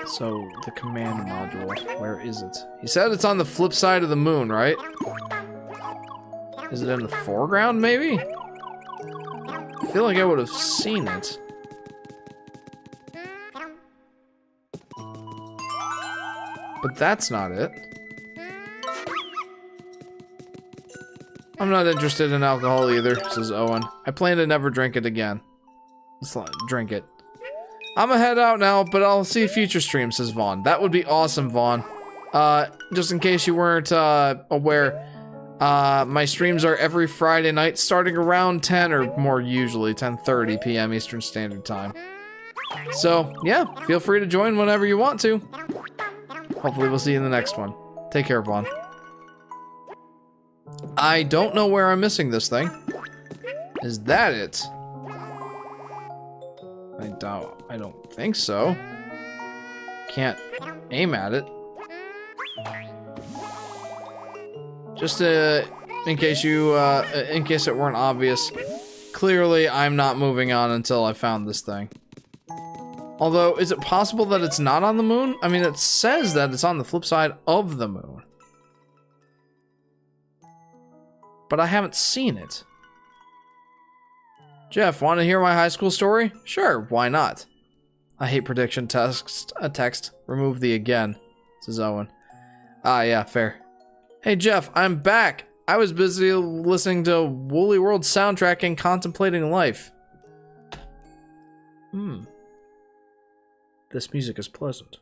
So, the command module, where is it? He said it's on the flip side of the moon, right? Is it in the foreground, maybe? I feel like I would have seen it. But that's not it. I'm not interested in alcohol either, says Owen. I plan to never drink it again. Let's drink it. I'm gonna head out now, but I'll see future streams, says Vaughn. That would be awesome, Vaughn. Just in case you weren't aware, my streams are every Friday night starting around 10 or more usually 10:30 p.m. Eastern Standard Time. So, yeah, feel free to join whenever you want to. Hopefully we'll see you in the next one. Take care, Vaughn. I don't know where I'm missing this thing. Is that it? I don't think so. Can't aim at it. Just in case it weren't obvious, clearly I'm not moving on until I found this thing. Although, is it possible that it's not on the moon? I mean, it says that it's on the flip side of the moon. But I haven't seen it. Jeff, want to hear my high school story? Sure, why not? I hate prediction text. Remove the again, says Owen. Ah, yeah, fair. Hey, Jeff, I'm back. I was busy listening to Woolly World soundtrack and contemplating life. This music is pleasant.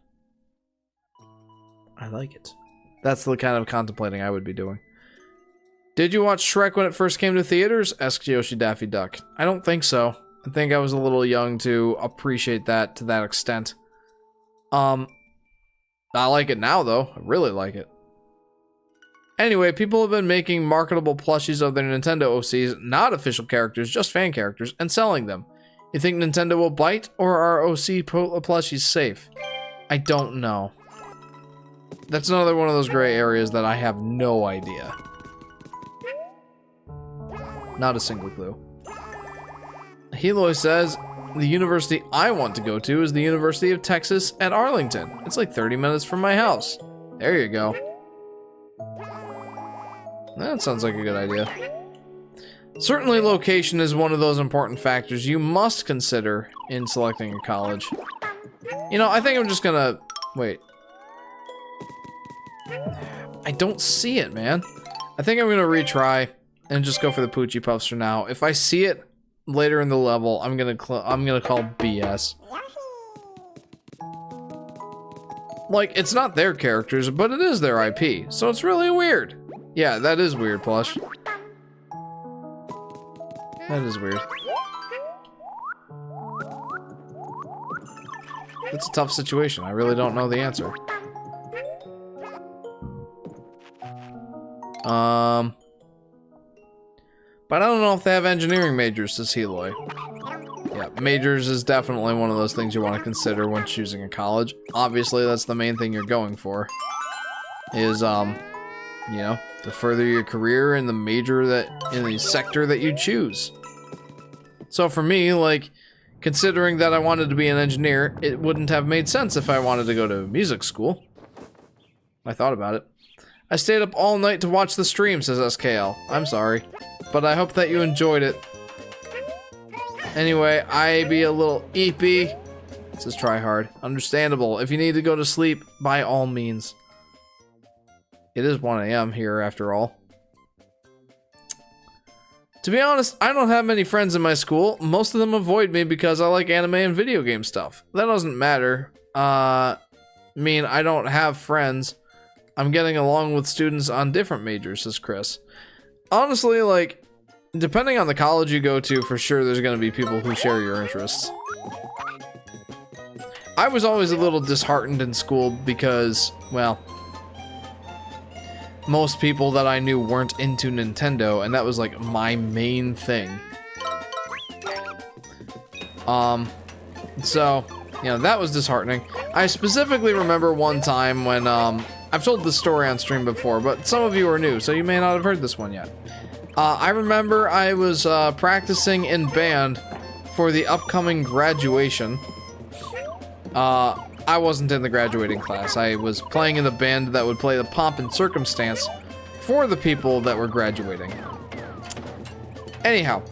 I like it. That's the kind of contemplating I would be doing. Did you watch Shrek when it first came to theaters? Asked Yoshi Daffy Duck. I don't think so. I think I was a little young to appreciate that to that extent. I like it now, though. I really like it. Anyway, people have been making marketable plushies of their Nintendo OCs, not official characters, just fan characters, and selling them. You think Nintendo will bite, or are OC plushies safe? I don't know. That's another one of those gray areas that I have no idea. Not a single clue. Heloy says, the university I want to go to is the University of Texas at Arlington. It's like 30 minutes from my house. There you go. That sounds like a good idea. Certainly location is one of those important factors you must consider in selecting a college. You know, I think I'm just gonna... Wait. I don't see it, man. I think I'm gonna retry and just go for the Poochie Puffs for now. If I see it later in the level, I'm gonna call BS. Like, it's not their characters, but it is their IP, so it's really weird. Yeah, that is weird, Plush. That is weird. It's a tough situation. I really don't know the answer. But I don't know if they have engineering majors, says Heloy. Yeah, majors is definitely one of those things you want to consider when choosing a college. Obviously, that's the main thing you're going for. Is, you know, to further your career in the major that, in the sector that you choose. So for me, like, considering that I wanted to be an engineer, it wouldn't have made sense if I wanted to go to music school. I thought about it. I stayed up all night to watch the stream, says SKL. I'm sorry, but I hope that you enjoyed it. Anyway, I be a little eepy. Says try hard. Understandable. If you need to go to sleep, by all means. It is 1 AM here, after all. To be honest, I don't have many friends in my school. Most of them avoid me because I like anime and video game stuff. That doesn't matter. I mean, I don't have friends. I'm getting along with students on different majors, says Chris. Honestly, like, depending on the college you go to, for sure there's going to be people who share your interests. I was always a little disheartened in school because, well, most people that I knew weren't into Nintendo, and that was like my main thing. So, you know, that was disheartening. I specifically remember one time when, I've told this story on stream before, but some of you are new, so you may not have heard this one yet. I remember I was practicing in band for the upcoming graduation. I wasn't in the graduating class. I was playing in the band that would play the pomp and circumstance for the people that were graduating. Anyhow,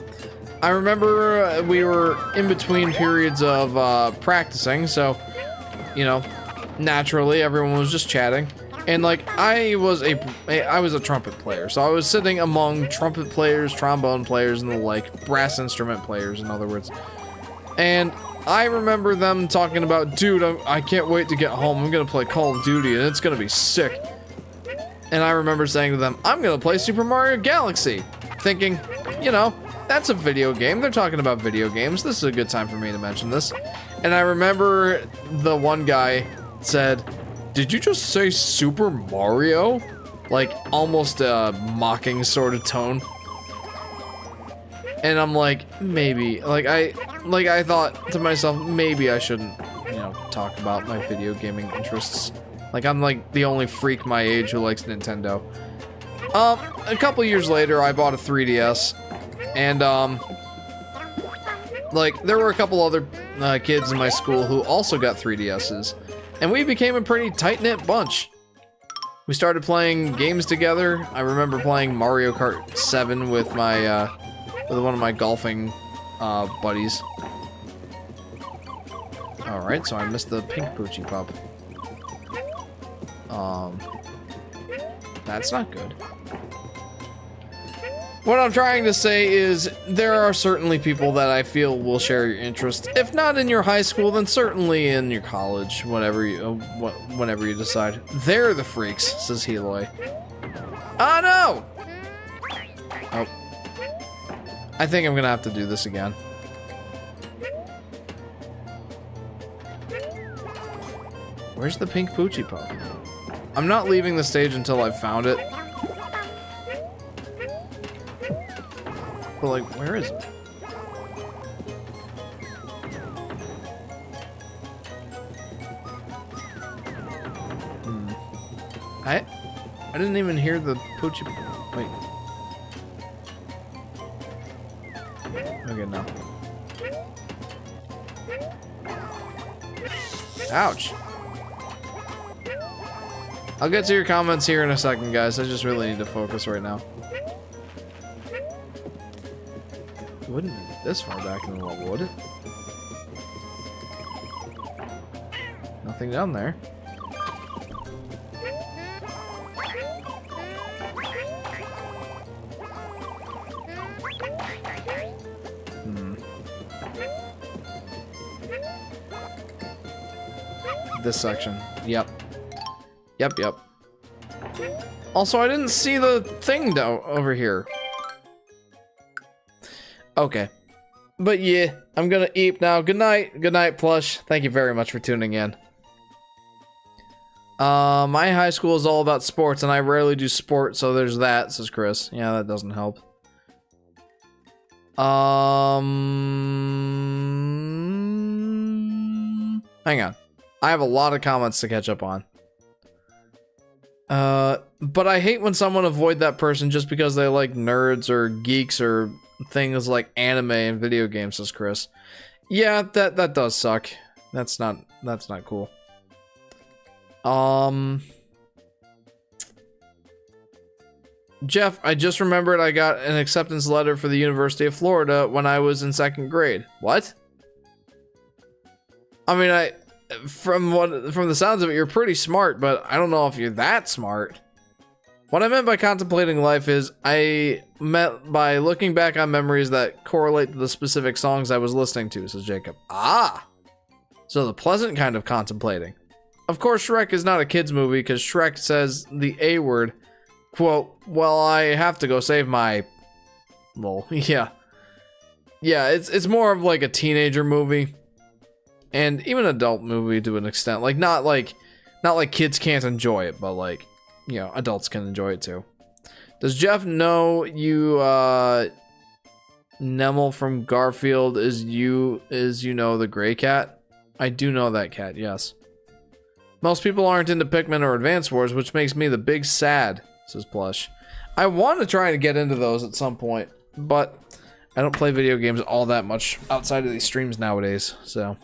I remember we were in between periods of practicing, so, you know, naturally everyone was just chatting. And like, I was a trumpet player, so I was sitting among trumpet players, trombone players, and the like, brass instrument players, in other words. And I remember them talking about, dude, I can't wait to get home. I'm gonna play Call of Duty, and it's gonna be sick. And I remember saying to them, I'm gonna play Super Mario Galaxy. Thinking, you know, that's a video game. They're talking about video games. This is a good time for me to mention this. And I remember the one guy said, did you just say Super Mario? Like, almost a mocking sort of tone. And I'm like, maybe. Like, I thought to myself, maybe I shouldn't, you know, talk about my video gaming interests. Like, I'm like the only freak my age who likes Nintendo. A couple years later, I bought a 3DS. And, like, there were a couple other kids in my school who also got 3DSs. And we became a pretty tight-knit bunch. We started playing games together. I remember playing Mario Kart 7 with my, with one of my golfing, buddies. Alright, so I missed the pink Poochie Pup. That's not good. What I'm trying to say is, there are certainly people that I feel will share your interests. If not in your high school, then certainly in your college, whenever you decide. They're the freaks, says Heloy. Oh no! Oh. I think I'm gonna have to do this again. Where's the pink Poochie Pup? I'm not leaving the stage until I've found it. But like, where is it? I didn't even hear the Poochie. Wait. Okay, no. Ouch. I'll get to your comments here in a second, guys. I just really need to focus right now. It wouldn't be this far back in the world, would it? Nothing down there. This section. Yep. Yep. Also, I didn't see the thing though over here. Okay. But yeah, I'm gonna eat now. Good night. Good night, Plush. Thank you very much for tuning in. My high school is all about sports, and I rarely do sport, so there's that, says Chris. Yeah, that doesn't help. Hang on. I have a lot of comments to catch up on. But I hate when someone avoid that person just because they like nerds or geeks or things like anime and video games, says Chris. Yeah, that does suck. That's not cool. Jeff, I just remembered I got an acceptance letter for the University of Florida when I was in 2nd grade. What? I mean, from the sounds of it, you're pretty smart, but I don't know if you're that smart. What I meant by contemplating life is I meant by looking back on memories that correlate to the specific songs I was listening to, says Jacob. Ah! So the pleasant kind of contemplating. Of course, Shrek is not a kid's movie because Shrek says the A word, quote, well, I have to go save my... Lol. Yeah. Yeah, it's more of like a teenager movie. And even adult movie to an extent. Like, not like kids can't enjoy it, but like, you know, adults can enjoy it too. Does Jeff know you, Nemel from Garfield is you know the gray cat? I do know that cat, yes. Most people aren't into Pikmin or Advance Wars, which makes me the big sad, says Plush. I want to try to get into those at some point, but I don't play video games all that much outside of these streams nowadays, so.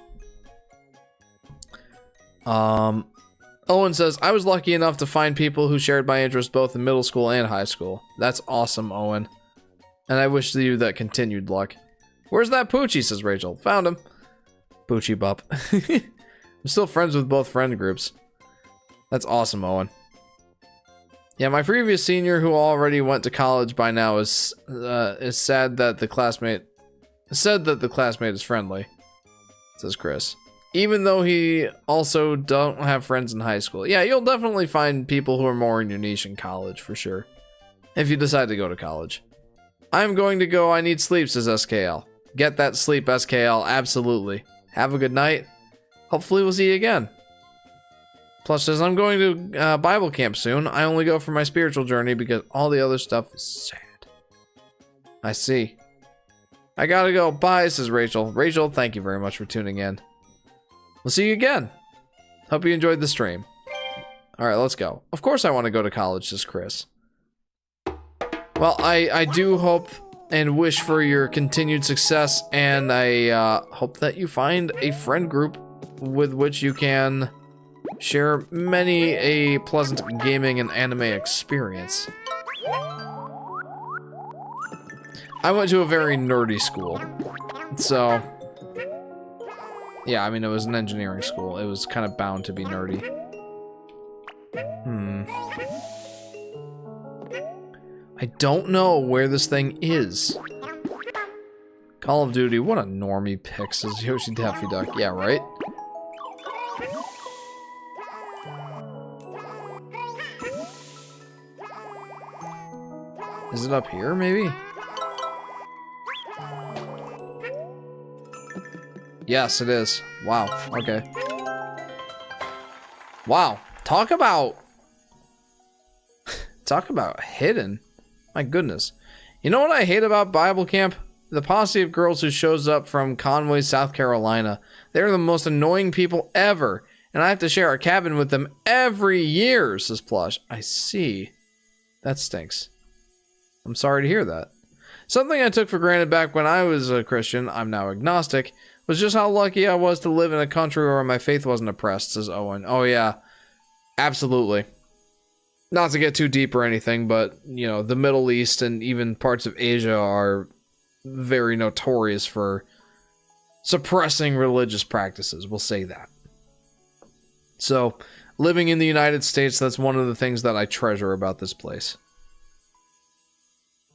Owen says, I was lucky enough to find people who shared my interests both in middle school and high school. That's awesome, Owen. And I wish you that continued luck. Where's that Poochie, says Rachel. Found him. Poochie Bup. I'm still friends with both friend groups. That's awesome, Owen. Yeah, my previous senior who already went to college by now is sad that the classmate said that the classmate is friendly, says Chris. Even though he also don't have friends in high school. Yeah, you'll definitely find people who are more in your niche in college, for sure. If you decide to go to college. I'm going to go, I need sleep, says SKL. Get that sleep, SKL, absolutely. Have a good night. Hopefully we'll see you again. Plus says, I'm going to Bible camp soon. I only go for my spiritual journey because all the other stuff is sad. I see. I gotta go. Bye, says Rachel. Rachel, thank you very much for tuning in. We'll see you again. Hope you enjoyed the stream. Alright, let's go. Of course I want to go to college, says Chris. Well, I do hope and wish for your continued success, and I hope that you find a friend group with which you can share many a pleasant gaming and anime experience. I went to a very nerdy school, so... Yeah, I mean, it was an engineering school. It was kind of bound to be nerdy. I don't know where this thing is. Call of Duty, what a normie pick, says Yoshi Daffy Duck. Yeah, right? Is it up here, maybe? Yes, it is. Wow, okay. Wow, talk about hidden. My goodness. You know what I hate about Bible camp? The posse of girls who shows up from Conway, South Carolina. They're the most annoying people ever, and I have to share a cabin with them every year, says Plush. I see. That stinks. I'm sorry to hear that. Something I took for granted back when I was a Christian, I'm now agnostic, was just how lucky I was to live in a country where my faith wasn't oppressed, says Owen. Oh yeah, absolutely. Not to get too deep or anything, but, you know, the Middle East and even parts of Asia are very notorious for suppressing religious practices. We'll say that. So, living in the United States, that's one of the things that I treasure about this place.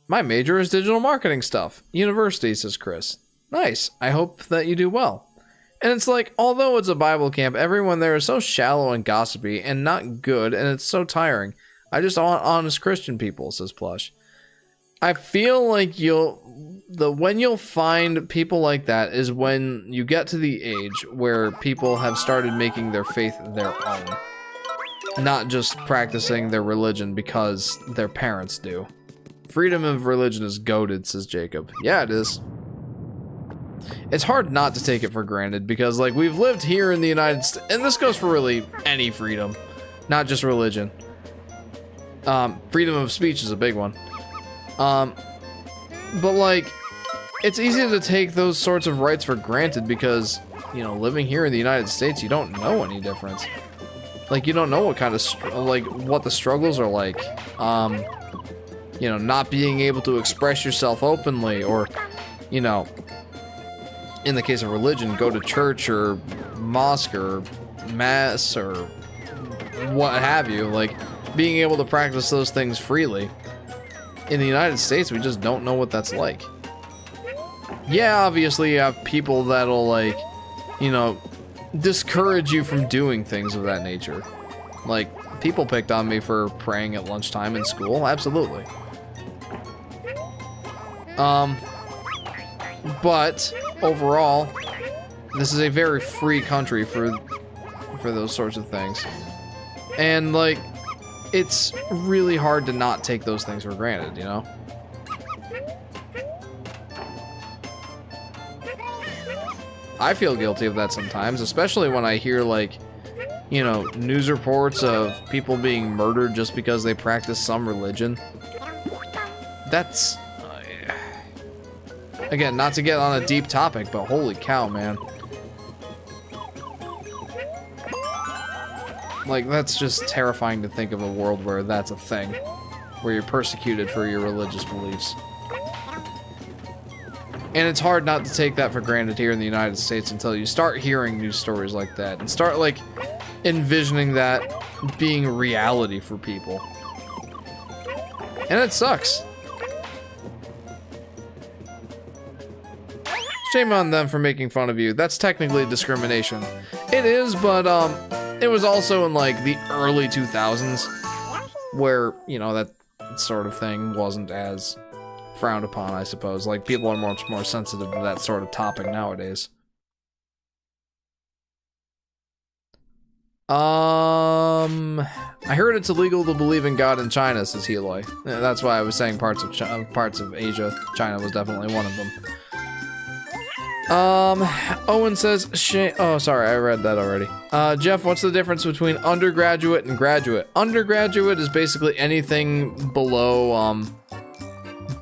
My major is digital marketing stuff. University, says Chris. Nice. I hope that you do well. And it's like, although it's a Bible camp, everyone there is so shallow and gossipy and not good, and it's so tiring. I just want honest Christian people, says Plush. I feel like when you'll find people like that is when you get to the age where people have started making their faith their own. Not just practicing their religion because their parents do. Freedom of religion is goated, says Jacob. Yeah, it is. It's hard not to take it for granted because, like, we've lived here in the United States, and this goes for really any freedom, not just religion. Freedom of speech is a big one. But, like, it's easy to take those sorts of rights for granted because, you know, living here in the United States, you don't know any difference. Like, you don't know what kind of, what the struggles are like. You know, not being able to express yourself openly, or, you know, in the case of religion, go to church or mosque or mass or what have you, like, being able to practice those things freely. In the United States, we just don't know what that's like. Yeah, obviously you have people that'll, like, you know, discourage you from doing things of that nature. Like, people picked on me for praying at lunchtime in school, absolutely. But overall, this is a very free country for those sorts of things. And, like, it's really hard to not take those things for granted, you know? I feel guilty of that sometimes, especially when I hear, like, you know, news reports of people being murdered just because they practice some religion. That's... again, not to get on a deep topic, but holy cow, man. Like, that's just terrifying to think of a world where that's a thing. Where you're persecuted for your religious beliefs. And it's hard not to take that for granted here in the United States until you start hearing news stories like that. And start, like, envisioning that being reality for people. And it sucks. Shame on them for making fun of you. That's technically discrimination. It is, but, it was also in, like, the early 2000s, where, you know, that sort of thing wasn't as frowned upon, I suppose. Like, people are much more sensitive to that sort of topic nowadays. I heard it's illegal to believe in God in China, says Heloy. Yeah, that's why I was saying parts of Asia. China was definitely one of them. Owen says, oh, sorry, I read that already. Jeff, what's the difference between undergraduate and graduate? Undergraduate is basically anything below,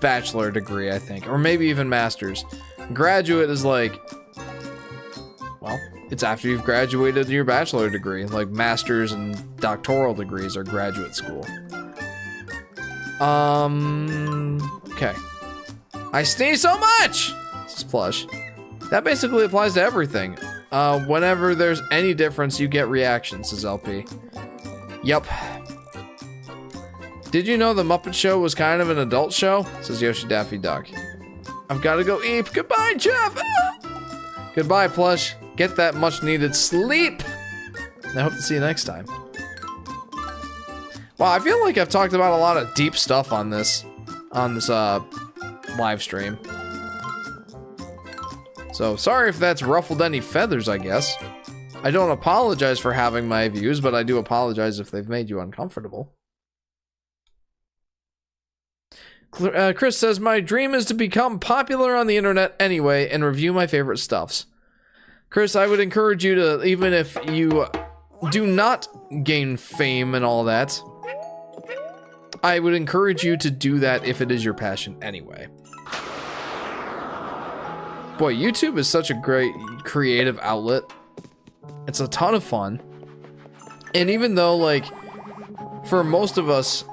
bachelor degree, I think, or maybe even master's. Graduate is like, well, it's after you've graduated your bachelor degree. Like, master's and doctoral degrees are graduate school. Okay. I sneeze so much! This is Plush. That basically applies to everything. Whenever there's any difference, you get reactions, says LP. Yup. Did you know the Muppet Show was kind of an adult show? Says Yoshi Daffy Duck. I've got to go eat. Goodbye, Jeff! Goodbye, Plush. Get that much-needed sleep! And I hope to see you next time. Wow, I feel like I've talked about a lot of deep stuff on this live stream. So, sorry if that's ruffled any feathers, I guess. I don't apologize for having my views, but I do apologize if they've made you uncomfortable. Chris says, my dream is to become popular on the internet anyway and review my favorite stuffs. Chris, I would encourage you to, even if you do not gain fame and all that, I would encourage you to do that if it is your passion anyway. Boy, YouTube is such a great creative outlet. It's a ton of fun. And even though, like, for most of us,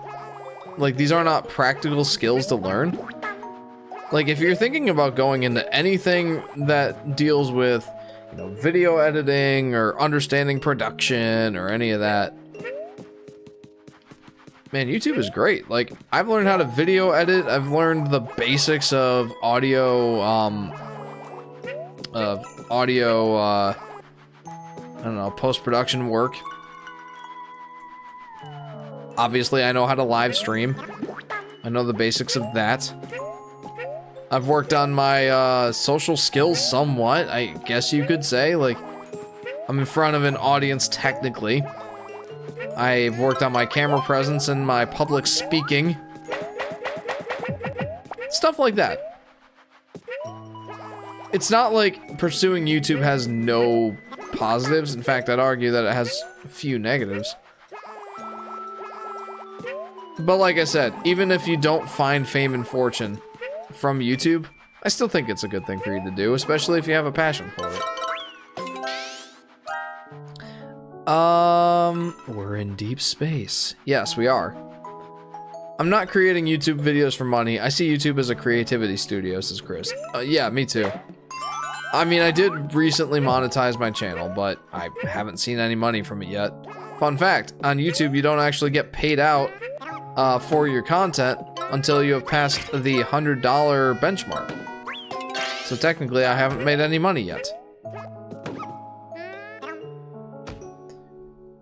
like, these are not practical skills to learn. Like, if you're thinking about going into anything that deals with, you know, video editing or understanding production or any of that, man, YouTube is great. Like, I've learned how to video edit. I've learned the basics of audio, I don't know, post-production work. Obviously, I know how to live stream. I know the basics of that. I've worked on my social skills somewhat, I guess you could say. Like, I'm in front of an audience technically. I've worked on my camera presence and my public speaking. Stuff like that. It's not like pursuing YouTube has no positives. In fact, I'd argue that it has a few negatives. But like I said, even if you don't find fame and fortune from YouTube, I still think it's a good thing for you to do, especially if you have a passion for it. We're in deep space. Yes, we are. I'm not creating YouTube videos for money. I see YouTube as a creativity studio, says Chris. Yeah, me too. I mean, I did recently monetize my channel, but I haven't seen any money from it yet. Fun fact, on YouTube, you don't actually get paid out for your content until you have passed the $100 benchmark. So technically, I haven't made any money yet.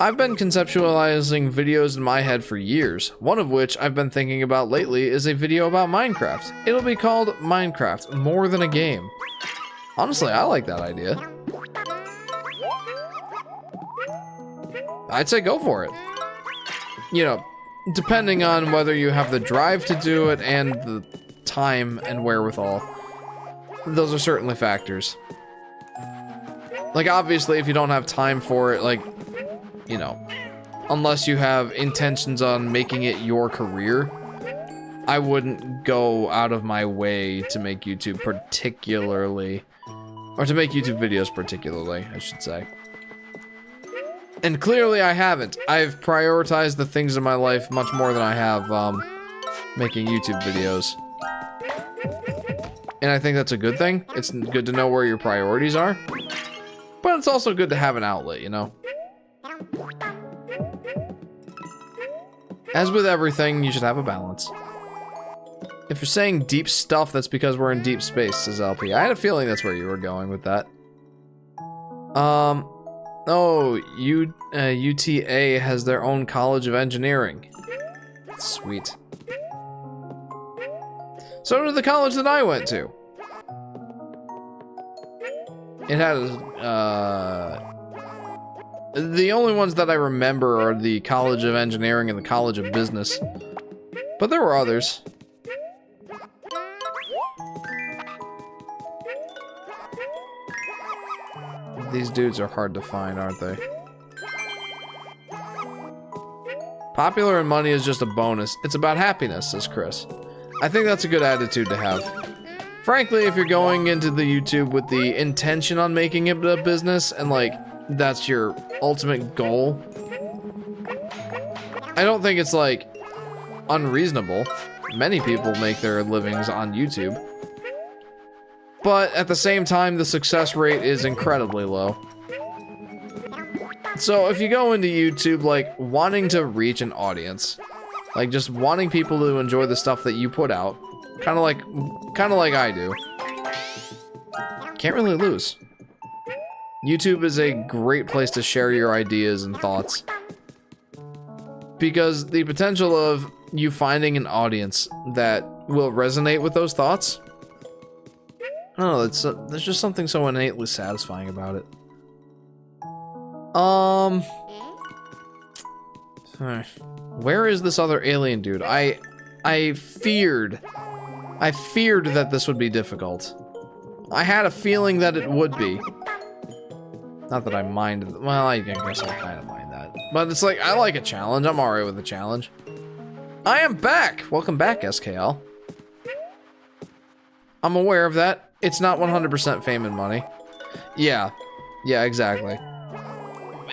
I've been conceptualizing videos in my head for years, one of which I've been thinking about lately is a video about Minecraft. It'll be called Minecraft, More Than a Game. Honestly, I like that idea. I'd say go for it. You know, depending on whether you have the drive to do it and the time and wherewithal. Those are certainly factors. Like, obviously, if you don't have time for it, like, you know, unless you have intentions on making it your career, I wouldn't go out of my way to make YouTube particularly, or to make YouTube videos particularly, I should say. And clearly I haven't. I've prioritized the things in my life much more than I have making YouTube videos. And I think that's a good thing. It's good to know where your priorities are. But it's also good to have an outlet, you know? As with everything, you should have a balance. If you're saying deep stuff, that's because we're in deep space, says LP. I had a feeling that's where you were going with that. Oh, UTA has their own College of Engineering. Sweet. So did the college that I went to. It has, the only ones that I remember are the College of Engineering and the College of Business. But there were others. These dudes are hard to find, aren't they? Popular and money is just a bonus. It's about happiness, says Chris. I think that's a good attitude to have. Frankly, if you're going into the YouTube with the intention on making it a business and, like, that's your ultimate goal, I don't think it's, like, unreasonable. Many people make their livings on YouTube. But at the same time, the success rate is incredibly low. So if you go into YouTube, like, wanting to reach an audience, like, just wanting people to enjoy the stuff that you put out, kind of like I do, can't really lose. YouTube is a great place to share your ideas and thoughts. Because the potential of you finding an audience that will resonate with those thoughts, I don't know, there's just something so innately satisfying about it. Where is this other alien dude? I I feared that this would be difficult. I had a feeling that it would be. Not that I mind. Well, I guess I kind of mind that. But it's like, I like a challenge. I'm alright with a challenge. I am back! Welcome back, SKL. I'm aware of that. It's not 100% fame and money. Yeah. Yeah, exactly.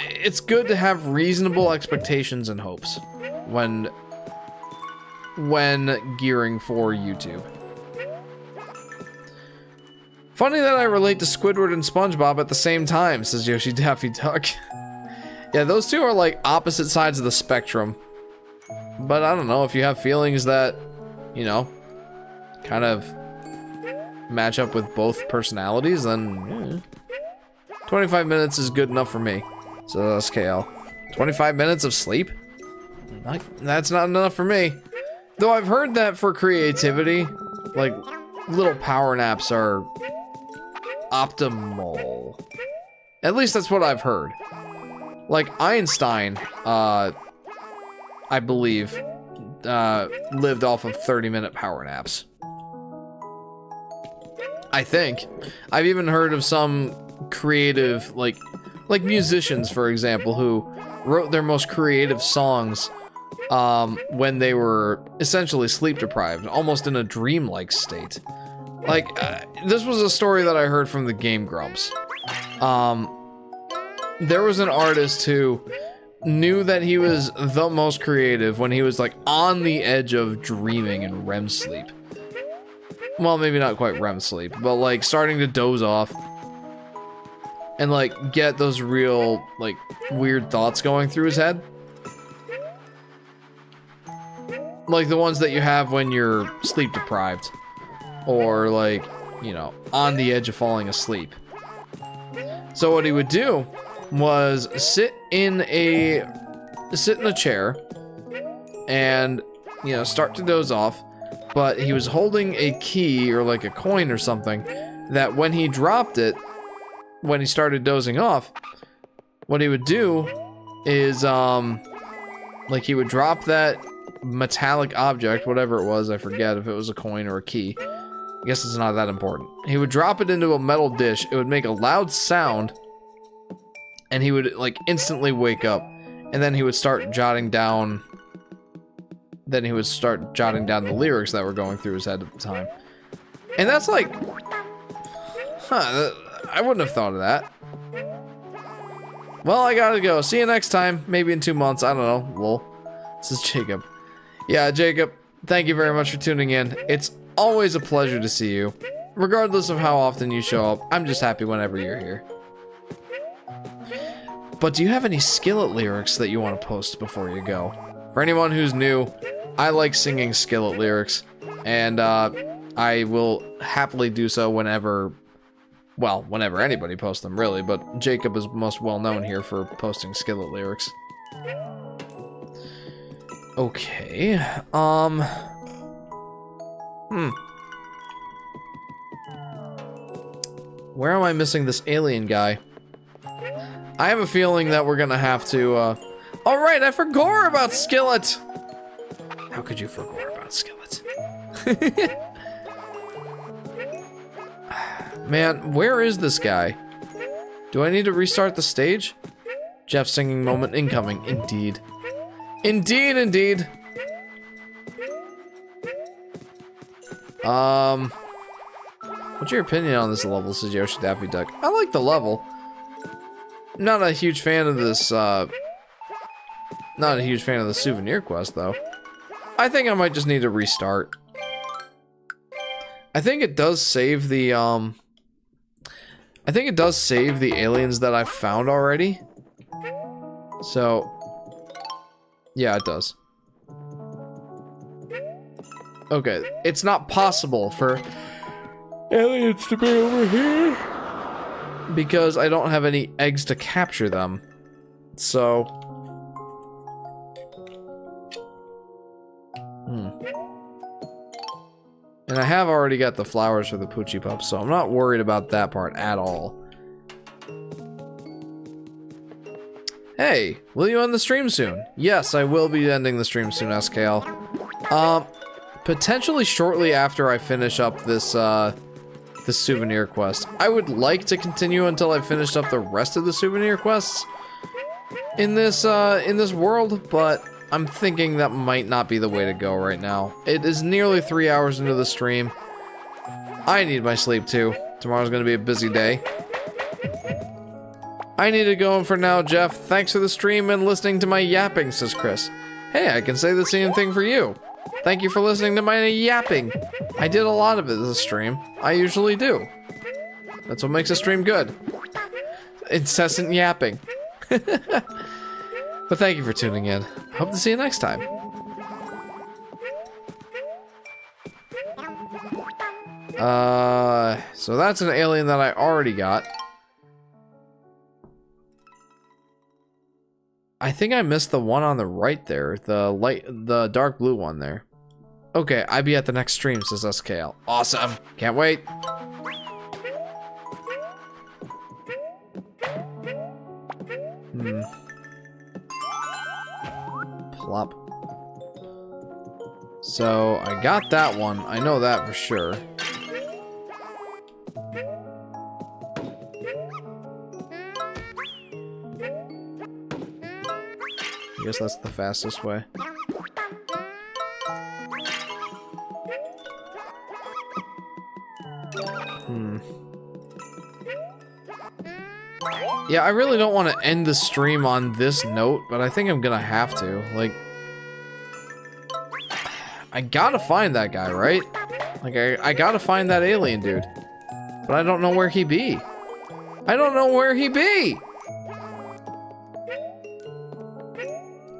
It's good to have reasonable expectations and hopes when gearing for YouTube. Funny that I relate to Squidward and SpongeBob at the same time, says Yoshi Daffy Duck. Yeah, those two are like opposite sides of the spectrum. But I don't know, if you have feelings that, you know, kind of match up with both personalities, then 25 minutes is good enough for me. So SKL. 25 minutes of sleep? That's not enough for me. Though I've heard that for creativity, like, little power naps are optimal. At least that's what I've heard. Like, Einstein, I believe, lived off of 30-minute power naps. I think. I've even heard of some creative, like musicians, for example, who wrote their most creative songs when they were essentially sleep deprived, almost in a dreamlike state. Like, this was a story that I heard from the Game Grumps. There was an artist who knew that he was the most creative when he was like on the edge of dreaming in REM sleep. Well, maybe not quite REM sleep, but like starting to doze off and like get those real like weird thoughts going through his head. Like the ones that you have when you're sleep deprived or like, you know, on the edge of falling asleep. So what he would do was sit in a chair and, you know, start to doze off, but he was holding a key or like a coin or something that when he dropped it, when he started dozing off, what he would do is like he would drop that metallic object, whatever it was, I forget if it was a coin or a key. I guess it's not that important. He would drop it into a metal dish, it would make a loud sound, and he would like instantly wake up, and then he would start jotting down the lyrics that were going through his head at the time. And that's like, I wouldn't have thought of that. Well, I gotta go. See you next time. Maybe in 2 months. I don't know. Lol. This is Jacob. Yeah, Jacob, thank you very much for tuning in. It's always a pleasure to see you. Regardless of how often you show up, I'm just happy whenever you're here. But do you have any Skillet lyrics that you want to post before you go? For anyone who's new, I like singing Skillet lyrics, and I will happily do so whenever anybody posts them, really, but Jacob is most well known here for posting Skillet lyrics. Okay, where am I missing this alien guy? I have a feeling that we're gonna have to, alright, I forgot about Skillet! How could you forget about Skillet? Man, where is this guy? Do I need to restart the stage? Jeff singing moment incoming. Indeed. Indeed, indeed. What's your opinion on this level, says Yoshi Daffy Duck? I like the level. Not a huge fan of this, not a huge fan of the souvenir quest, though. I think I might just need to restart. I think it does save the, I think it does save the aliens that I've found already. So, yeah, it does. Okay, it's not possible for aliens to be over here because I don't have any eggs to capture them. So, and I have already got the flowers for the Poochie Pups, so I'm not worried about that part at all. Hey, will you end the stream soon? Yes, I will be ending the stream soon, SKL. potentially shortly after I finish up this, this souvenir quest. I would like to continue until I finished up the rest of the souvenir quests in this world, but I'm thinking that might not be the way to go right now. It is nearly 3 hours into the stream. I need my sleep too. Tomorrow's gonna be a busy day. I need to go for now, Jeff. Thanks for the stream and listening to my yapping, says Chris. Hey, I can say the same thing for you. Thank you for listening to my yapping. I did a lot of it this stream. I usually do. That's what makes a stream good. Incessant yapping. But thank you for tuning in. Hope to see you next time. So that's an alien that I already got. I think I missed the one on the right there. The dark blue one there. Okay, I'll be at the next stream, says SKL. Awesome. Can't wait. Plop. So, I got that one. I know that for sure. I guess that's the fastest way. Yeah, I really don't want to end the stream on this note, but I think I'm gonna have to. Like, I gotta find that guy, right? Like, I gotta find that alien dude. But I don't know where he be. I don't know where he be!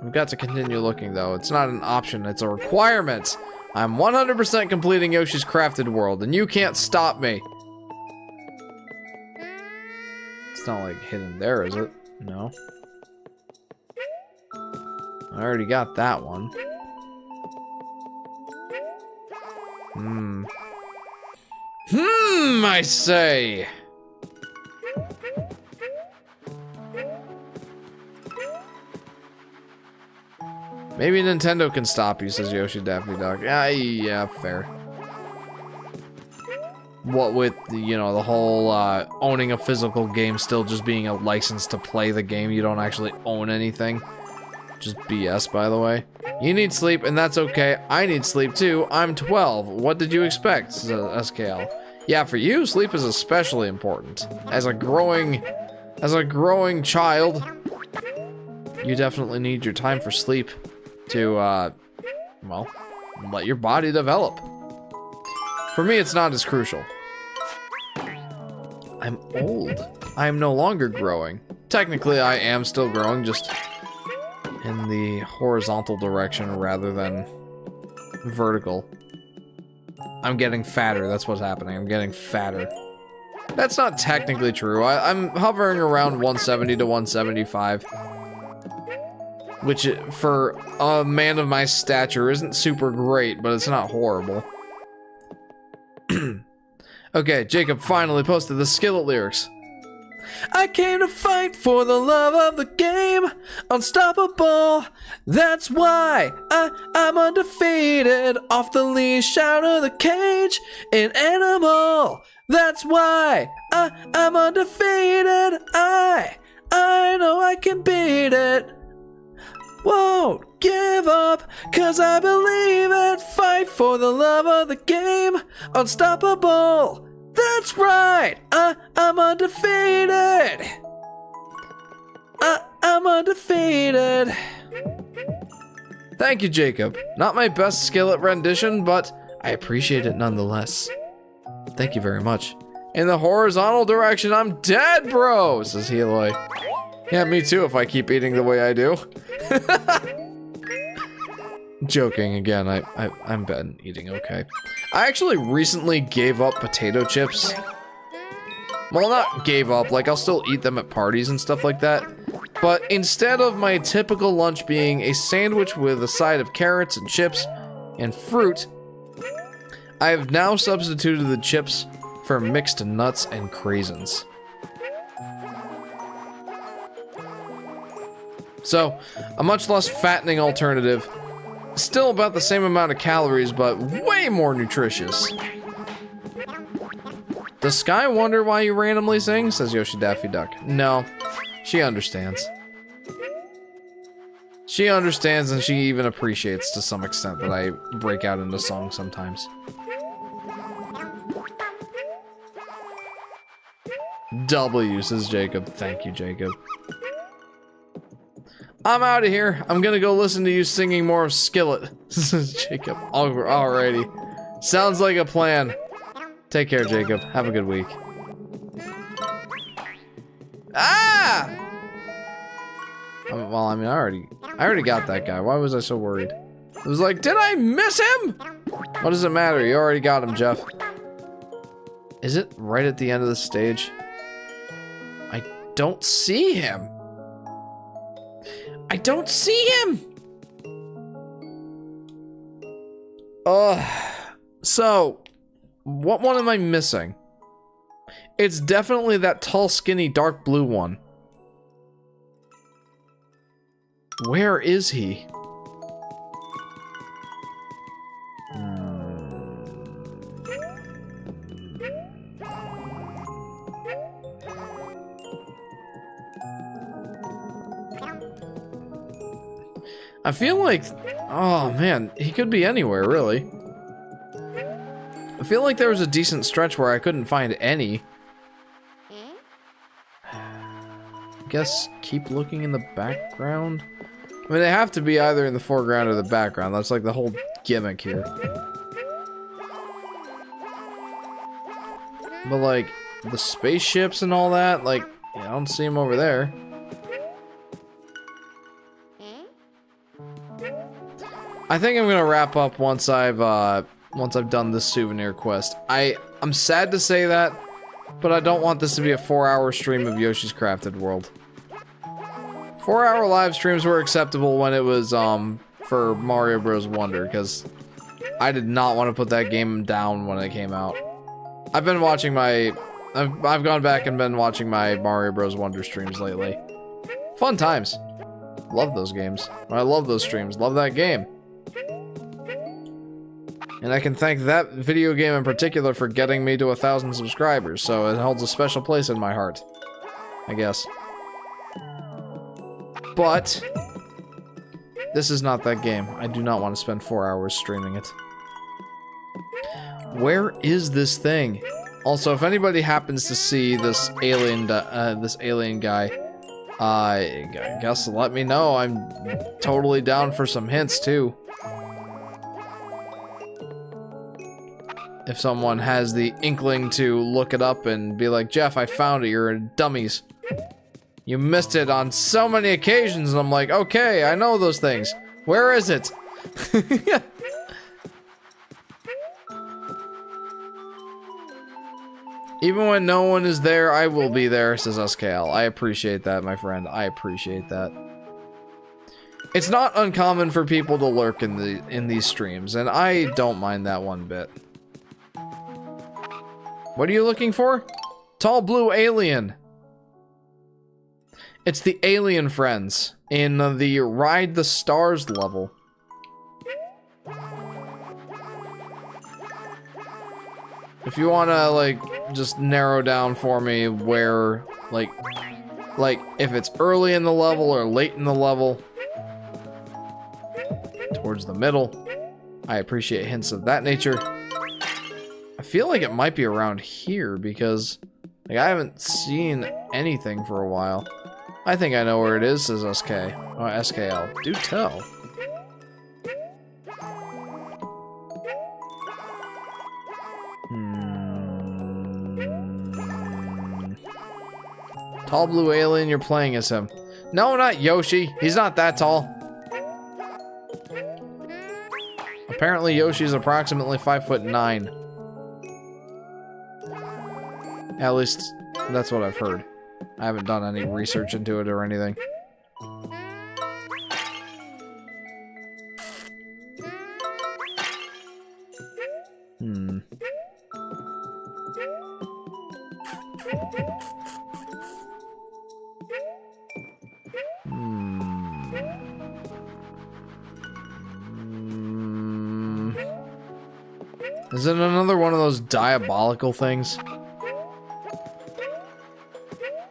I've got to continue looking, though. It's not an option, it's a requirement. I'm 100% completing Yoshi's Crafted World, and you can't stop me. It's not like hidden there, is it? No. I already got that one. I say. Maybe Nintendo can stop you, says Yoshi Daffy Duck. Yeah, fair. What with, you know, the whole owning a physical game still just being a license to play the game. You don't actually own anything. Just BS, by the way. You need sleep, and that's okay. I need sleep too. I'm 12. What did you expect, says SKL. Yeah, for you, sleep is especially important. As a growing child, you definitely need your time for sleep to, well, let your body develop. For me, it's not as crucial. I'm old. I am no longer growing. Technically, I am still growing, just in the horizontal direction rather than vertical. I'm getting fatter, that's what's happening. I'm getting fatter. That's not technically true. I'm hovering around 170 to 175. Which, for a man of my stature, isn't super great, but it's not horrible. Okay, Jacob finally posted the Skillet lyrics. I came to fight for the love of the game, unstoppable. That's why I'm undefeated, off the leash, out of the cage, an animal. That's why I'm undefeated. I know I can beat it. Won't give up, cause I believe it. Fight for the love of the game, unstoppable. That's right, I'm undefeated. I'm undefeated. Thank you, Jacob. Not my best Skillet rendition, but I appreciate it nonetheless. Thank you very much. In the horizontal direction, I'm dead, bro, says Heloy. Yeah, me too if I keep eating the way I do. Joking again, I'm bad eating okay. I actually recently gave up potato chips. Well, not gave up, like I'll still eat them at parties and stuff like that. But instead of my typical lunch being a sandwich with a side of carrots and chips and fruit, I have now substituted the chips for mixed nuts and craisins. So, a much less fattening alternative Still about the same amount of calories, but way more nutritious. Does Sky wonder why you randomly sing? Says Yoshi Daffy Duck. No, she understands. She understands, and she even appreciates to some extent that I break out into song sometimes. W, says Jacob. Thank you, Jacob. I'm out of here. I'm gonna go listen to you singing more of Skillet, says Jacob. Alrighty. Sounds like a plan. Take care, Jacob. Have a good week. Ah! Well, I mean, I already got that guy. Why was I so worried? It was like, did I miss him? What does it matter? You already got him, Jeff. Is it right at the end of the stage? I don't see him. I don't see him. So, what one am I missing? It's definitely that tall, skinny, dark blue one. Where is he? I feel like, oh man, he could be anywhere, really. I feel like there was a decent stretch where I couldn't find any. Guess keep looking in the background. I mean, they have to be either in the foreground or the background. That's like the whole gimmick here. But like, the spaceships and all that, like, I don't see them over there. I think I'm gonna wrap up once I've done this souvenir quest. I'm sad to say that, but I don't want this to be a 4-hour stream of Yoshi's Crafted World. 4-hour live streams were acceptable when it was for Mario Bros. Wonder, because I did not want to put that game down when it came out. I've been watching I've gone back and been watching my Mario Bros. Wonder streams lately. Fun times. Love those games. I love those streams. Love that game. And I can thank that video game in particular for getting me to 1,000 subscribers, so it holds a special place in my heart, I guess. But this is not that game. I do not want to spend 4 hours streaming it. Where is this thing? Also, if anybody happens to see this alien guy, I guess let me know. I'm totally down for some hints too. If someone has the inkling to look it up and be like, Jeff, I found it, you're dummies. You missed it on so many occasions, and I'm like, okay, I know those things. Where is it? Even when no one is there, I will be there, says SKL. I appreciate that, my friend. I appreciate that. It's not uncommon for people to lurk in these streams, and I don't mind that one bit. What are you looking for? Tall blue alien. It's the alien friends in the Ride the Stars level. If you wanna, like, just narrow down for me where, like, if it's early in the level or late in the level, towards the middle, I appreciate hints of that nature. I feel like it might be around here because, like, I haven't seen anything for a while. I think I know where it is, says SK. Oh, SKL. Do tell. Tall blue alien, you're playing as him. No, not Yoshi. He's not that tall. Apparently Yoshi's approximately 5'9". At least, that's what I've heard. I haven't done any research into it or anything. Is it another one of those diabolical things?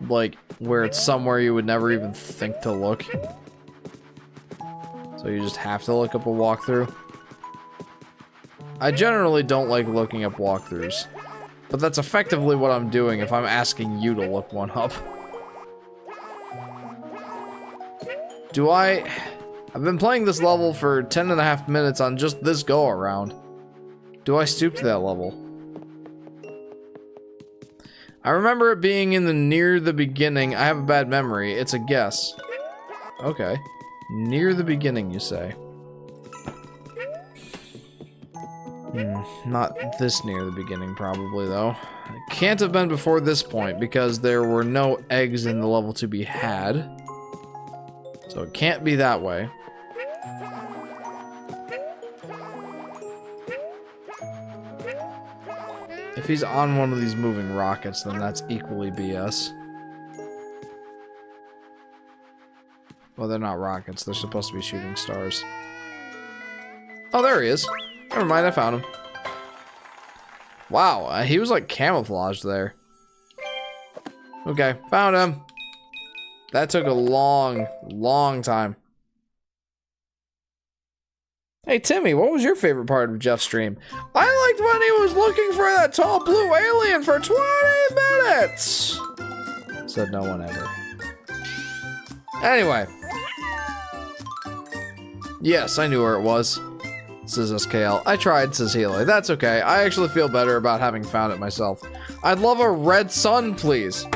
Like, where it's somewhere you would never even think to look. So you just have to look up a walkthrough. I generally don't like looking up walkthroughs. But that's effectively what I'm doing if I'm asking you to look one up. I've been playing this level for 10.5 minutes on just this go-around. Do I stoop to that level? I remember it being in the near the beginning. I have a bad memory. It's a guess. Okay. Near the beginning, you say. Not this near the beginning, probably, though. It can't have been before this point, because there were no eggs in the level to be had. So it can't be that way. If he's on one of these moving rockets, then that's equally BS. Well, they're not rockets. They're supposed to be shooting stars. Oh, there he is. Never mind, I found him. Wow, he was like camouflaged there. Okay, found him. That took a long, long time. Hey, Timmy, what was your favorite part of Jeff's stream? I liked when he was looking for that tall blue alien for 20 minutes! Said no one ever. Anyway. Yes, I knew where it was. Says SKL. I tried, says Healy. That's okay. I actually feel better about having found it myself. I'd love a red sun, please.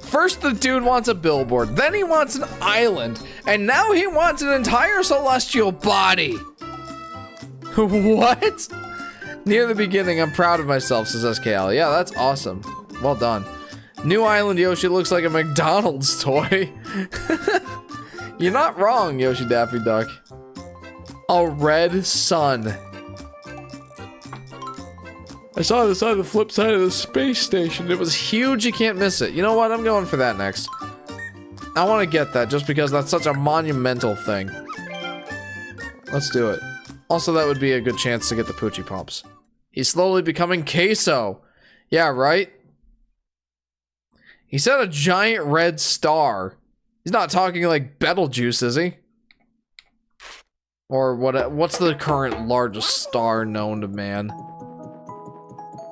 First the dude wants a billboard, then he wants an island, and now he wants an entire celestial body. What? Near the beginning, I'm proud of myself, says SKL. Yeah, that's awesome. Well done. New island Yoshi looks like a McDonald's toy. You're not wrong, Yoshi Daffy Duck. A red sun. I saw this on the flip side of the space station. It was huge, you can't miss it. You know what? I'm going for that next. I want to get that just because that's such a monumental thing. Let's do it. Also, that would be a good chance to get the Poochie Pumps. He's slowly becoming queso. Yeah, right? He said a giant red star. He's not talking like Betelgeuse, is he? Or what's the current largest star known to man?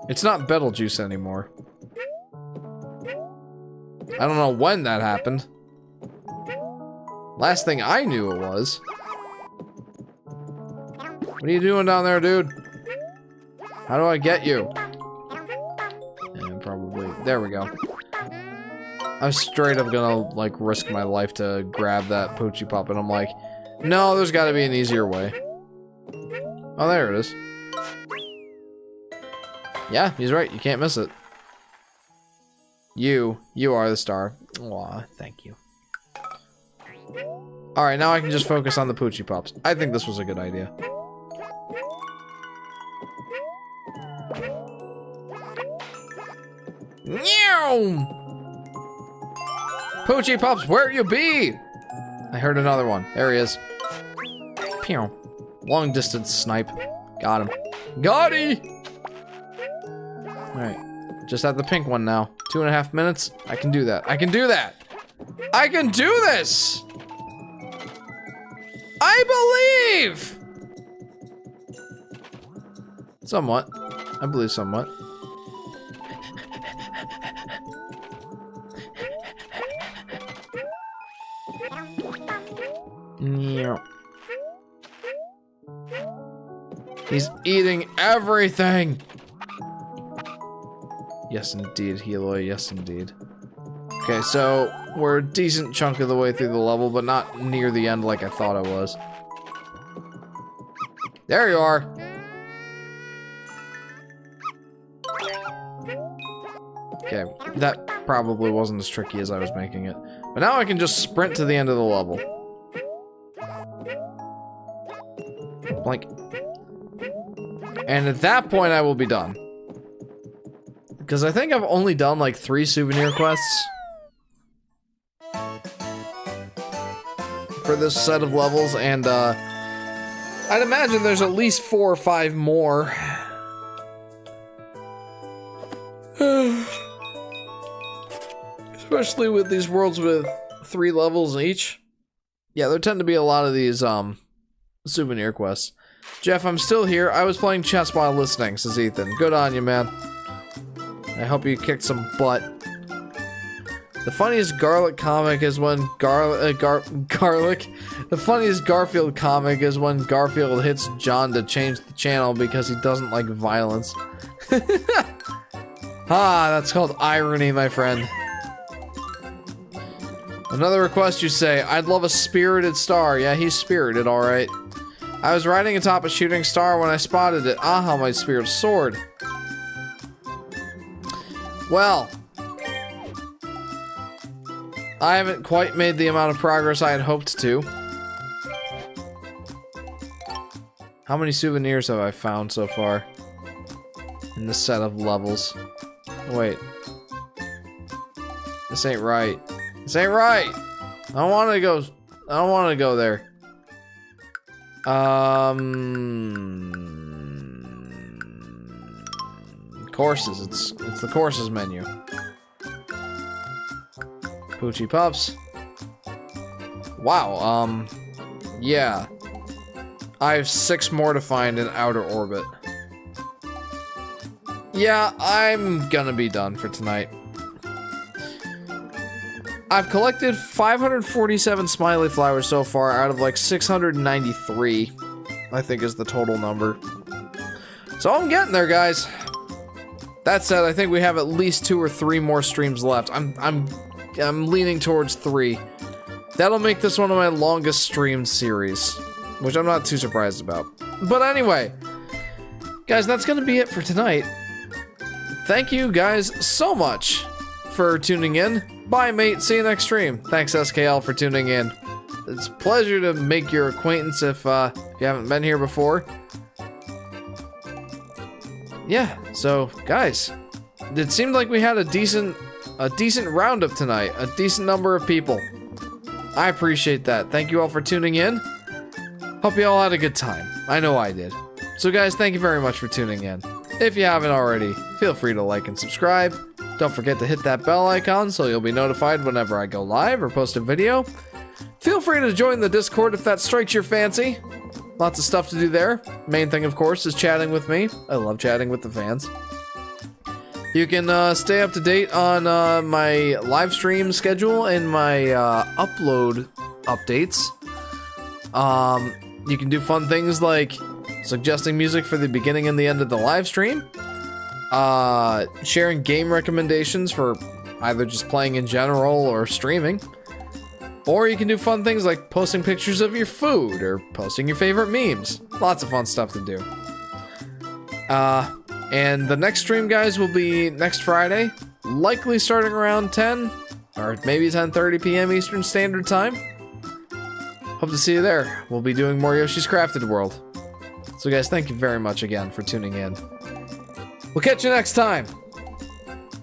It's not Betelgeuse anymore. I don't know when that happened. Last thing I knew it was. What are you doing down there, dude? How do I get you? And probably... There we go. I'm straight up gonna, like, risk my life to grab that Poochie Pup, and I'm like, no, there's gotta be an easier way. Oh, there it is. Yeah, he's right. You can't miss it. You are the star. Aw, thank you. Alright, now I can just focus on the Poochie Pups. I think this was a good idea. Meow! Poochie Pups, where you be? I heard another one. There he is. Pew. Long distance snipe. Got him. Got he! Alright. Just have the pink one now. 2.5 minutes. I can do that. I can do that! I can do this! I believe! Somewhat. I believe somewhat. He's eating everything! Yes, indeed, Heloy. Yes, indeed. Okay, so we're a decent chunk of the way through the level, but not near the end like I thought I was. There you are! Okay, that probably wasn't as tricky as I was making it. But now I can just sprint to the end of the level. Like... And at that point, I will be done. Because I think I've only done like 3 souvenir quests for this set of levels, and I'd imagine there's at least 4 or 5 more. Especially with these worlds with 3 levels each. Yeah, there tend to be a lot of these souvenir quests. Jeff, I'm still here. I was playing chess while listening, says Ethan. Good on you, man. I hope you kicked some butt. The funniest Garlic comic is when Garlic. The funniest Garfield comic is when Garfield hits John to change the channel because he doesn't like violence. That's called irony, my friend. Another request, you say. I'd love a spirited star. Yeah, he's spirited, alright. I was riding atop a shooting star when I spotted it. Aha, my spirit soared. Well, I haven't quite made the amount of progress I had hoped to. How many souvenirs have I found so far in this set of levels? Wait. This ain't right. This ain't right! I don't want to go there. Courses. It's the courses menu. Poochie Pups. Wow, yeah. I have 6 more to find in Outer Orbit. Yeah, I'm gonna be done for tonight. I've collected 547 smiley flowers so far out of like 693, I think is the total number. So I'm getting there, guys. That said, I think we have at least 2 or 3 more streams left. I'm leaning towards 3. That'll make this one of my longest stream series, which I'm not too surprised about. But anyway, guys, that's gonna be it for tonight. Thank you guys so much for tuning in. Bye, mate. See you next stream. Thanks, SKL, for tuning in. It's a pleasure to make your acquaintance if you haven't been here before. Yeah, so, guys, it seemed like we had a decent roundup tonight. A decent number of people. I appreciate that. Thank you all for tuning in. Hope you all had a good time. I know I did. So, guys, thank you very much for tuning in. If you haven't already, feel free to like and subscribe. Don't forget to hit that bell icon so you'll be notified whenever I go live or post a video. Feel free to join the Discord if that strikes your fancy. Lots of stuff to do there. Main thing, of course, is chatting with me. I love chatting with the fans. You can stay up to date on my live stream schedule and my upload updates. You can do fun things like suggesting music for the beginning and the end of the live stream. Sharing game recommendations for either just playing in general or streaming. Or you can do fun things like posting pictures of your food or posting your favorite memes. Lots of fun stuff to do. And the next stream, guys, will be next Friday. Likely starting around 10 or maybe 10:30 p.m. Eastern Standard Time. Hope to see you there. We'll be doing more Yoshi's Crafted World. So guys, thank you very much again for tuning in. We'll catch you next time.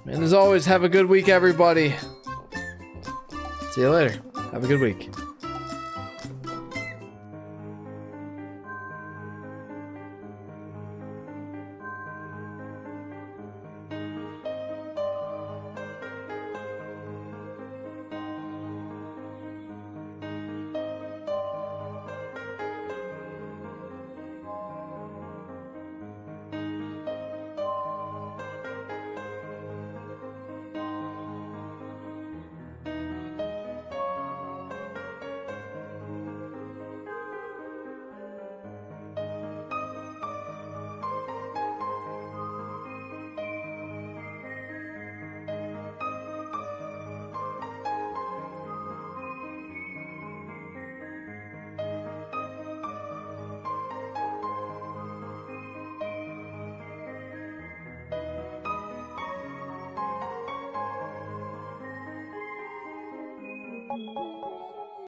And as always, have a good week, everybody. See you later. Have a good week.